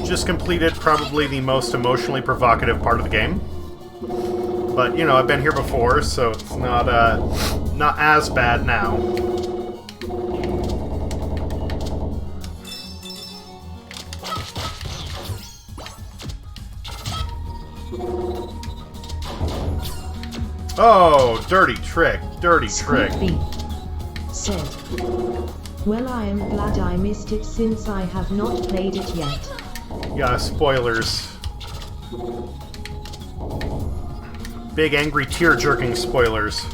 Just completed probably the most emotionally provocative part of the game. But, you know, I've been here before, so it's not as bad now. Oh, dirty trick, dirty trick. Squeak said, "Well, I am glad I missed it since I have not played it yet." Yeah, spoilers. Big angry tear-jerking spoilers.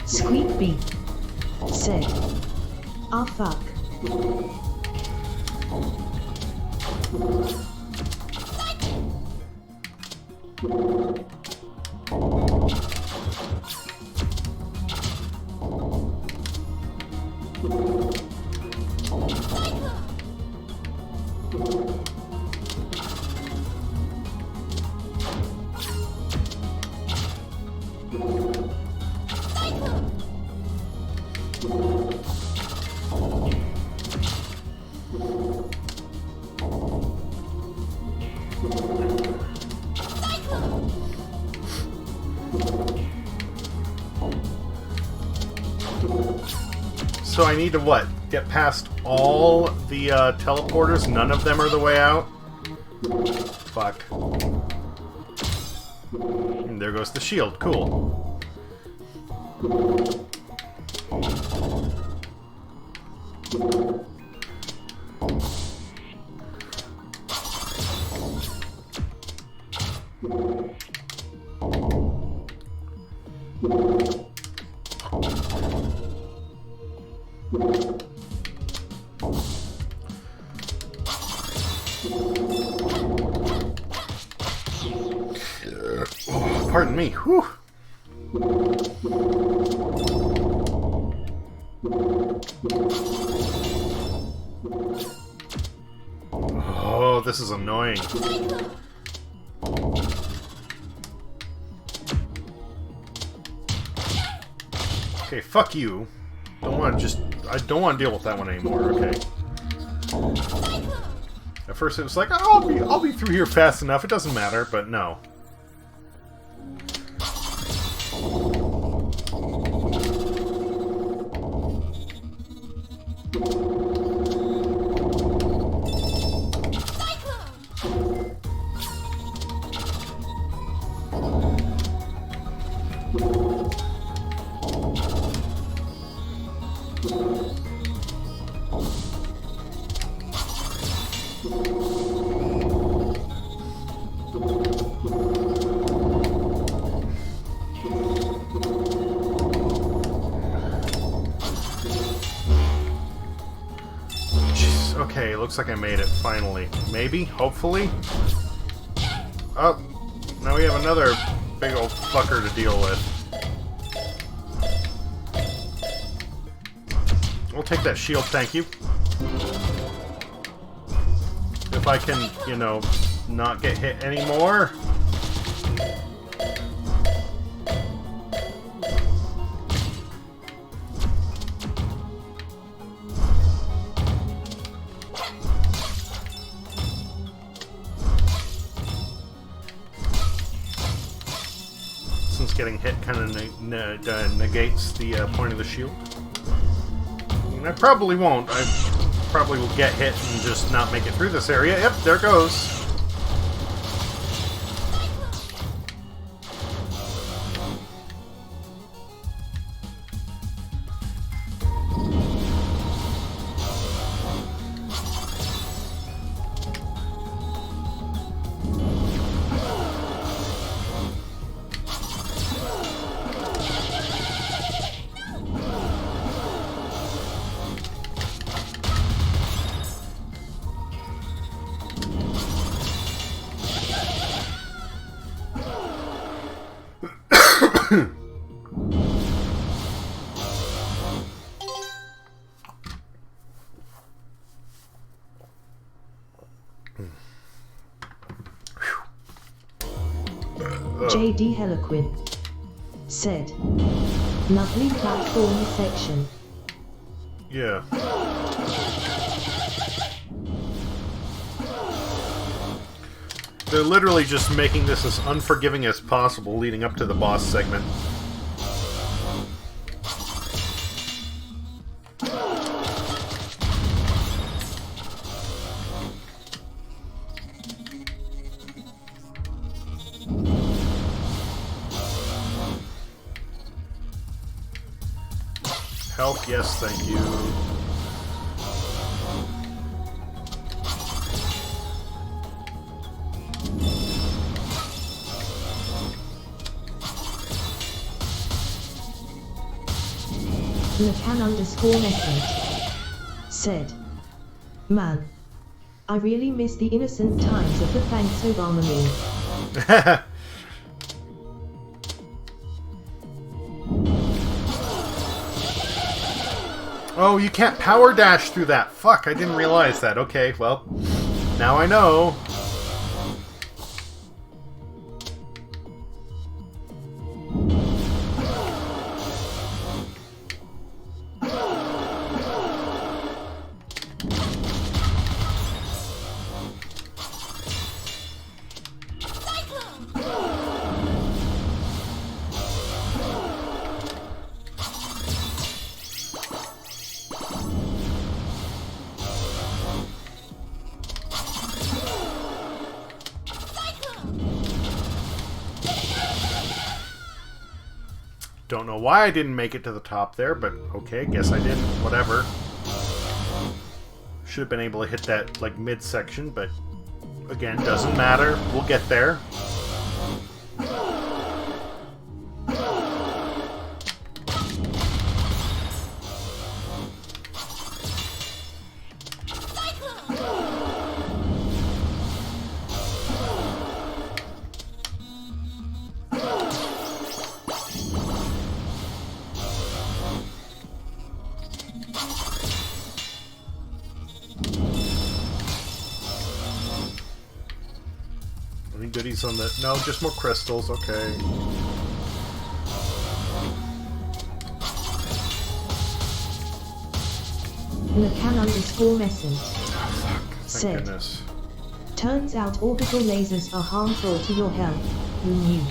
Squeak Beak said, "Ah fuck." So I need to, what, get past all the teleporters? None of them are the way out? Fuck. And there goes the shield. Cool. Pardon me. Whew. Oh, this is annoying. Okay, fuck you. I don't want to deal with that one anymore, okay. At first it was like, oh, I'll be through here fast enough, it doesn't matter, but no. Okay, looks like I made it, finally. Maybe? Hopefully? Oh, now we have another big old fucker to deal with. We'll take that shield, thank you. If I can, you know, not get hit anymore. Getting hit kind of negates the point of the shield. And I probably won't. I probably will get hit and just not make it through this area. Yep, there it goes. JD Heliquin said, "Lovely platform section." Yeah. They're literally just making this as unforgiving as possible leading up to the boss segment. Help, yes, thank you. Lacan_message said, "Man, I really miss the innocent times of the Thanks Obama meme." Oh, you can't power dash through that. Fuck, I didn't realize that. Okay, well, now I know. Don't know why I didn't make it to the top there, but okay, guess I didn't. Whatever. Should have been able to hit that, like, midsection, but again, doesn't matter. We'll get there. Any goodies on the... No, just more crystals, okay. Lacan_message Thank said, goodness. "Turns out orbital lasers are harmful to your health. Who knew?"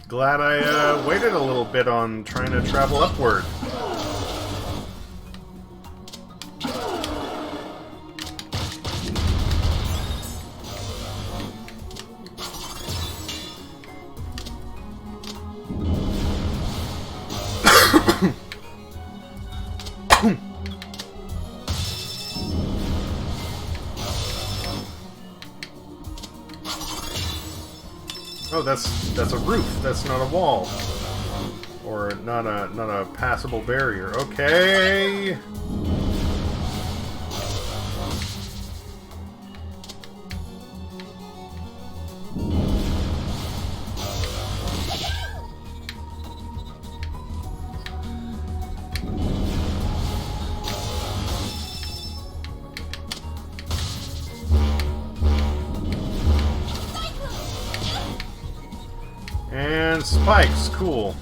Glad I waited a little bit on trying to travel upward. Oh, that's a roof. That's not a wall, or not a passable barrier. Okay. And spikes, cool.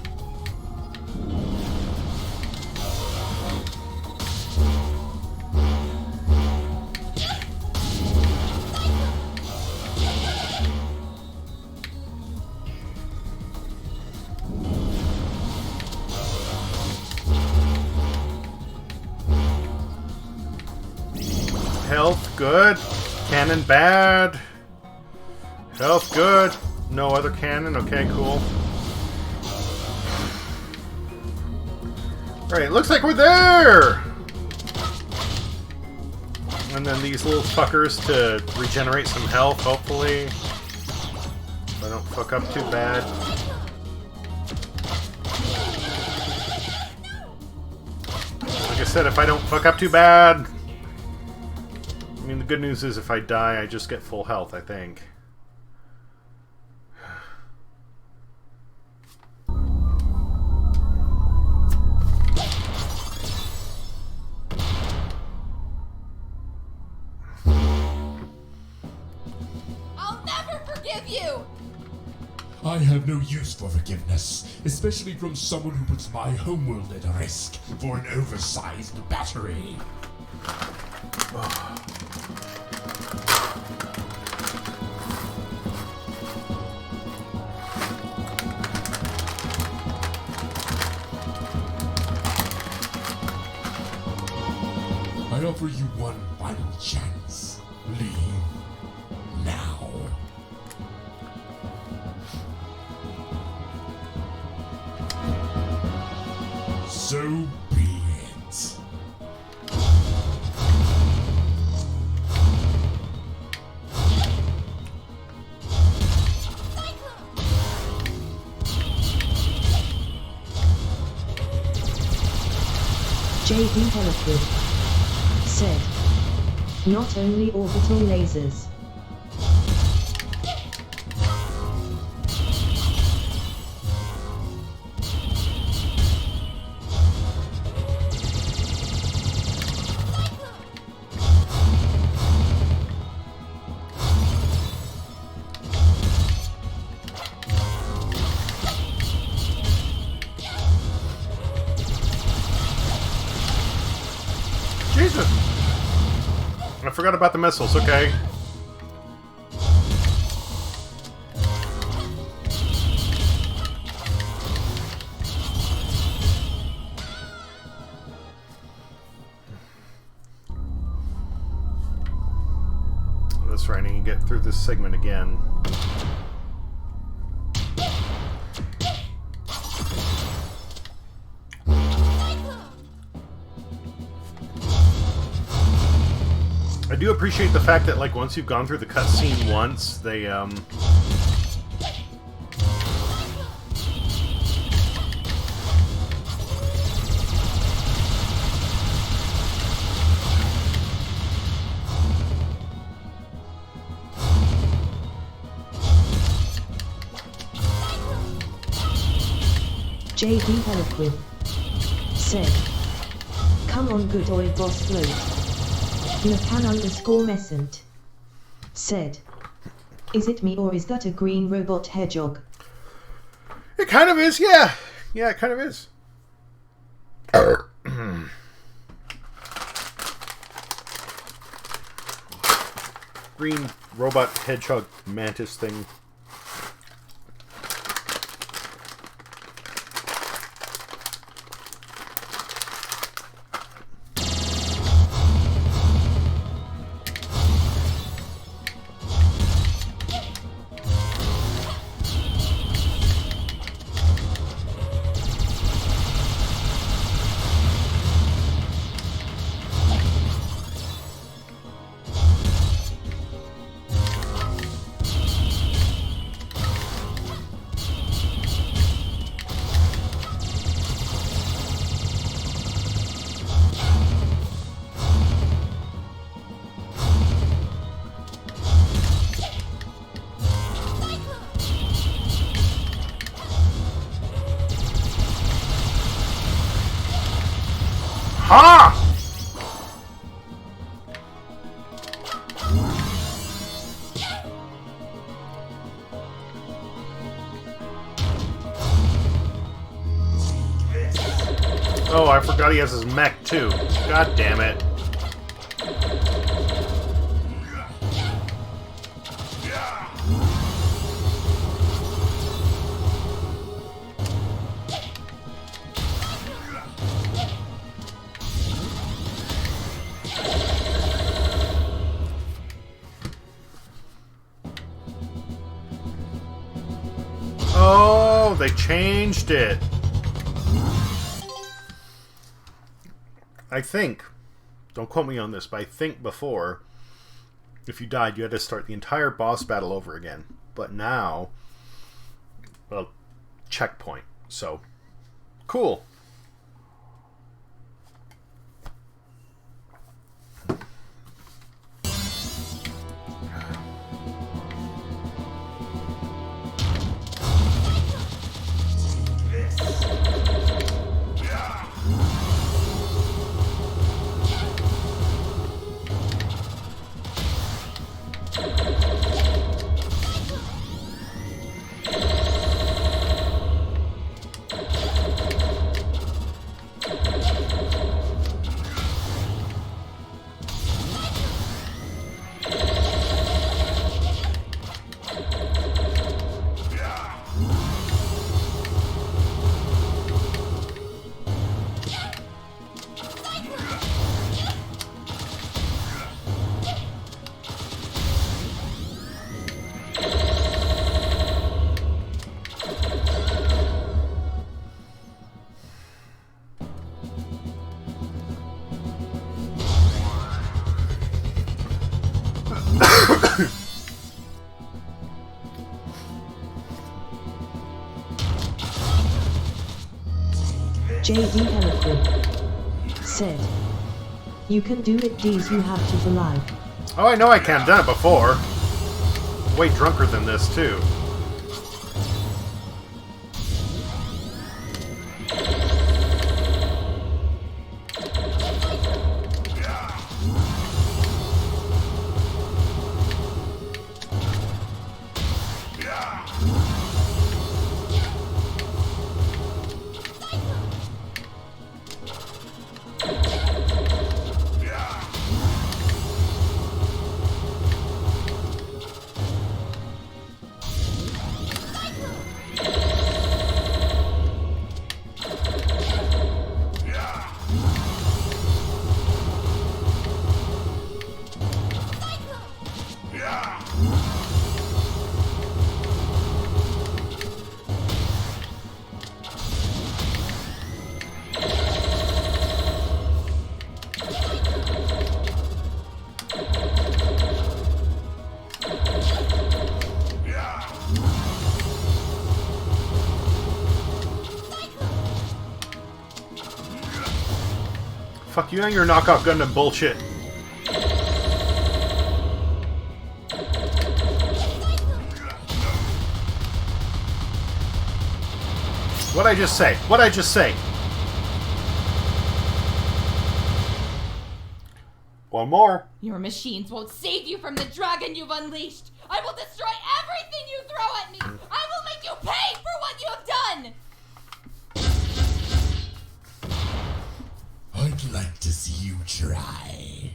Health, good. Cannon, bad. Health, good. No other cannon? Okay, cool. Right, looks like we're there! And then these little fuckers to regenerate some health, hopefully. If I don't fuck up too bad. Like I said, if I don't fuck up too bad... I mean, the good news is if I die, I just get full health, I think. forgive you! I have no use for forgiveness, especially from someone who puts my homeworld at risk for an oversized battery. I offer you one final chance. Leave now. So be it. J.D. Helliquid said, not only orbital lasers. Jesus! I forgot about the missiles, okay. That's right, I need to get through this segment again. I do appreciate the fact that, like, once you've gone through the cutscene once, they, J.D. Helliquid said, come on good old boss float. Napan_Messent said, is it me or is that a green robot hedgehog? it kind of is, yeah. Yeah, it kind of is. Green robot hedgehog mantis thing. Ha! Oh, I forgot he has his mech too. God damn it. Oh, they changed it. I think, don't quote me on this, but I think before, if you died, you had to start the entire boss battle over again. But now, well, checkpoint. So, cool. J.D. Heliquin said, "You can do it, D's. You have to believe." Oh, I know I can. Done it before. Way drunker than this, too. Fuck you and your knockoff Gundam bullshit. What'd I just say? What'd I just say? One more. Your machines won't save you from the dragon you've unleashed. I will destroy everything you throw at me. I will make you pay for what you have done. I'd like to see you try.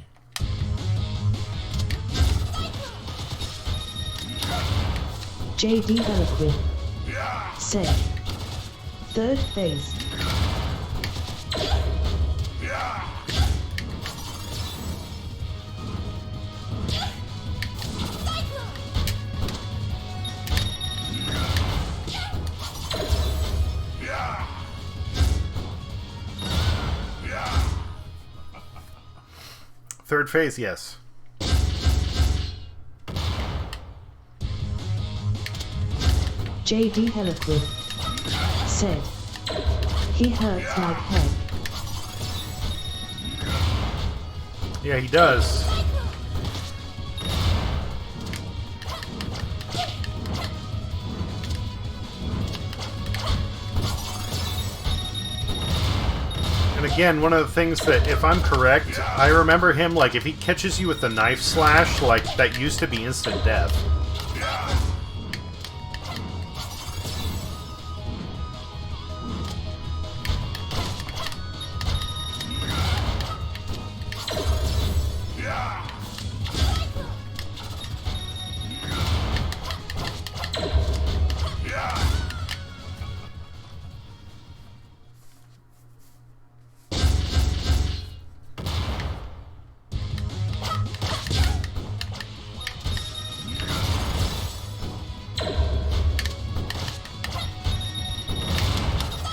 J.D. Heliquin said, "Third phase." Third phase, yes. J.D. Heliquin said, "He hurts like heck." Yeah, he does. And again, one of the things that, if I'm correct, I remember him, like, if he catches you with a knife slash, like, that used to be instant death.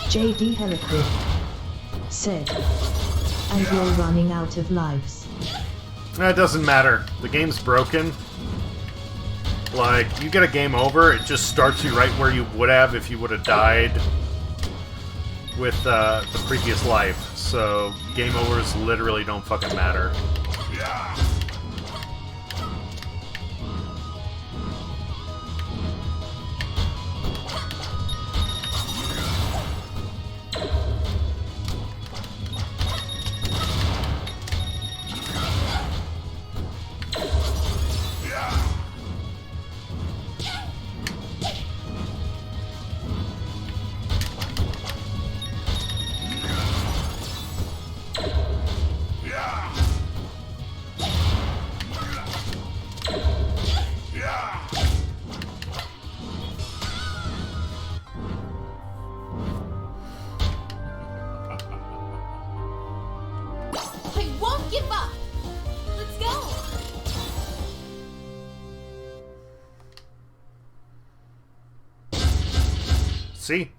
J.D. Heliquin said, "And you're running out of lives." That doesn't matter. The game's broken. Like, you get a game over, it just starts you right where you would have if you would have died with the previous life. So, game overs literally don't fucking matter. I won't give up. Let's go. See?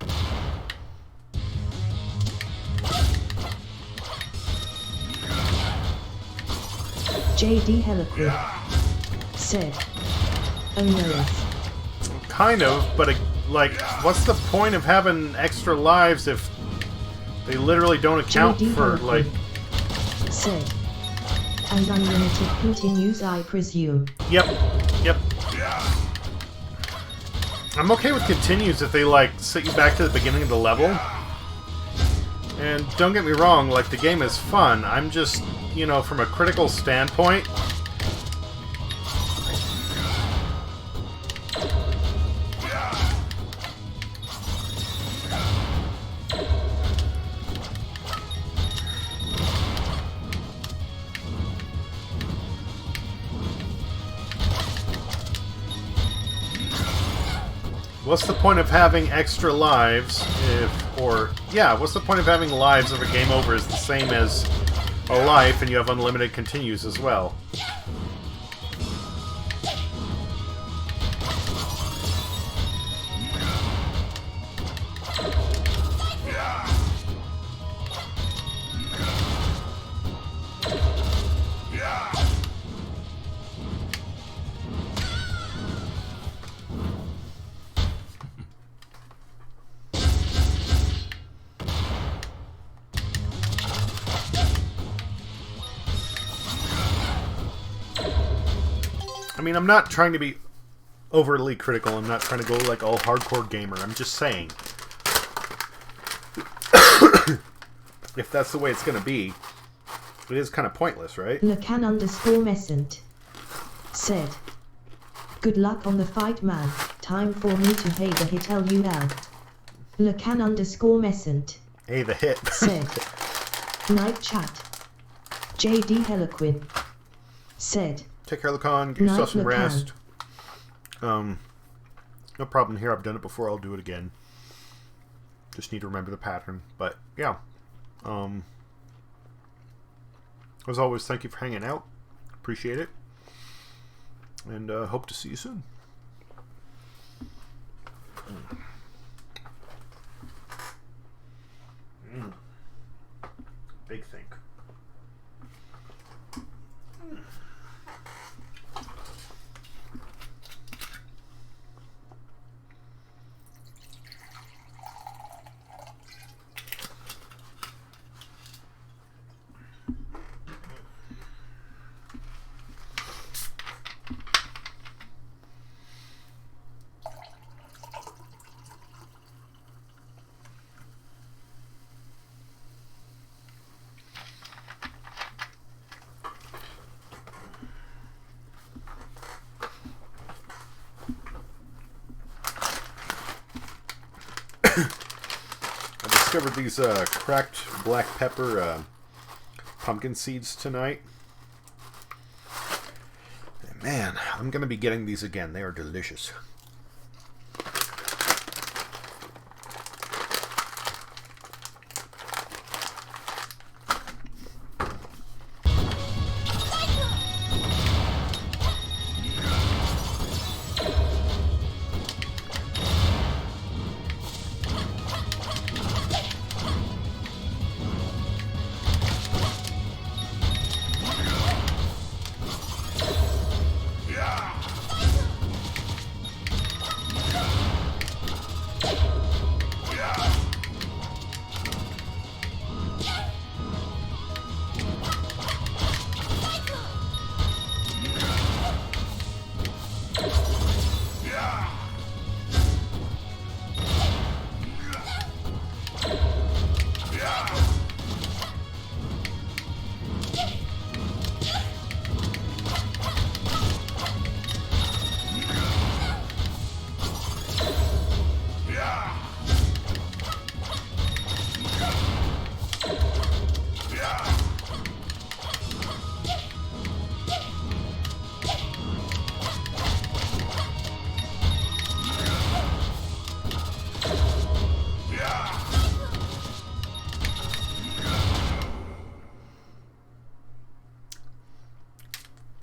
J.D. Heliquin said, "Oh no." Kind of, but like, what's the point of having extra lives if They literally don't account JD for, Hurricane like... said. And unlimited continues, I presume. Yep. Yep. I'm okay with continues if they, like, set you back to the beginning of the level. And don't get me wrong, like, the game is fun. I'm just, you know, from a critical standpoint... What's the point of having extra lives what's the point of having lives if a game over is the same as a life and you have unlimited continues as well? I mean, I'm not trying to be overly critical. I'm not trying to go like all hardcore gamer. I'm just saying. If that's the way it's going to be, it is kind of pointless, right? Lacan_Messent said. Good luck on the fight, man. Time for me to pay the hit LUL. Lacan_Messent Hey, the hit. said. Night chat. JD Heliquin said. Take care, Lacan. Get yourself some Lacan. rest. No problem here. I've done it before. I'll do it again. Just need to remember the pattern. But, yeah. As always, thank you for hanging out. Appreciate it. And hope to see you soon. Big think. I discovered these cracked black pepper pumpkin seeds tonight. And man, I'm going to be getting these again. They are delicious.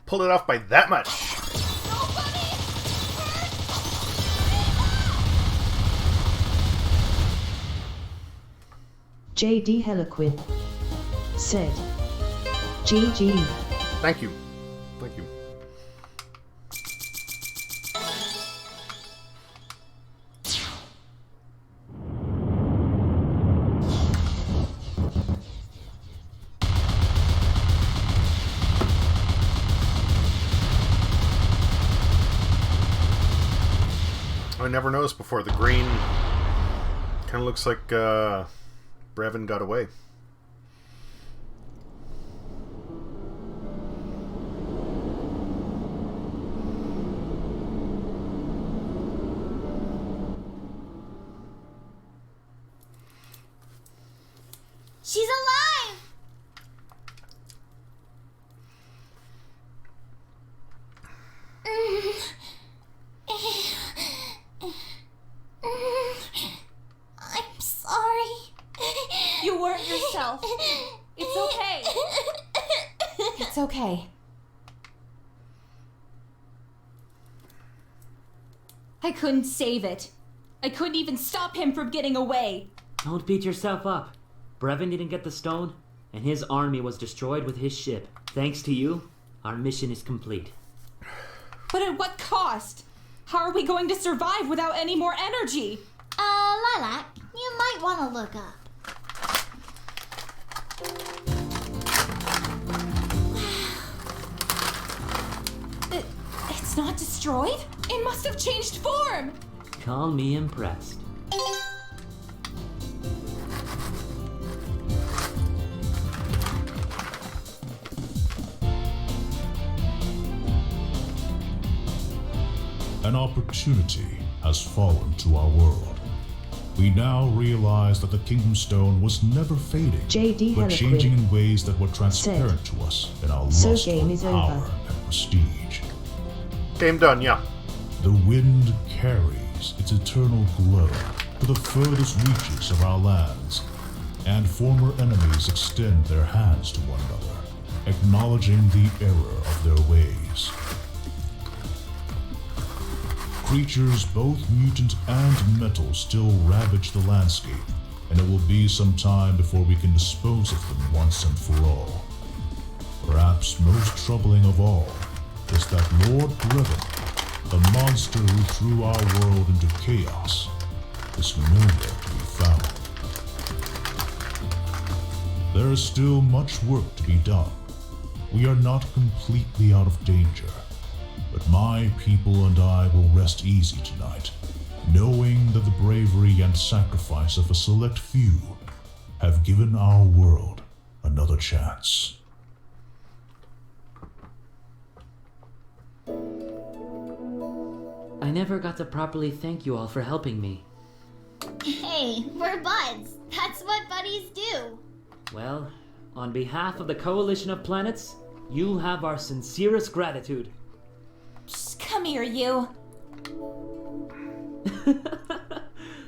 Pulled it off by that much. JD Heliquin said. GG. Thank you. Thank you. I never noticed before. The green kind of looks like Brevin got away. She's alive! I'm sorry. You weren't yourself. It's okay. It's okay. I couldn't save it. I couldn't even stop him from getting away. Don't beat yourself up. Brevin didn't get the stone, and his army was destroyed with his ship. Thanks to you, our mission is complete. But at what cost? How are we going to survive without any more energy? Lilac, you might want to look up. It's not destroyed? It must have changed form! Call me impressed. An opportunity has fallen to our world. We now realize that the Kingdom Stone was never fading, J.D. but Heliquin changing in ways that were transparent to us in our lust game for is power over. and prestige. Game done, yeah. The wind carries its eternal glow to the furthest reaches of our lands, and former enemies extend their hands to one another, acknowledging the error of their ways. Creatures, both mutant and metal, still ravage the landscape, and it will be some time before we can dispose of them once and for all. Perhaps most troubling of all is that Lord Brevin, the monster who threw our world into chaos, is nowhere to be found. There is still much work to be done. We are not completely out of danger, but my people and I will rest easy tonight, knowing that the bravery and sacrifice of a select few have given our world another chance. I never got to properly thank you all for helping me. Hey, we're buds. That's what buddies do. Well, on behalf of the Coalition of Planets, you have our sincerest gratitude. Just come here, you.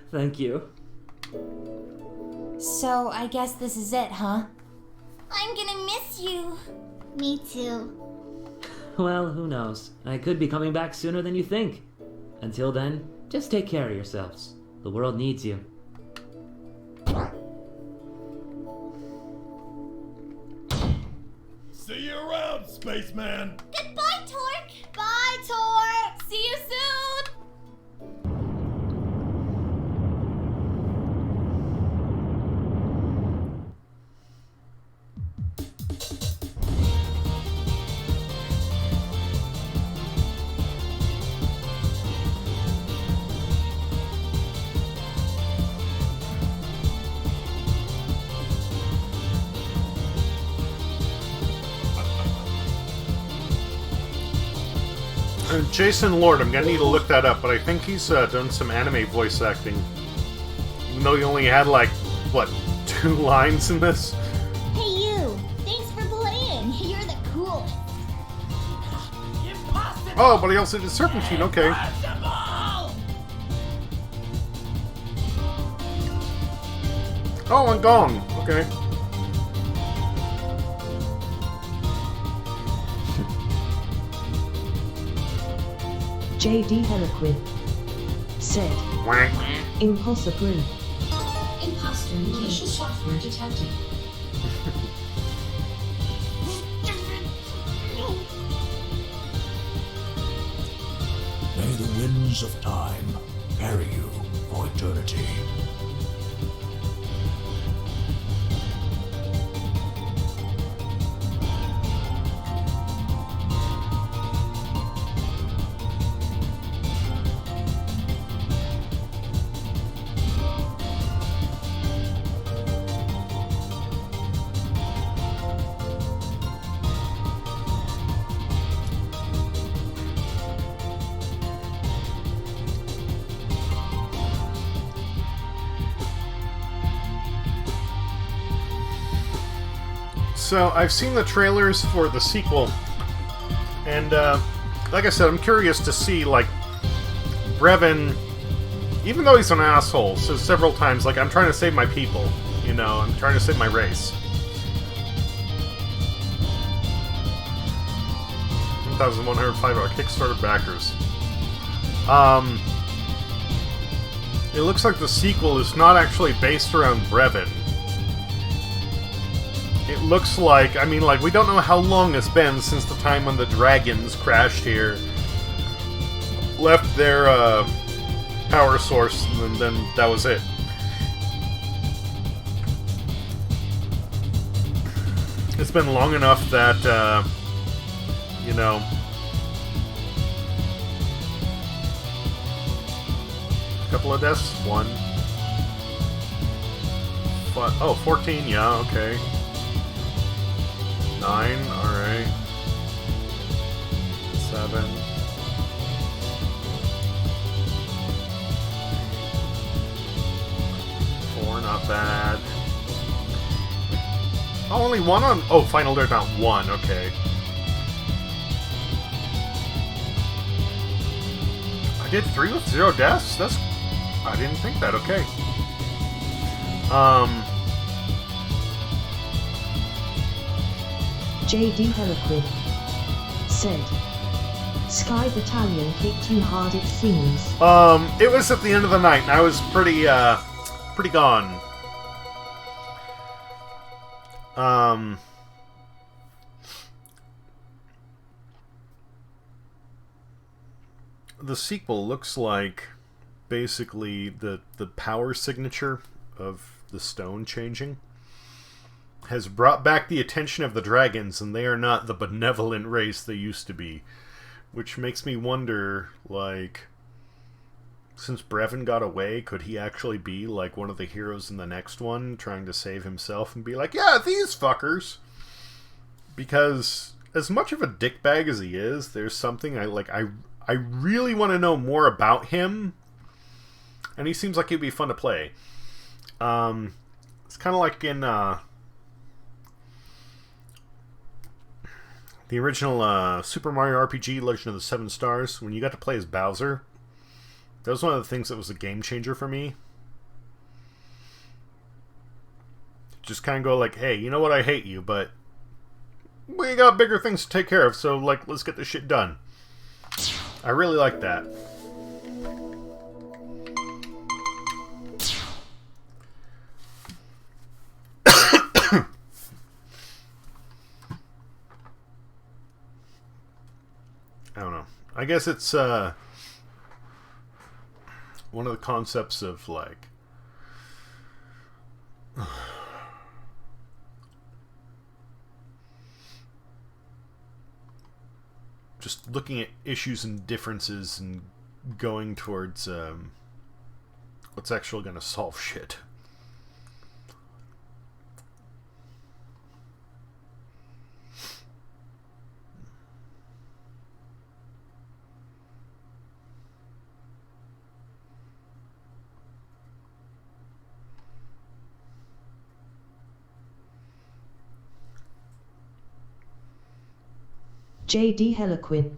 Thank you. So, I guess this is it, huh? I'm gonna miss you. Me too. Well, who knows? I could be coming back sooner than you think. Until then, just take care of yourselves. The world needs you. See you around, spaceman! Goodbye, Torque. Bye, Torque. See you soon! Jason Lord, I'm gonna need to look that up, but I think he's done some anime voice acting. Even though he only had, like, what, 2 lines in this? Hey, you. Thanks for playing. You're the coolest. Oh, but he also did Serpentine, okay. Oh, and Gong, okay. J.D. Heliquin said, impossible. Imposter malicious software detected. May the winds of time carry you for eternity. So, I've seen the trailers for the sequel, and, like I said, I'm curious to see, like, Brevin, even though he's an asshole, says several times, like, I'm trying to save my people, you know, I'm trying to save my race. 1,105 Kickstarter backers. It looks like the sequel is not actually based around Brevin. It looks like, I mean, like, we don't know how long it's been since the time when the dragons crashed here, left their, power source, and then that was it. It's been long enough that, you know, a couple of deaths? 1. Oh, 14, yeah, okay. 9, alright. 7. 4, not bad. Oh, only 1 on... Oh, Final Dare, not 1, okay. I did 3 with 0 deaths? That's... I didn't think that, okay. J.D. Heliquid said, Sky Battalion kicked you hard, it seems. It was at the end of the night, and I was pretty gone. The sequel looks like basically the power signature of the stone changing has brought back the attention of the dragons, and they are not the benevolent race they used to be. Which makes me wonder, like, since Brevin got away, could he actually be, like, one of the heroes in the next one, trying to save himself and be like, yeah, these fuckers! Because, as much of a dickbag as he is, there's something I really want to know more about him, and he seems like he'd be fun to play. It's kind of like in, the original Super Mario RPG Legend of the Seven Stars, when you got to play as Bowser, that was one of the things that was a game changer for me. Just kind of go like, hey, you know what, I hate you, but we got bigger things to take care of, so, like, let's get this shit done. I really like that. I don't know. I guess it's one of the concepts of, like, just looking at issues and differences and going towards what's actually going to solve shit. J.D. Heliquin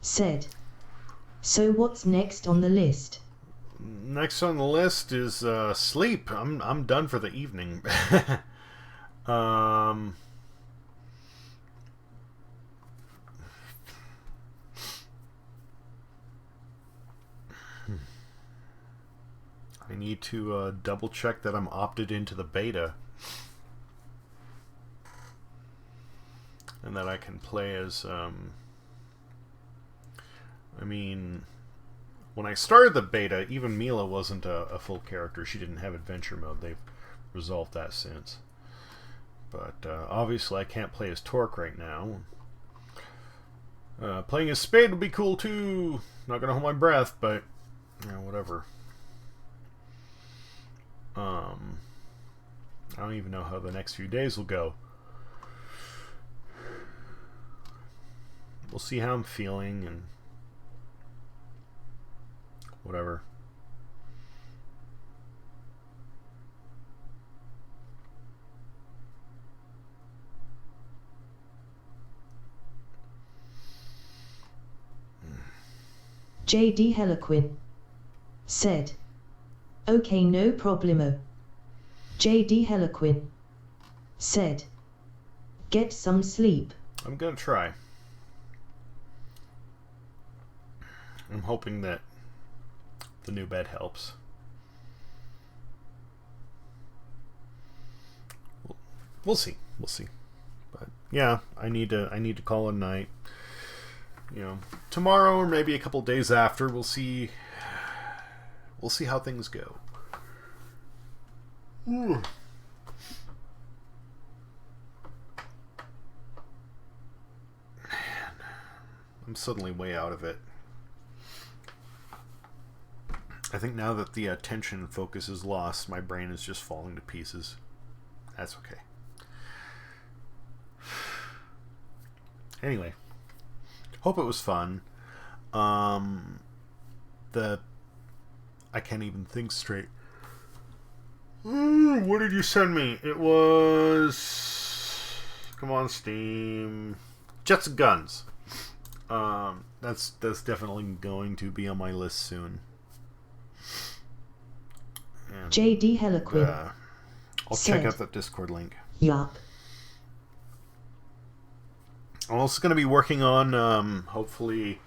said, so what's next on the list? Next on the list is sleep. I'm done for the evening. I need to double check that I'm opted into the beta. And that I can play as, I mean, when I started the beta, even Mila wasn't a full character. She didn't have adventure mode. They've resolved that since. But obviously I can't play as Torque right now. Playing as Spade would be cool too. Not gonna hold my breath, but you know, whatever. I don't even know how the next few days will go. We'll see how I'm feeling and whatever. J.D. Heliquin said, "Okay, no problemo." J.D. Heliquin said, "Get some sleep." I'm gonna try. I'm hoping that the new bed helps. We'll see. We'll see. But yeah, I need to call it a night. You know, tomorrow or maybe a couple days after, we'll see. We'll see how things go. Ooh. Man, I'm suddenly way out of it. I think now that the attention and focus is lost, my brain is just falling to pieces. That's okay. Anyway, hope it was fun. I can't even think straight. What did you send me? It was... Come on, Steam. Jets and Guns. That's definitely going to be on my list soon. And, J.D. Heliquin I'll check out that Discord link. Yup. I'm also going to be working on, hopefully,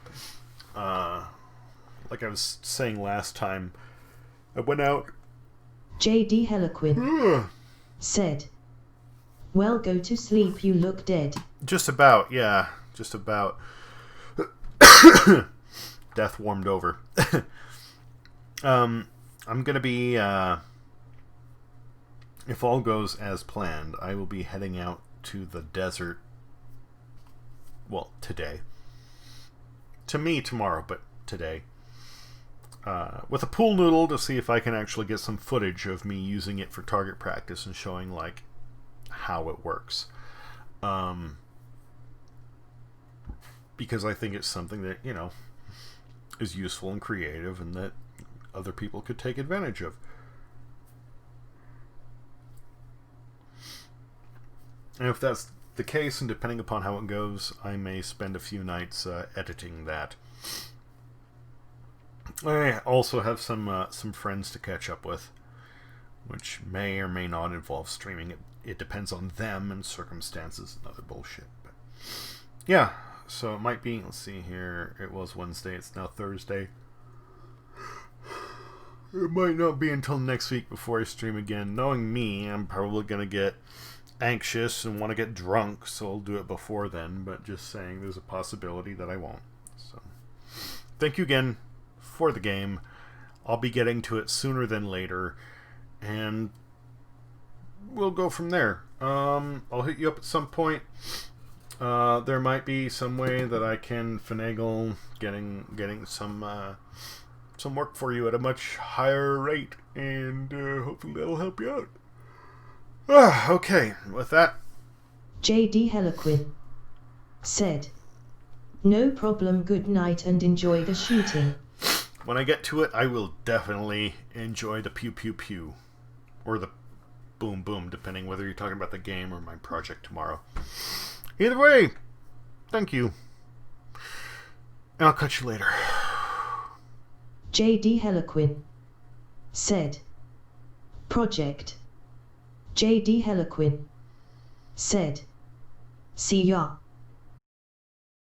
like I was saying last time, I went out. J.D. Heliquin said, "Well, go to sleep, you look dead." Just about, yeah. Just about. Death warmed over. I'm going to be, if all goes as planned, I will be heading out to the desert. Well, today. To me, tomorrow, but today. With a pool noodle to see if I can actually get some footage of me using it for target practice and showing, like, how it works. Because I think it's something that, you know, is useful and creative and that other people could take advantage of. And if that's the case, and depending upon how it goes, I may spend a few nights editing that. I also have some friends to catch up with, which may or may not involve streaming. It depends on them and circumstances and other bullshit. But yeah, so it might be. Let's see here. It was Wednesday. It's now Thursday. It might not be until next week before I stream again. Knowing me, I'm probably gonna get anxious and want to get drunk, so I'll do it before then. But just saying, there's a possibility that I won't. So thank you again for the game. I'll be getting to it sooner than later, and we'll go from there. I'll hit you up at some point. There might be some way that I can finagle getting some work for you at a much higher rate, and hopefully that'll help you out. Okay, with that, J.D. Heliquin said, "No problem, good night and enjoy the shooting." when I get to it, I will definitely enjoy the pew pew pew, or the boom boom, depending whether you're talking about the game or my project tomorrow. Either way, thank you, and I'll catch you later. J.D. Heliquin said, "Project." J.D. Heliquin said, "See ya."